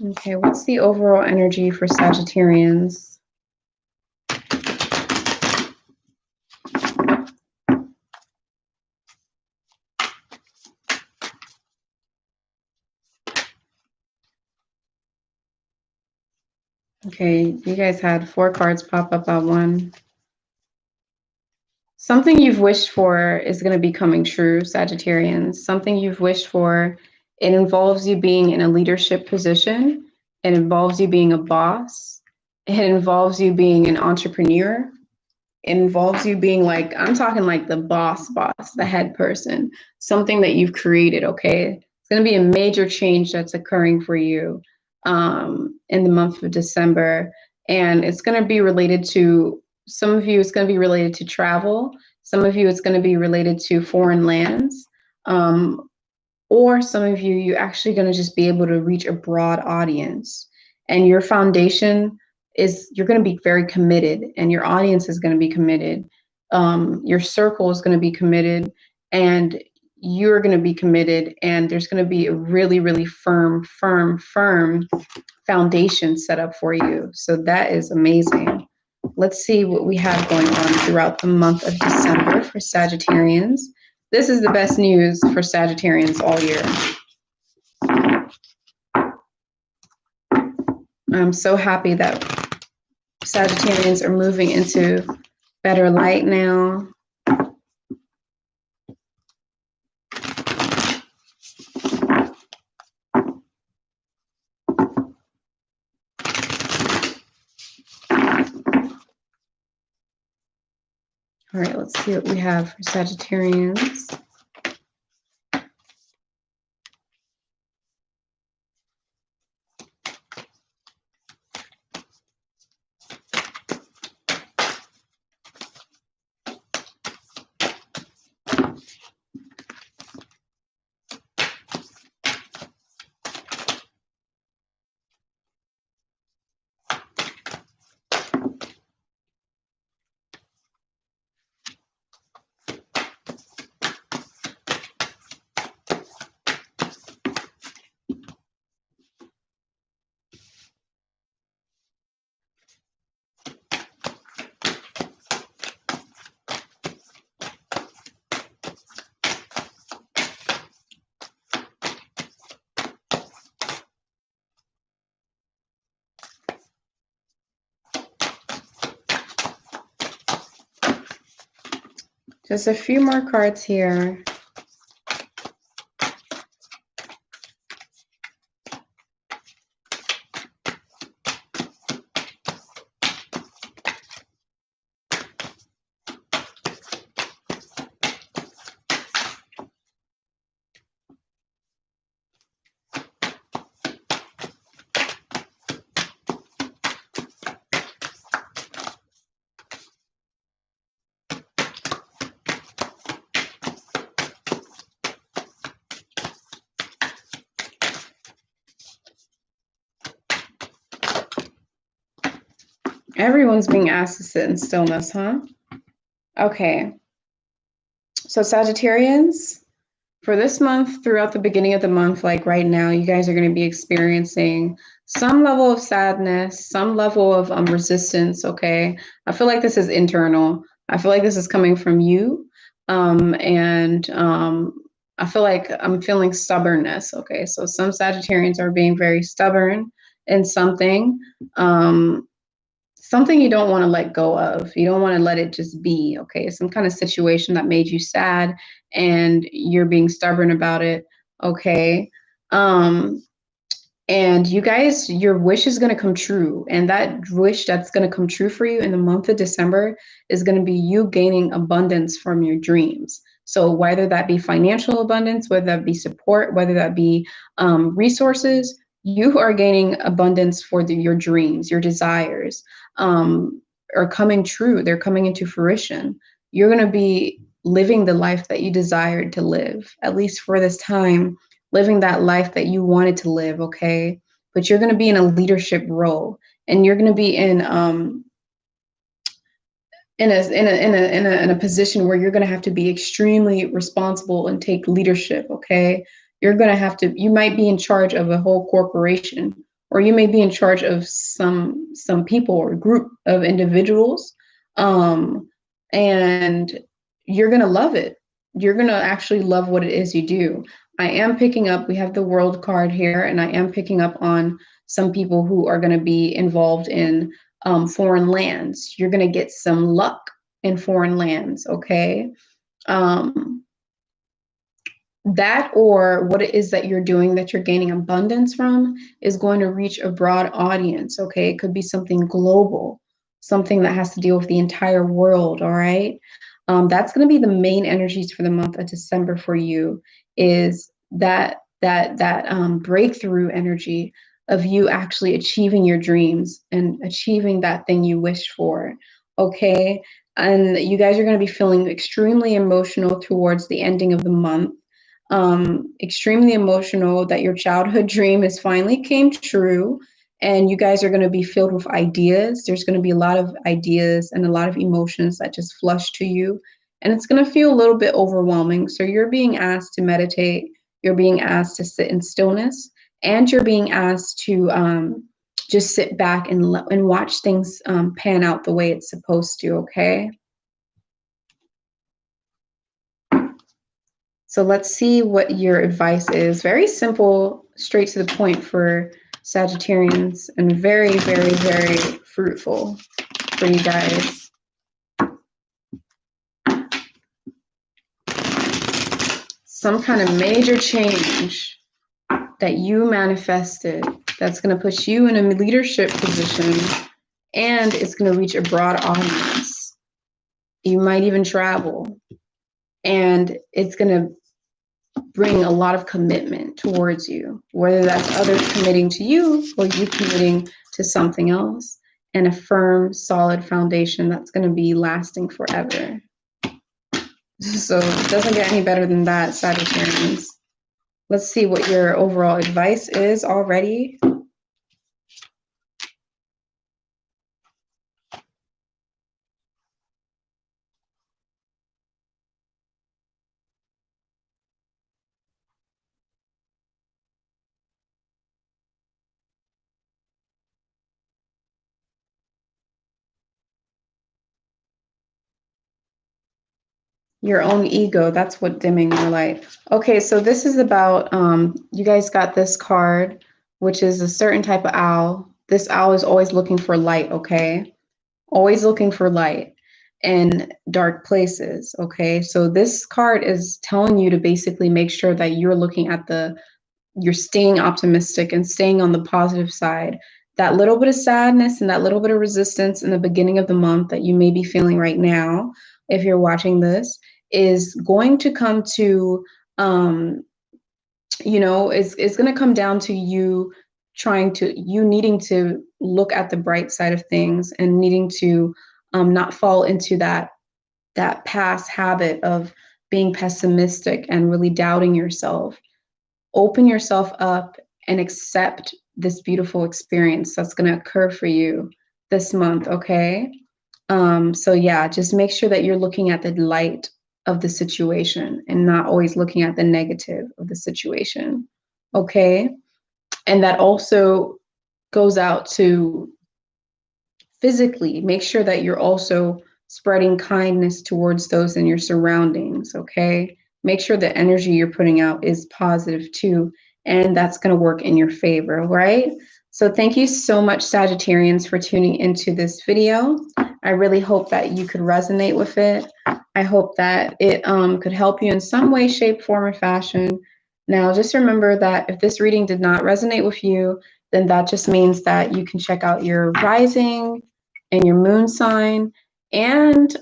Okay, what's the overall energy for Sagittarians? Okay, you guys had 4 cards pop up at one. Something you've wished for is going to be coming true, Sagittarians. Something you've wished for. It involves you being in a leadership position. It involves you being a boss. It involves you being an entrepreneur. It involves you being like, I'm talking like the boss, the head person, something that you've created, okay? It's going to be a major change that's occurring for you in the month of December. And it's going to be related to, some of you, it's going to be related to travel. Some of you, it's going to be related to foreign lands. Or some of you, you're actually going to just be able to reach a broad audience. And your foundation is, you're going to be very committed, and your audience is going to be committed. Your circle is going to be committed, and you're going to be committed, and there's going to be a really, really firm foundation set up for you. So that is amazing. Let's see what we have going on throughout the month of December for Sagittarians. This is the best news for Sagittarians all year. I'm so happy that Sagittarians are moving into better light now. All right, let's see what we have for Sagittarians. Just a few more cards here. Everyone's being asked to sit in stillness, huh? Okay. So Sagittarians, for this month, throughout the beginning of the month, like right now, you guys are going to be experiencing some level of sadness, some level of resistance, okay? I feel like this is internal. I feel like this is coming from you. I feel like I'm feeling stubbornness, okay? So some Sagittarians are being very stubborn in something. Something you don't want to let go of. You don't want to let it just be, okay? Some kind of situation that made you sad and you're being stubborn about it, okay? And you guys, your wish is going to come true. And that wish that's going to come true for you in the month of December is going to be you gaining abundance from your dreams. So whether that be financial abundance, whether that be support, whether that be resources, you are gaining abundance for your dreams, your desires are coming true. They're coming into fruition. You're going to be living the life that you desired to live, at least for this time, living that life that you wanted to live, okay? But you're going to be in a leadership role, and you're going to be in a position where you're going to have to be extremely responsible and take leadership, okay? You're going to have to, you might be in charge of a whole corporation, or you may be in charge of some people or group of individuals, and you're going to love it. You're going to actually love what it is you do. I am picking up, we have the World card here, and I am picking up on some people who are going to be involved in foreign lands. You're going to get some luck in foreign lands, okay? That or what it is that you're doing that you're gaining abundance from is going to reach a broad audience, okay? It could be something global, something that has to deal with the entire world, all right? That's going to be the main energies for the month of December for you, is that breakthrough energy of you actually achieving your dreams and achieving that thing you wished for, okay? And you guys are going to be feeling extremely emotional towards the ending of the month, extremely emotional that your childhood dream is finally came true, and you guys are going to be filled with ideas. There's going to be a lot of ideas and a lot of emotions that just flush to you, and it's going to feel a little bit overwhelming. So you're being asked to meditate, you're being asked to sit in stillness, and you're being asked to just sit back and watch things pan out the way it's supposed to, okay? So let's see what your advice is. Very simple, straight to the point for Sagittarians, and very, very, very fruitful for you guys. Some kind of major change that you manifested that's going to put you in a leadership position, and it's going to reach a broad audience. You might even travel, and it's going to bring a lot of commitment towards you, whether that's others committing to you or you committing to something else, and a firm, solid foundation that's going to be lasting forever. So it doesn't get any better than that, Sagittarians. Let's see what your overall advice is already. Your own ego, that's what dimming your light. Okay, so this is about, you guys got this card, which is a certain type of owl. This owl is always looking for light, okay? Always looking for light. in dark places. Okay, so this card is telling you to basically make sure that you're staying optimistic and staying on the positive side. That little bit of sadness and that little bit of resistance in the beginning of the month that you may be feeling right now, if you're watching this, is going to come to, it's going to come down to you needing to look at the bright side of things and needing to not fall into that past habit of being pessimistic and really doubting yourself. Open yourself up and accept this beautiful experience that's going to occur for you this month, okay? So yeah, just make sure that you're looking at the light of the situation and not always looking at the negative of the situation, okay? And that also goes out to physically. Make sure that you're also spreading kindness towards those in your surroundings, okay? Make sure the energy you're putting out is positive too, and that's going to work in your favor, right? So thank you so much, Sagittarians, for tuning into this video. I really hope that you could resonate with it. I hope that it could help you in some way, shape, form, or fashion. Now, just remember that if this reading did not resonate with you, then that just means that you can check out your rising and your moon sign, and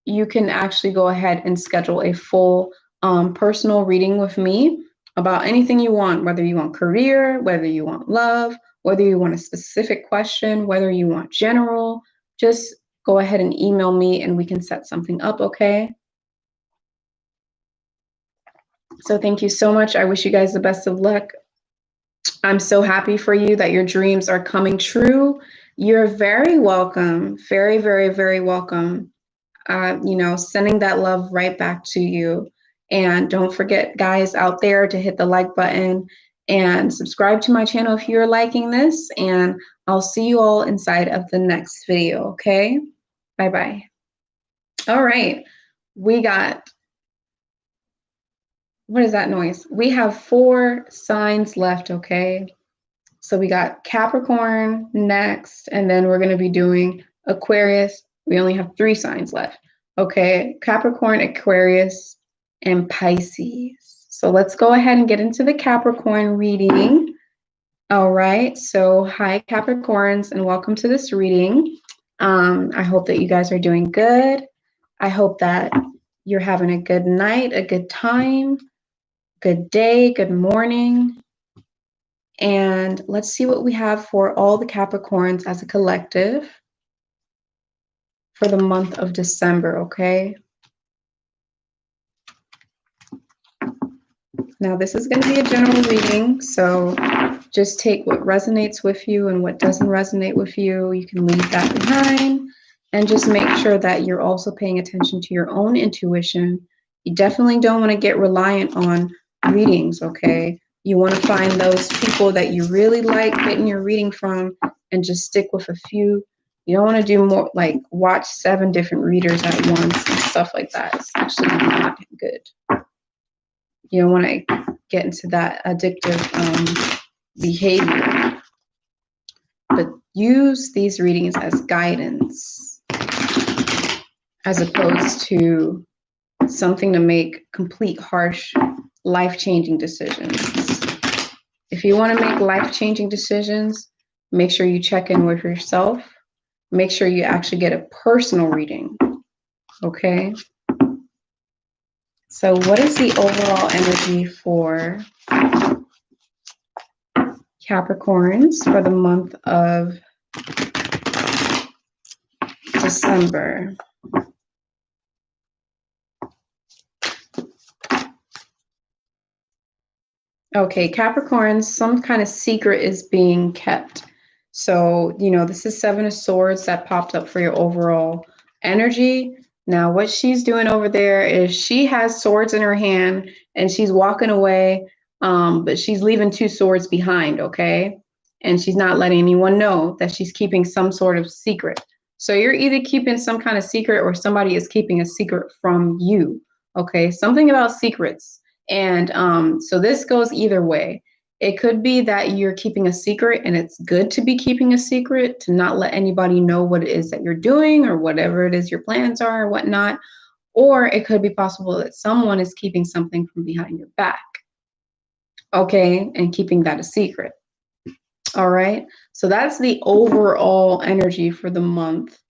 you can actually go ahead and schedule a full personal reading with me about anything you want, whether you want career, whether you want love, whether you want a specific question, whether you want general. Just go ahead and email me and we can set something up, okay? So thank you so much. I wish you guys the best of luck. I'm so happy for you that your dreams are coming true. You're very welcome. Very, very, very welcome. Sending that love right back to you. And don't forget, guys out there, to hit the like button and subscribe to my channel if you're liking this. And I'll see you all inside of the next video, okay? Bye-bye. All right. We got, what is that noise? We have 4 signs left, okay? So we got Capricorn next, and then we're going to be doing Aquarius. We only have 3 signs left. Okay, Capricorn, Aquarius, and Pisces. So let's go ahead and get into the Capricorn reading. All right, so hi Capricorns, and welcome to this reading. I hope that you guys are doing good. I hope that you're having a good night, a good time, good day, good morning. And let's see what we have for all the Capricorns as a collective for the month of December, okay? Now, this is going to be a general reading, so just take what resonates with you, and what doesn't resonate with you, you can leave that behind. And just make sure that you're also paying attention to your own intuition. You definitely don't want to get reliant on readings, okay? You want to find those people that you really like getting your reading from and just stick with a few. You don't want to do more, like watch 7 different readers at once and stuff like that. It's actually not good. You don't want to get into that addictive behavior. But use these readings as guidance as opposed to something to make complete, harsh, life-changing decisions. If you want to make life-changing decisions, make sure you check in with yourself. Make sure you actually get a personal reading, okay? So what is the overall energy for Capricorns for the month of December? Okay, Capricorns, some kind of secret is being kept. So, this is 7 of Swords that popped up for your overall energy. Now, what she's doing over there is she has swords in her hand and she's walking away, but she's leaving 2 swords behind, okay? And she's not letting anyone know that she's keeping some sort of secret. So you're either keeping some kind of secret or somebody is keeping a secret from you, okay? Something about secrets. And so this goes either way. It could be that you're keeping a secret, and it's good to be keeping a secret, to not let anybody know what it is that you're doing or whatever it is your plans are or whatnot. Or it could be possible that someone is keeping something from behind your back, okay, and keeping that a secret. All right. So that's the overall energy for the month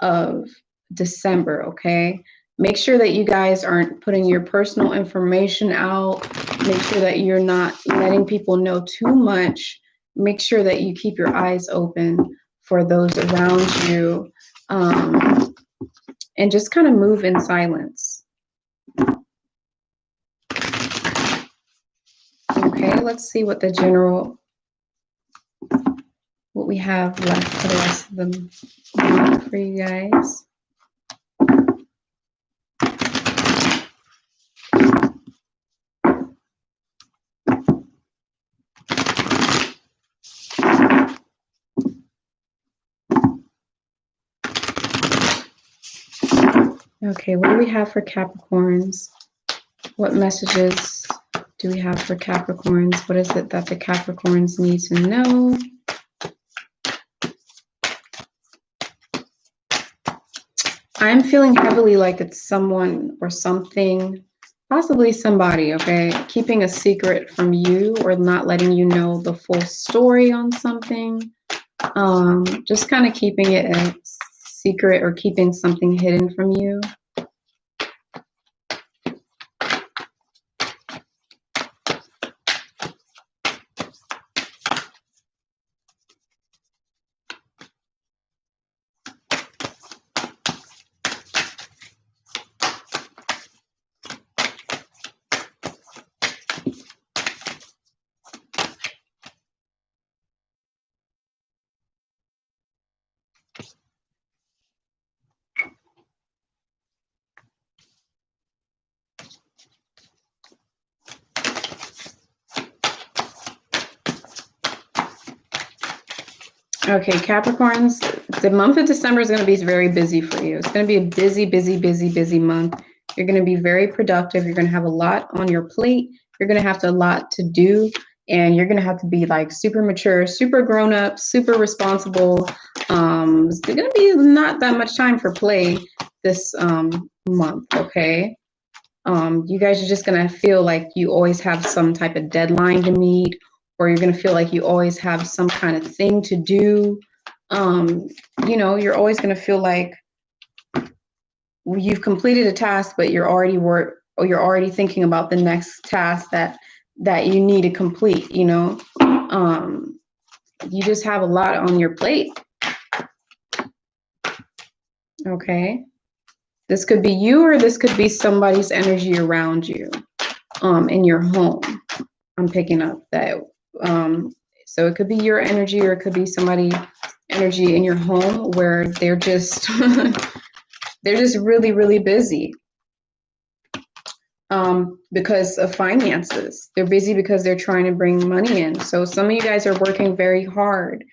of December, okay? Make sure that you guys aren't putting your personal information out. Make sure that you're not letting people know too much. Make sure that you keep your eyes open for those around you, and just kind of move in silence. Okay, let's see what what we have left for the rest of the month for you guys. Okay, what do we have for Capricorns? What messages do we have for Capricorns? What is it that the Capricorns need to know? I'm feeling heavily like it's someone or something, possibly somebody, okay, keeping a secret from you or not letting you know the full story on something. Just kind of keeping it a secret or keeping something hidden from you. Okay, Capricorns, the month of December is going to be very busy for you. It's going to be a busy, busy, busy, busy month. You're going to be very productive. You're going to have a lot on your plate. You're going to have a lot to do, and you're going to have to be like super mature, super grown up, super responsible. There's going to be not that much time for play this month, okay? You guys are just going to feel like you always have some type of deadline to meet, or you're going to feel like you always have some kind of thing to do. You know, you're always going to feel like you've completed a task, but you're already thinking about the next task that you need to complete, you know. You just have a lot on your plate. Okay. This could be you, or this could be somebody's energy around you, in your home. I'm picking up that. So it could be your energy, or it could be somebody's energy in your home where they're just they're just really, really busy because of finances. They're busy because they're trying to bring money in. So some of you guys are working very hard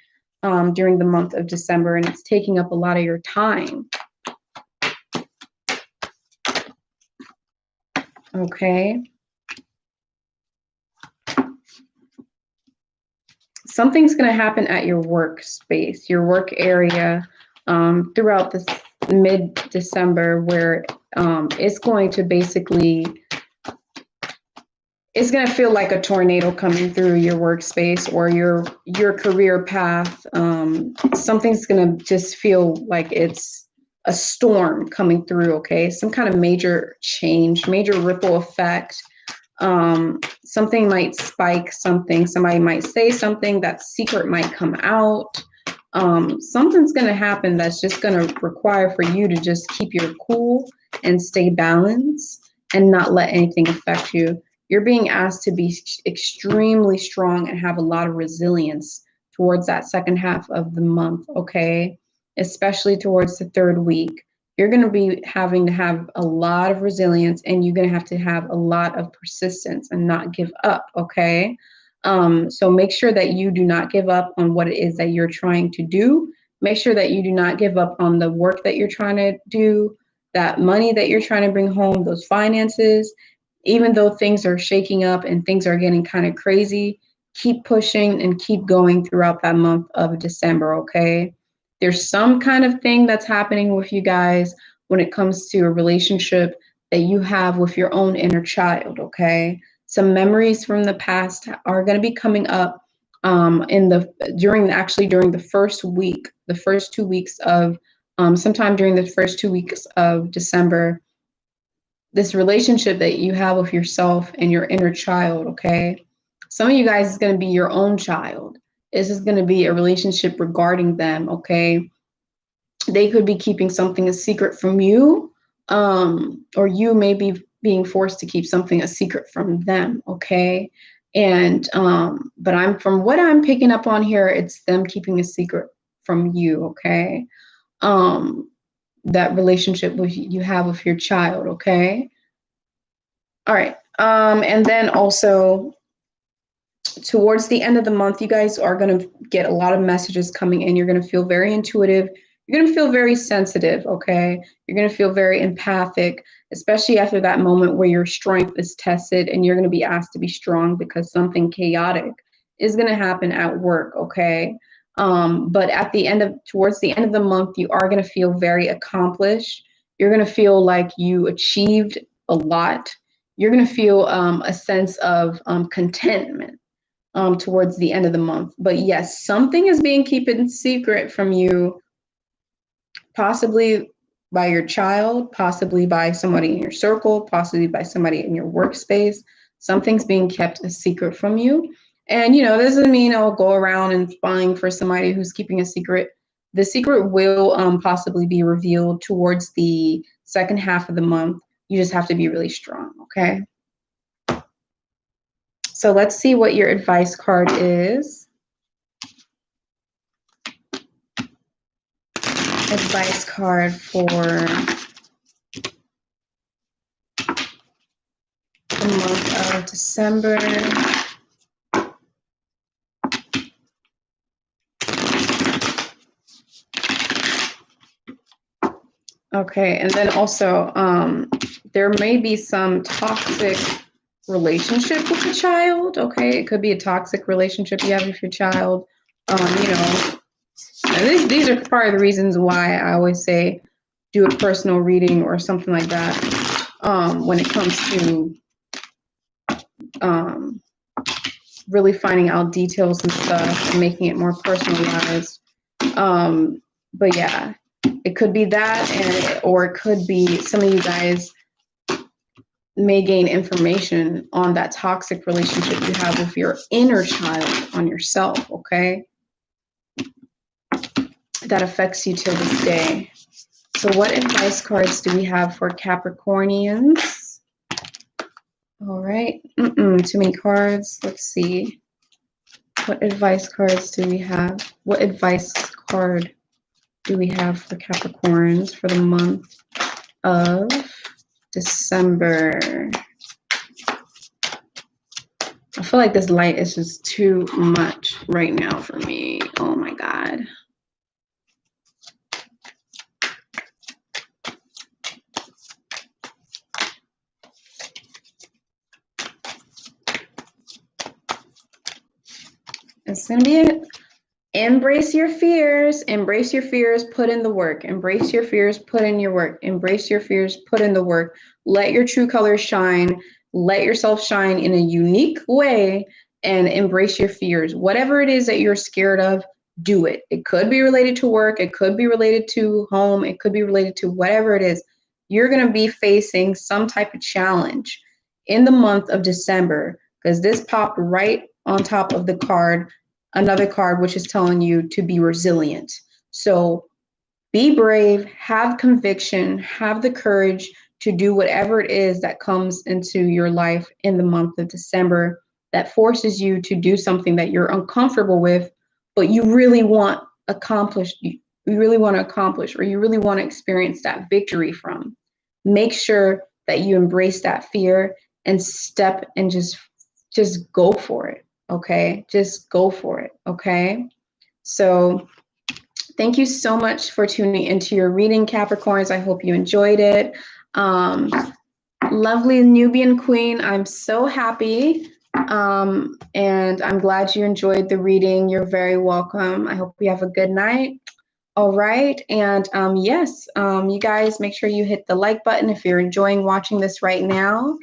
during the month of December, and it's taking up a lot of your time. Okay. Something's going to happen at your workspace, your work area, throughout this mid-December, where it's going to basically, it's going to feel like a tornado coming through your workspace or your career path. Something's going to just feel like it's a storm coming through, okay? Some kind of major change, major ripple effect. Something might spike something. Somebody might say something. That secret might come out. Something's going to happen that's just going to require for you to just keep your cool and stay balanced and not let anything affect you. You're being asked to be extremely strong and have a lot of resilience towards that second half of the month, okay? Especially towards the third week. You're going to be having to have a lot of resilience, and you're going to have a lot of persistence and not give up, okay? So make sure that you do not give up on what it is that you're trying to do. Make sure that you do not give up on the work that you're trying to do, that money that you're trying to bring home, those finances. Even though things are shaking up and things are getting kind of crazy, keep pushing and keep going throughout that month of December, okay? There's some kind of thing that's happening with you guys when it comes to a relationship that you have with your own inner child, okay? Some memories from the past are going to be coming up during the first week, the first 2 weeks of sometime during the first 2 weeks of December. This relationship that you have with yourself and your inner child, okay? Some of you guys is going to be your own child. This is going to be a relationship regarding them, okay? They could be keeping something a secret from you, or you may be being forced to keep something a secret from them, okay? And but from what I'm picking up on here, it's them keeping a secret from you, okay? That relationship you have with your child, okay? All right. And then also towards the end of the month, you guys are going to get a lot of messages coming in. You're going to feel very intuitive. You're going to feel very sensitive, okay? You're going to feel very empathic, especially after that moment where your strength is tested and you're going to be asked to be strong because something chaotic is going to happen at work, okay? But towards the end of the month, you are going to feel very accomplished. You're going to feel like you achieved a lot. You're going to feel a sense of contentment towards the end of the month. But yes, something is being kept secret from you, possibly by your child, possibly by somebody in your circle, possibly by somebody in your workspace. Something's being kept a secret from you. And, this doesn't mean I'll go around and spying for somebody who's keeping a secret. The secret will possibly be revealed towards the second half of the month. You just have to be really strong, okay? So let's see what your advice card is. Advice card for the month of December. Okay, and then also there may be some toxic relationship with the child, okay? It could be a toxic relationship you have with your child. These are part of the reasons why I always say do a personal reading or something like that when it comes to really finding out details and stuff and making it more personalized. But yeah, it could be that, or it could be some of you guys may gain information on that toxic relationship you have with your inner child on yourself, okay? That affects you till this day. So what advice cards do we have for Capricornians? All right. Too many cards. Let's see. What advice cards do we have? What advice card do we have for Capricorns for the month of December? I feel like this light is just too much right now for me. Oh my God. It's going to be it. Embrace your fears. Embrace your fears. Put in the work. Embrace your fears. Put in your work. Embrace your fears. Put in the work. Let your true colors shine. Let yourself shine in a unique way and embrace your fears. Whatever it is that you're scared of, do it. It could be related to work. It could be related to home. It could be related to whatever it is. You're going to be facing some type of challenge in the month of December because this popped right on top of the card, another card which is telling you to be resilient. So be brave, have conviction, have the courage to do whatever it is that comes into your life in the month of December that forces you to do something that you're uncomfortable with, but you really want accomplished, you really want to accomplish, or you really want to experience that victory from. Make sure that you embrace that fear and step and just go for it. Okay, just go for it. Okay, so thank you so much for tuning into your reading, Capricorns. I hope you enjoyed it. Lovely Nubian Queen, I'm so happy And I'm glad you enjoyed the reading. You're very welcome. I hope you have a good night. All right. And yes, you guys make sure you hit the like button if you're enjoying watching this right now.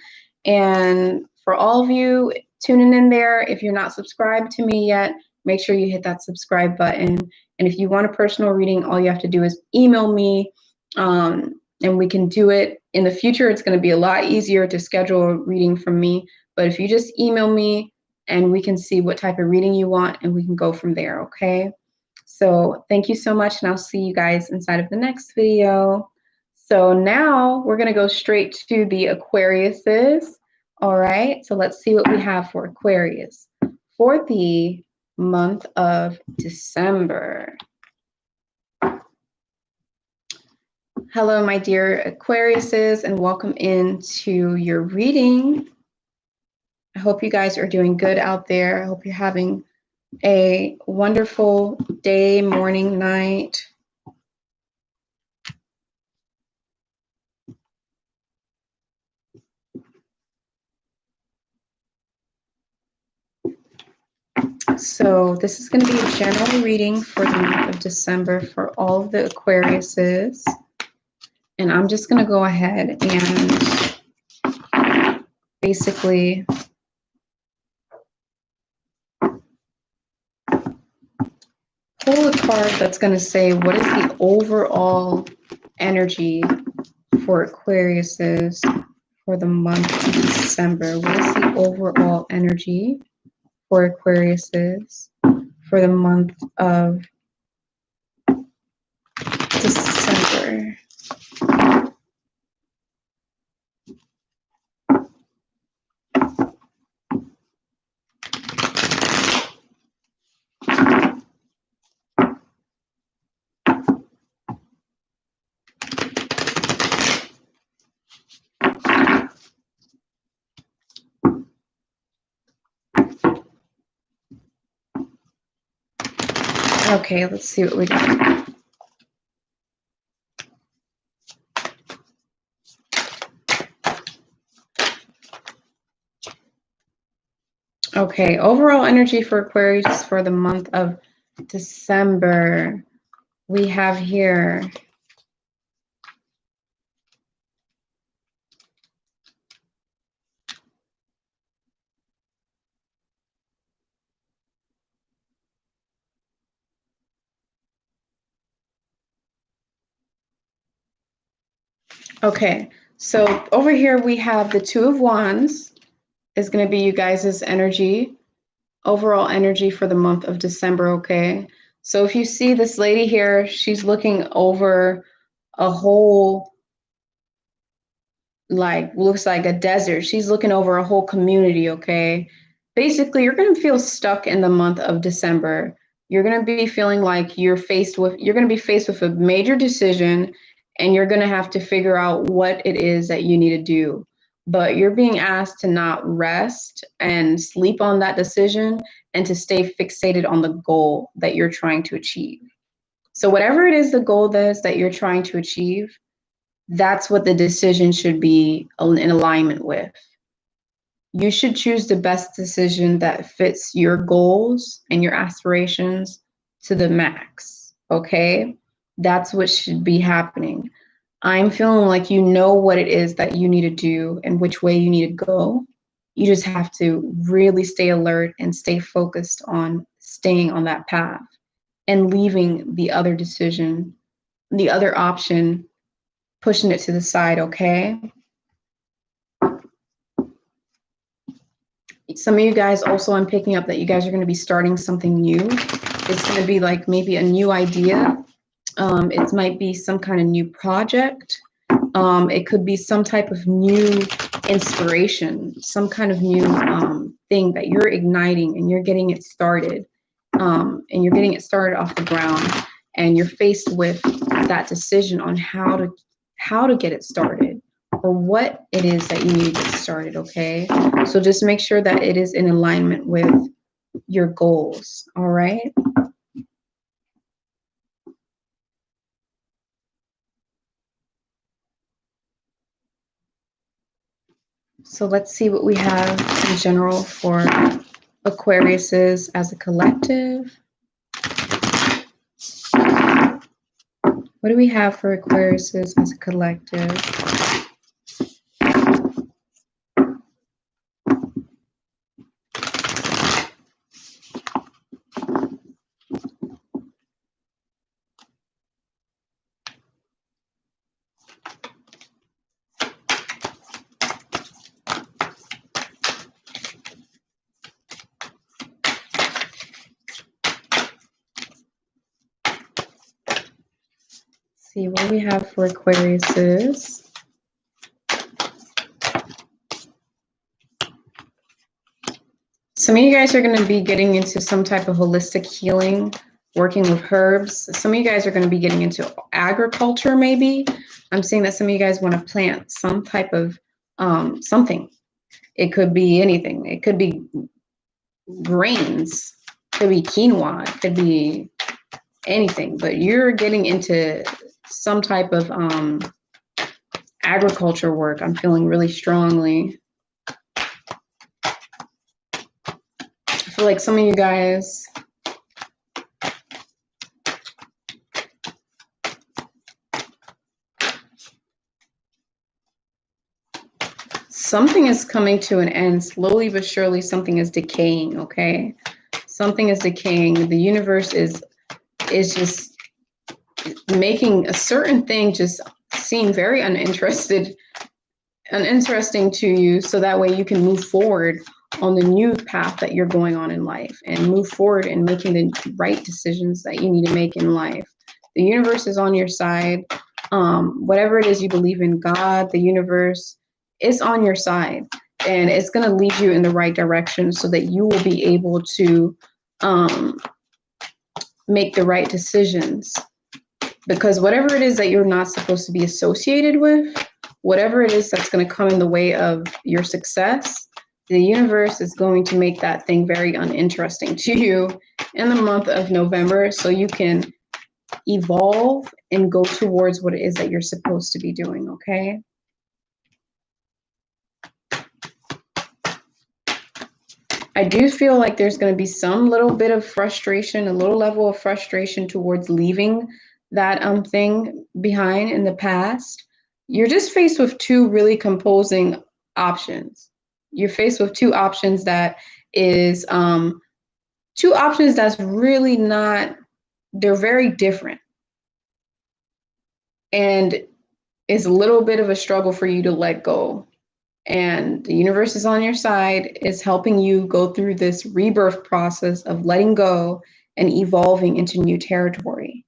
And for all of you tuning in there, if you're not subscribed to me yet, make sure you hit that subscribe button. And if you want a personal reading, all you have to do is email me, and we can do it. In the future, it's going to be a lot easier to schedule a reading from me. But if you just email me, and we can see what type of reading you want, and we can go from there, okay? So thank you so much, and I'll see you guys inside of the next video. So now we're going to go straight to the Aquariuses. All right, so let's see what we have for Aquarius for the month of December. Hello, my dear Aquariuses, and welcome into your reading. I hope you guys are doing good out there. I hope you're having a wonderful day, morning, night. So this is going to be a general reading for the month of December for all of the Aquariuses. And I'm just going to go ahead and basically pull a card that's going to say what is the overall energy for Aquariuses for the month of December. What is the overall energy for Aquariuses for the month of December? Okay, let's see what we got. Okay, overall energy for Aquarius for the month of December. We have here okay, so over here we have the Two of Wands is going to be you guys' energy, overall energy for the month of December, okay? So if you see this lady here, she's looking over a whole, like, looks like a desert. She's looking over a whole community, okay? Basically, you're going to feel stuck in the month of December. You're going to be feeling like you're going to be faced with a major decision, and you're going to have to figure out what it is that you need to do. But you're being asked to not rest and sleep on that decision and to stay fixated on the goal that you're trying to achieve. So whatever it is the goal is that you're trying to achieve, that's what the decision should be in alignment with. You should choose the best decision that fits your goals and your aspirations to the max, okay? That's what should be happening. I'm feeling like you know what it is that you need to do and which way you need to go. You just have to really stay alert and stay focused on staying on that path and leaving the other decision, the other option, pushing it to the side, okay? Some of you guys also, I'm picking up that you guys are going to be starting something new. It's going to be like maybe a new idea. It might be some kind of new project. It could be some type of new inspiration, some kind of new thing that you're igniting and you're getting it started. And you're getting it started off the ground, and you're faced with that decision on how to get it started, or what it is that you need to get started, okay? So just make sure that it is in alignment with your goals, all right? So let's see what we have in general for Aquariuses as a collective. What do we have for Aquariuses as a collective? See what we have for Aquariuses. Some of you guys are going to be getting into some type of holistic healing, working with herbs. Some of you guys are going to be getting into agriculture, maybe. I'm seeing that some of you guys want to plant some type of something. It could be anything. It could be grains. It could be quinoa. It could be anything. But you're getting into some type of agriculture work. I'm feeling really strongly. I feel like some of you guys something is coming to an end. Slowly but surely something is decaying, okay? Something is decaying. The universe is just making a certain thing just seem very uninteresting to you, so that way you can move forward on the new path that you're going on in life and move forward and making the right decisions that you need to make in life. The universe is on your side. Whatever it is you believe in, God, the universe, is on your side, and it's going to lead you in the right direction so that you will be able to make the right decisions. Because whatever it is that you're not supposed to be associated with, whatever it is that's going to come in the way of your success, the universe is going to make that thing very uninteresting to you in the month of November, so you can evolve and go towards what it is that you're supposed to be doing, okay? I do feel like there's going to be some little bit of frustration, a little level of frustration towards leaving that thing behind in the past. You're just faced with two really composing options. You're faced with two options that is two options that's really not, they're very different. And it's a little bit of a struggle for you to let go. And the universe is on your side, is helping you go through this rebirth process of letting go and evolving into new territory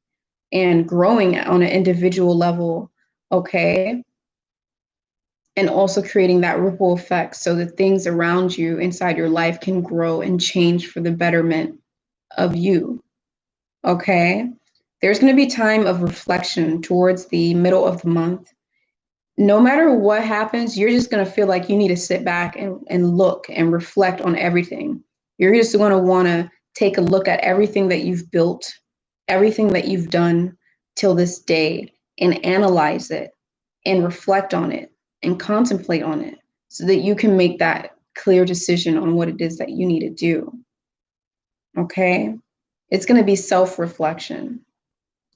and growing on an individual level, okay? And also creating that ripple effect so that things around you inside your life can grow and change for the betterment of you, okay? There's going to be time of reflection towards the middle of the month. No matter what happens, you're just going to feel like you need to sit back and look and reflect on everything. You're just going to want to take a look at everything that you've built, everything that you've done till this day, and analyze it and reflect on it and contemplate on it so that you can make that clear decision on what it is that you need to do. Okay? It's going to be self-reflection,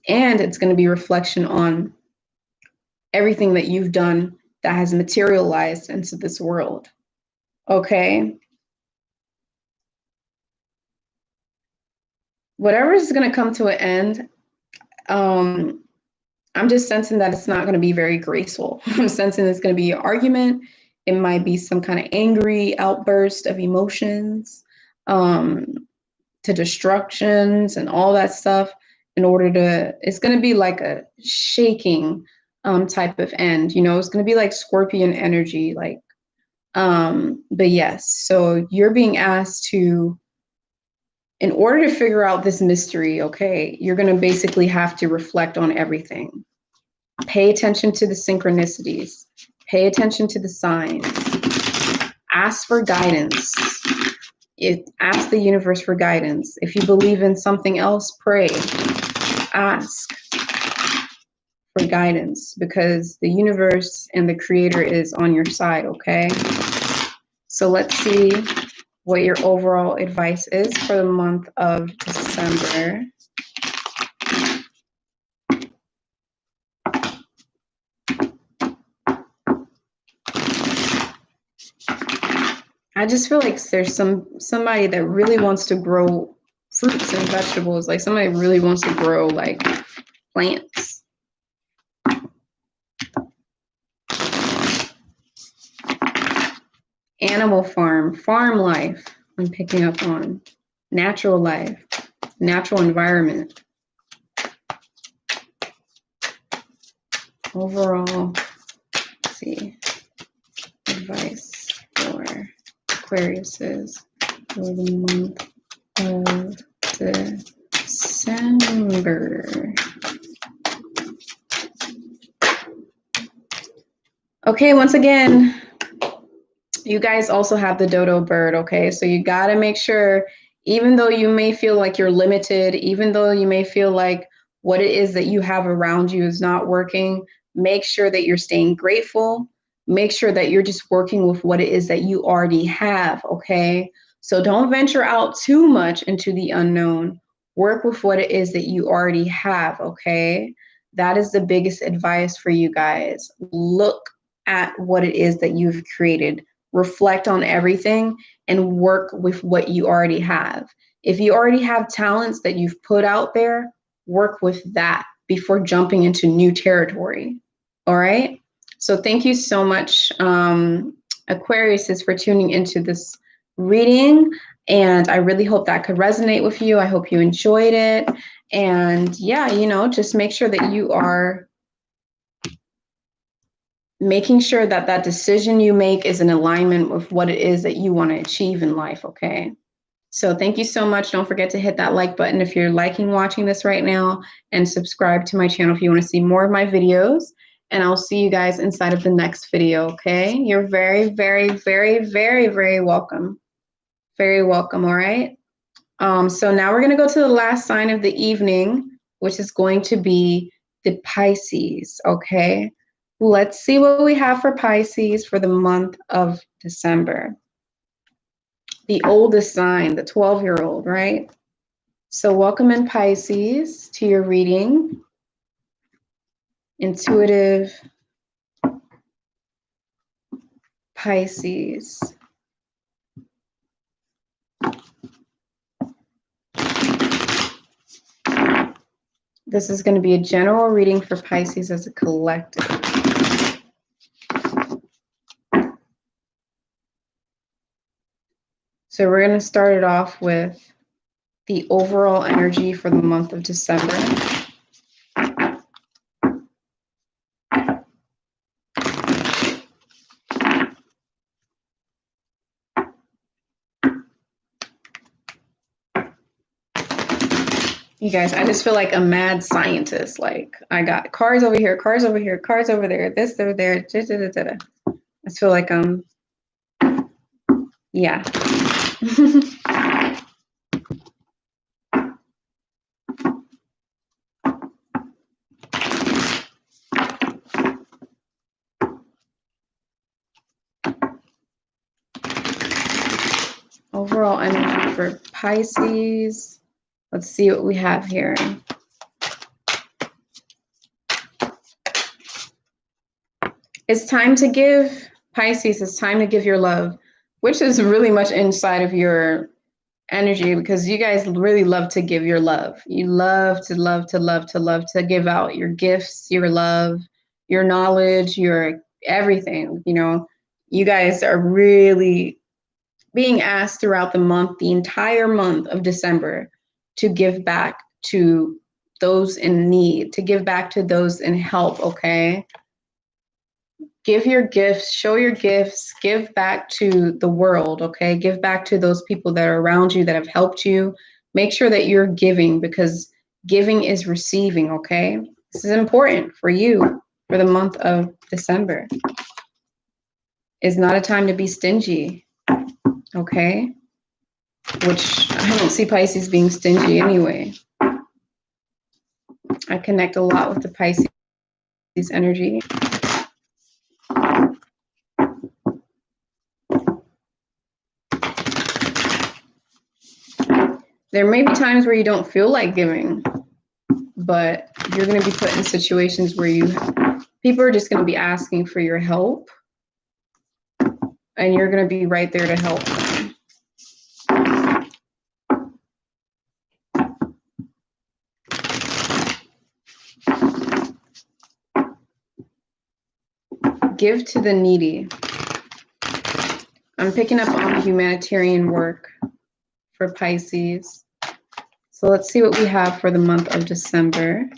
and it's going to be reflection on everything that you've done that has materialized into this world. Okay? Whatever is going to come to an end, I'm just sensing that it's not going to be very graceful. I'm sensing it's going to be an argument. It might be some kind of angry outburst of emotions, to destructions and all that stuff in order to, it's going to be like a shaking type of end, you know, it's going to be like Scorpion energy, like, but yes, so you're being asked to, in order to figure out this mystery, okay, you're going to basically have to reflect on everything. Pay attention to the synchronicities, pay attention to the signs, ask for guidance. Ask the universe for guidance. If you believe in something else, pray, ask for guidance, because the universe and the creator is on your side, okay? So let's see what your overall advice is for the month of December. I just feel like there's somebody that really wants to grow fruits and vegetables. Like somebody really wants to grow like plants. Animal farm life. I'm picking up on natural life, natural environment. Overall, let's see, advice for Aquariuses for the month of December. Okay, once again, you guys also have the dodo bird, okay? So you got to make sure, even though you may feel like you're limited, even though you may feel like what it is that you have around you is not working, make sure that you're staying grateful. Make sure that you're just working with what it is that you already have, okay? So don't venture out too much into the unknown. Work with what it is that you already have, okay? That is the biggest advice for you guys. Look at what it is that you've created. Reflect on everything and work with what you already have. If you already have talents that you've put out there, work with that before jumping into new territory. All right. So thank you so much, Aquarius, for tuning into this reading. And I really hope that could resonate with you. I hope you enjoyed it. And yeah, just make sure that you are making sure that that decision you make is in alignment with what it is that you want to achieve in life, okay? So thank you so much. Don't forget to hit that like button if you're liking watching this right now, and subscribe to my channel if you want to see more of my videos. And I'll see you guys inside of the next video, okay? You're very, very, very, very, very welcome. Very welcome, all right? So now we're going to go to the last sign of the evening, which is going to be the Pisces, okay? Let's see what we have for Pisces for the month of December. The oldest sign, the 12-year-old, right? So welcome in Pisces to your reading. Intuitive Pisces. This is going to be a general reading for Pisces as a collective. So we're going to start it off with the overall energy for the month of December. You guys, I just feel like a mad scientist. Like, I got cars over here, cars over here, cars over there, this over there. Da, da, da, da. I just feel like yeah. Overall energy for Pisces. Let's see what we have here. It's time to give, Pisces, it's time to give your love, which is really much inside of your energy, because you guys really love to give your love. You love to give out your gifts, your love, your knowledge, your everything. You guys are really being asked throughout the month, the entire month of December, to give back to those in need, to give back to those in help, okay? Give your gifts, show your gifts, give back to the world, okay? Give back to those people that are around you that have helped you. Make sure that you're giving, because giving is receiving, okay? This is important for you for the month of December. It's not a time to be stingy, okay? Which I don't see Pisces being stingy anyway. I connect a lot with the Pisces energy. There may be times where you don't feel like giving, but you're going to be put in situations where people are just going to be asking for your help, and you're going to be right there to help them. Give to the needy. I'm picking up on humanitarian work for Pisces. So let's see what we have for the month of December.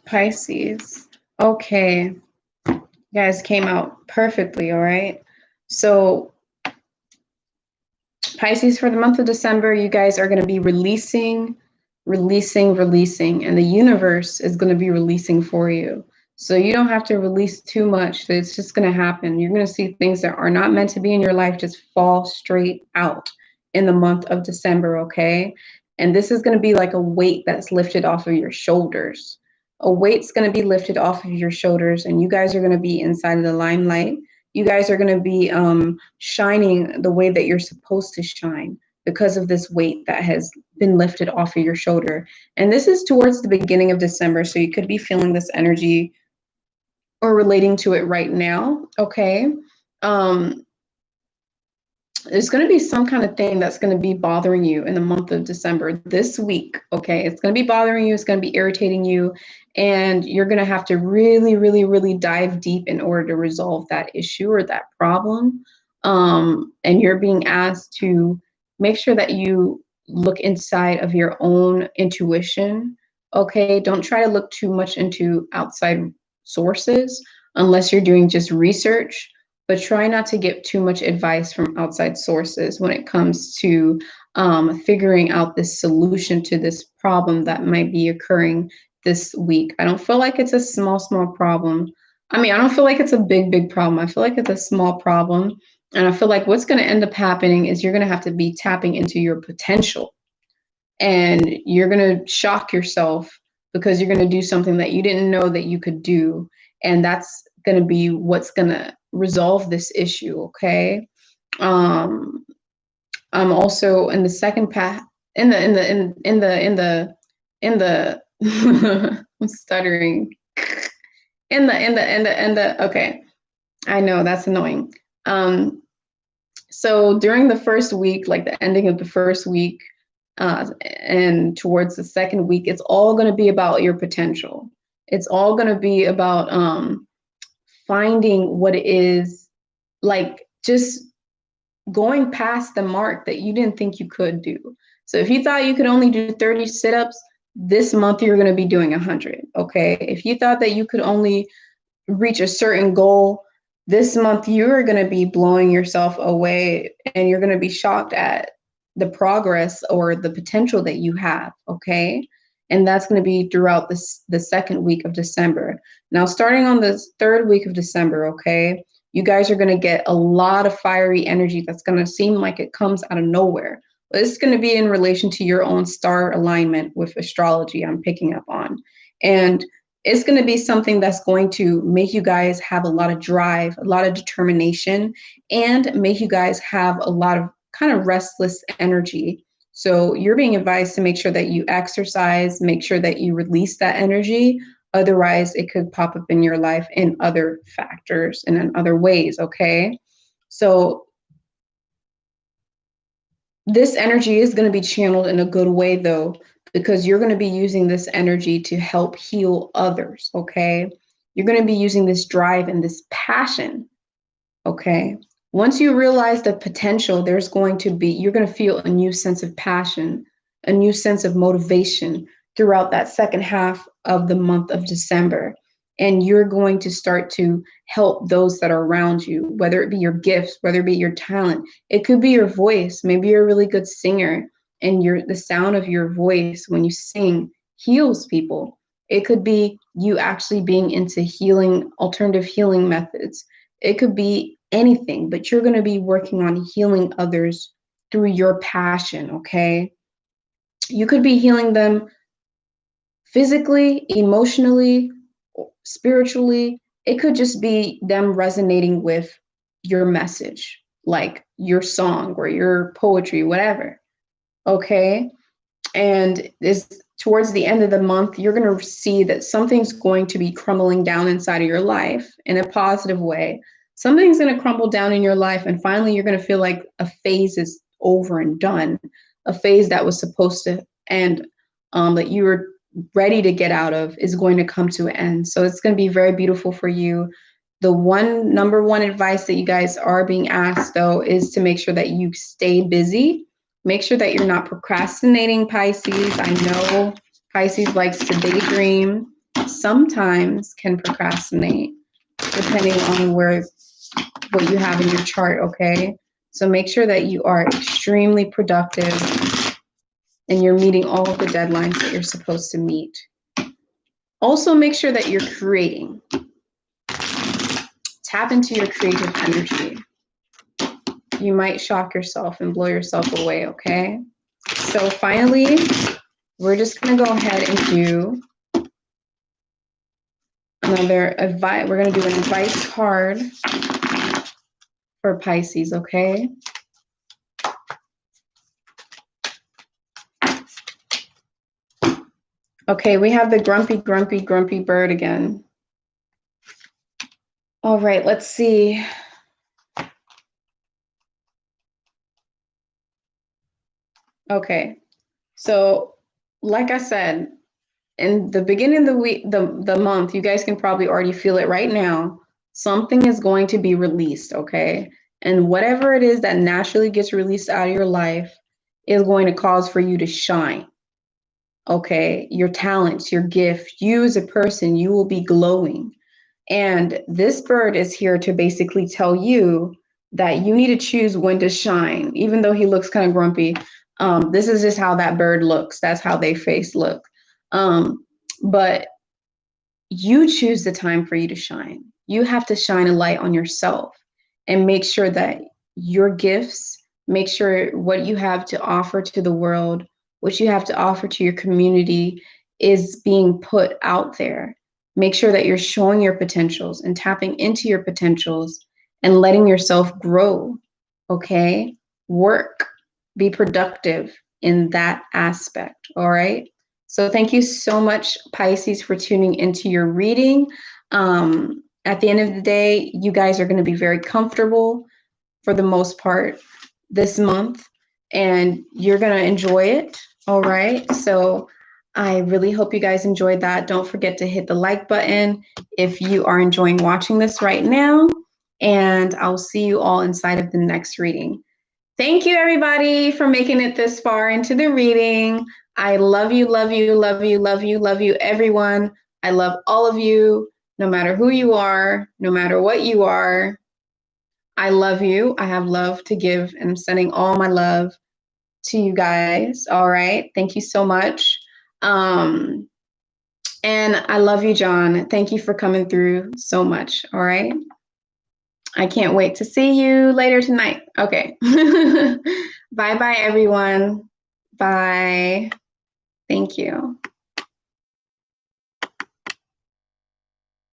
Pisces. Okay. You guys came out perfectly, all right? So Pisces, for the month of December, you guys are going to be releasing, and the universe is going to be releasing for you. So you don't have to release too much. It's just going to happen. You're going to see things that are not meant to be in your life just fall straight out in the month of December, okay? And this is going to be like a weight that's lifted off of your shoulders. A weight's going to be lifted off of your shoulders, and you guys are going to be inside of the limelight. You guys are going to be shining the way that you're supposed to shine because of this weight that has been lifted off of your shoulder. And this is towards the beginning of December, so you could be feeling this energy or relating to it right now, okay? There's going to be some kind of thing that's going to be bothering you in the month of December this week, okay? It's going to be bothering you. It's going to be irritating you. And you're going to have to really, really, really dive deep in order to resolve that issue or that problem. And you're being asked to make sure that you look inside of your own intuition, okay? Don't try to look too much into outside sources unless you're doing just research, but try not to get too much advice from outside sources when it comes to figuring out this solution to this problem that might be occurring this week. I don't feel like it's a small problem. I mean, I don't feel like it's a big problem. I feel like it's a small problem. And I feel like what's going to end up happening is you're going to have to be tapping into your potential. And you're going to shock yourself because you're going to do something that you didn't know that you could do. And that's going to be what's going to resolve this issue, okay? I'm also in the second path, in the I'm stuttering. Okay. I know that's annoying. So during the first week, like the ending of the first week, and towards the second week, it's all going to be about your potential. It's all going to be about finding what it is, like just going past the mark that you didn't think you could do. So if you thought you could only do 30 sit-ups, this month you're going to be doing 100, okay? If you thought that you could only reach a certain goal, this month you're going to be blowing yourself away, and you're going to be shocked at the progress or the potential that you have, okay? And that's going to be throughout the second week of December. Now, starting on the third week of December, okay, you guys are going to get a lot of fiery energy that's going to seem like it comes out of nowhere. But it's going to be in relation to your own star alignment with astrology, I'm picking up on. And it's going to be something that's going to make you guys have a lot of drive, a lot of determination, and make you guys have a lot of kind of restless energy. So you're being advised to make sure that you exercise, make sure that you release that energy. Otherwise, it could pop up in your life in other factors and in other ways, okay? So this energy is going to be channeled in a good way, though, because you're going to be using this energy to help heal others, okay? You're going to be using this drive and this passion. Okay. Once you realize the potential, there's going to be, you're going to feel a new sense of passion, a new sense of motivation throughout that second half of the month of December. And you're going to start to help those that are around you, whether it be your gifts, whether it be your talent. It could be your voice. Maybe you're a really good singer and the sound of your voice when you sing heals people. It could be you actually being into healing, alternative healing methods. It could be anything, but you're going to be working on healing others through your passion, okay? You could be healing them physically, emotionally, spiritually. It could just be them resonating with your message, like your song or your poetry, whatever, okay? And towards the end of the month, you're going to see that something's going to be crumbling down inside of your life in a positive way. Something's going to crumble down in your life, and finally you're going to feel like a phase is over and done, a phase that was supposed to end, that you were ready to get out of, is going to come to an end. So it's going to be very beautiful for you. The number one advice that you guys are being asked, though, is to make sure that you stay busy. Make sure that you're not procrastinating, Pisces. I know Pisces likes to daydream, sometimes can procrastinate, depending on what you have in your chart, okay? So make sure that you are extremely productive and you're meeting all of the deadlines that you're supposed to meet. Also, make sure that you're creating. Tap into your creative energy. You might shock yourself and blow yourself away, okay? So finally, we're just going to go ahead and do another advice. We're going to do an advice card for Pisces, okay? Okay, we have the grumpy, grumpy, grumpy bird again. All right, let's see. Okay, so like I said, in the beginning of the week, the month, you guys can probably already feel it right now. Something is going to be released, okay? And whatever it is that naturally gets released out of your life is going to cause for you to shine, okay? Your talents, your gift, you as a person, you will be glowing. And this bird is here to basically tell you that you need to choose when to shine, even though he looks kind of grumpy. This is just how that bird looks. That's how they face look. But you choose the time for you to shine. You have to shine a light on yourself and make sure that your gifts, make sure what you have to offer to the world, what you have to offer to your community is being put out there. Make sure that you're showing your potentials and tapping into your potentials and letting yourself grow, okay? Work, be productive in that aspect, all right? So thank you so much, Pisces, for tuning into your reading. At the end of the day, you guys are going to be very comfortable for the most part this month, and you're going to enjoy it, all right? So I really hope you guys enjoyed that. Don't forget to hit the like button if you are enjoying watching this right now, and I'll see you all inside of the next reading. Thank you, everybody, for making it this far into the reading. I love you, love you, love you, love you, love you, everyone. I love all of you, no matter who you are, no matter what you are. I love you. I have love to give, and I'm sending all my love to you guys. All right. Thank you so much. And I love you, John. Thank you for coming through so much. All right. I can't wait to see you later tonight. Okay. Bye-bye, everyone. Bye. Thank you.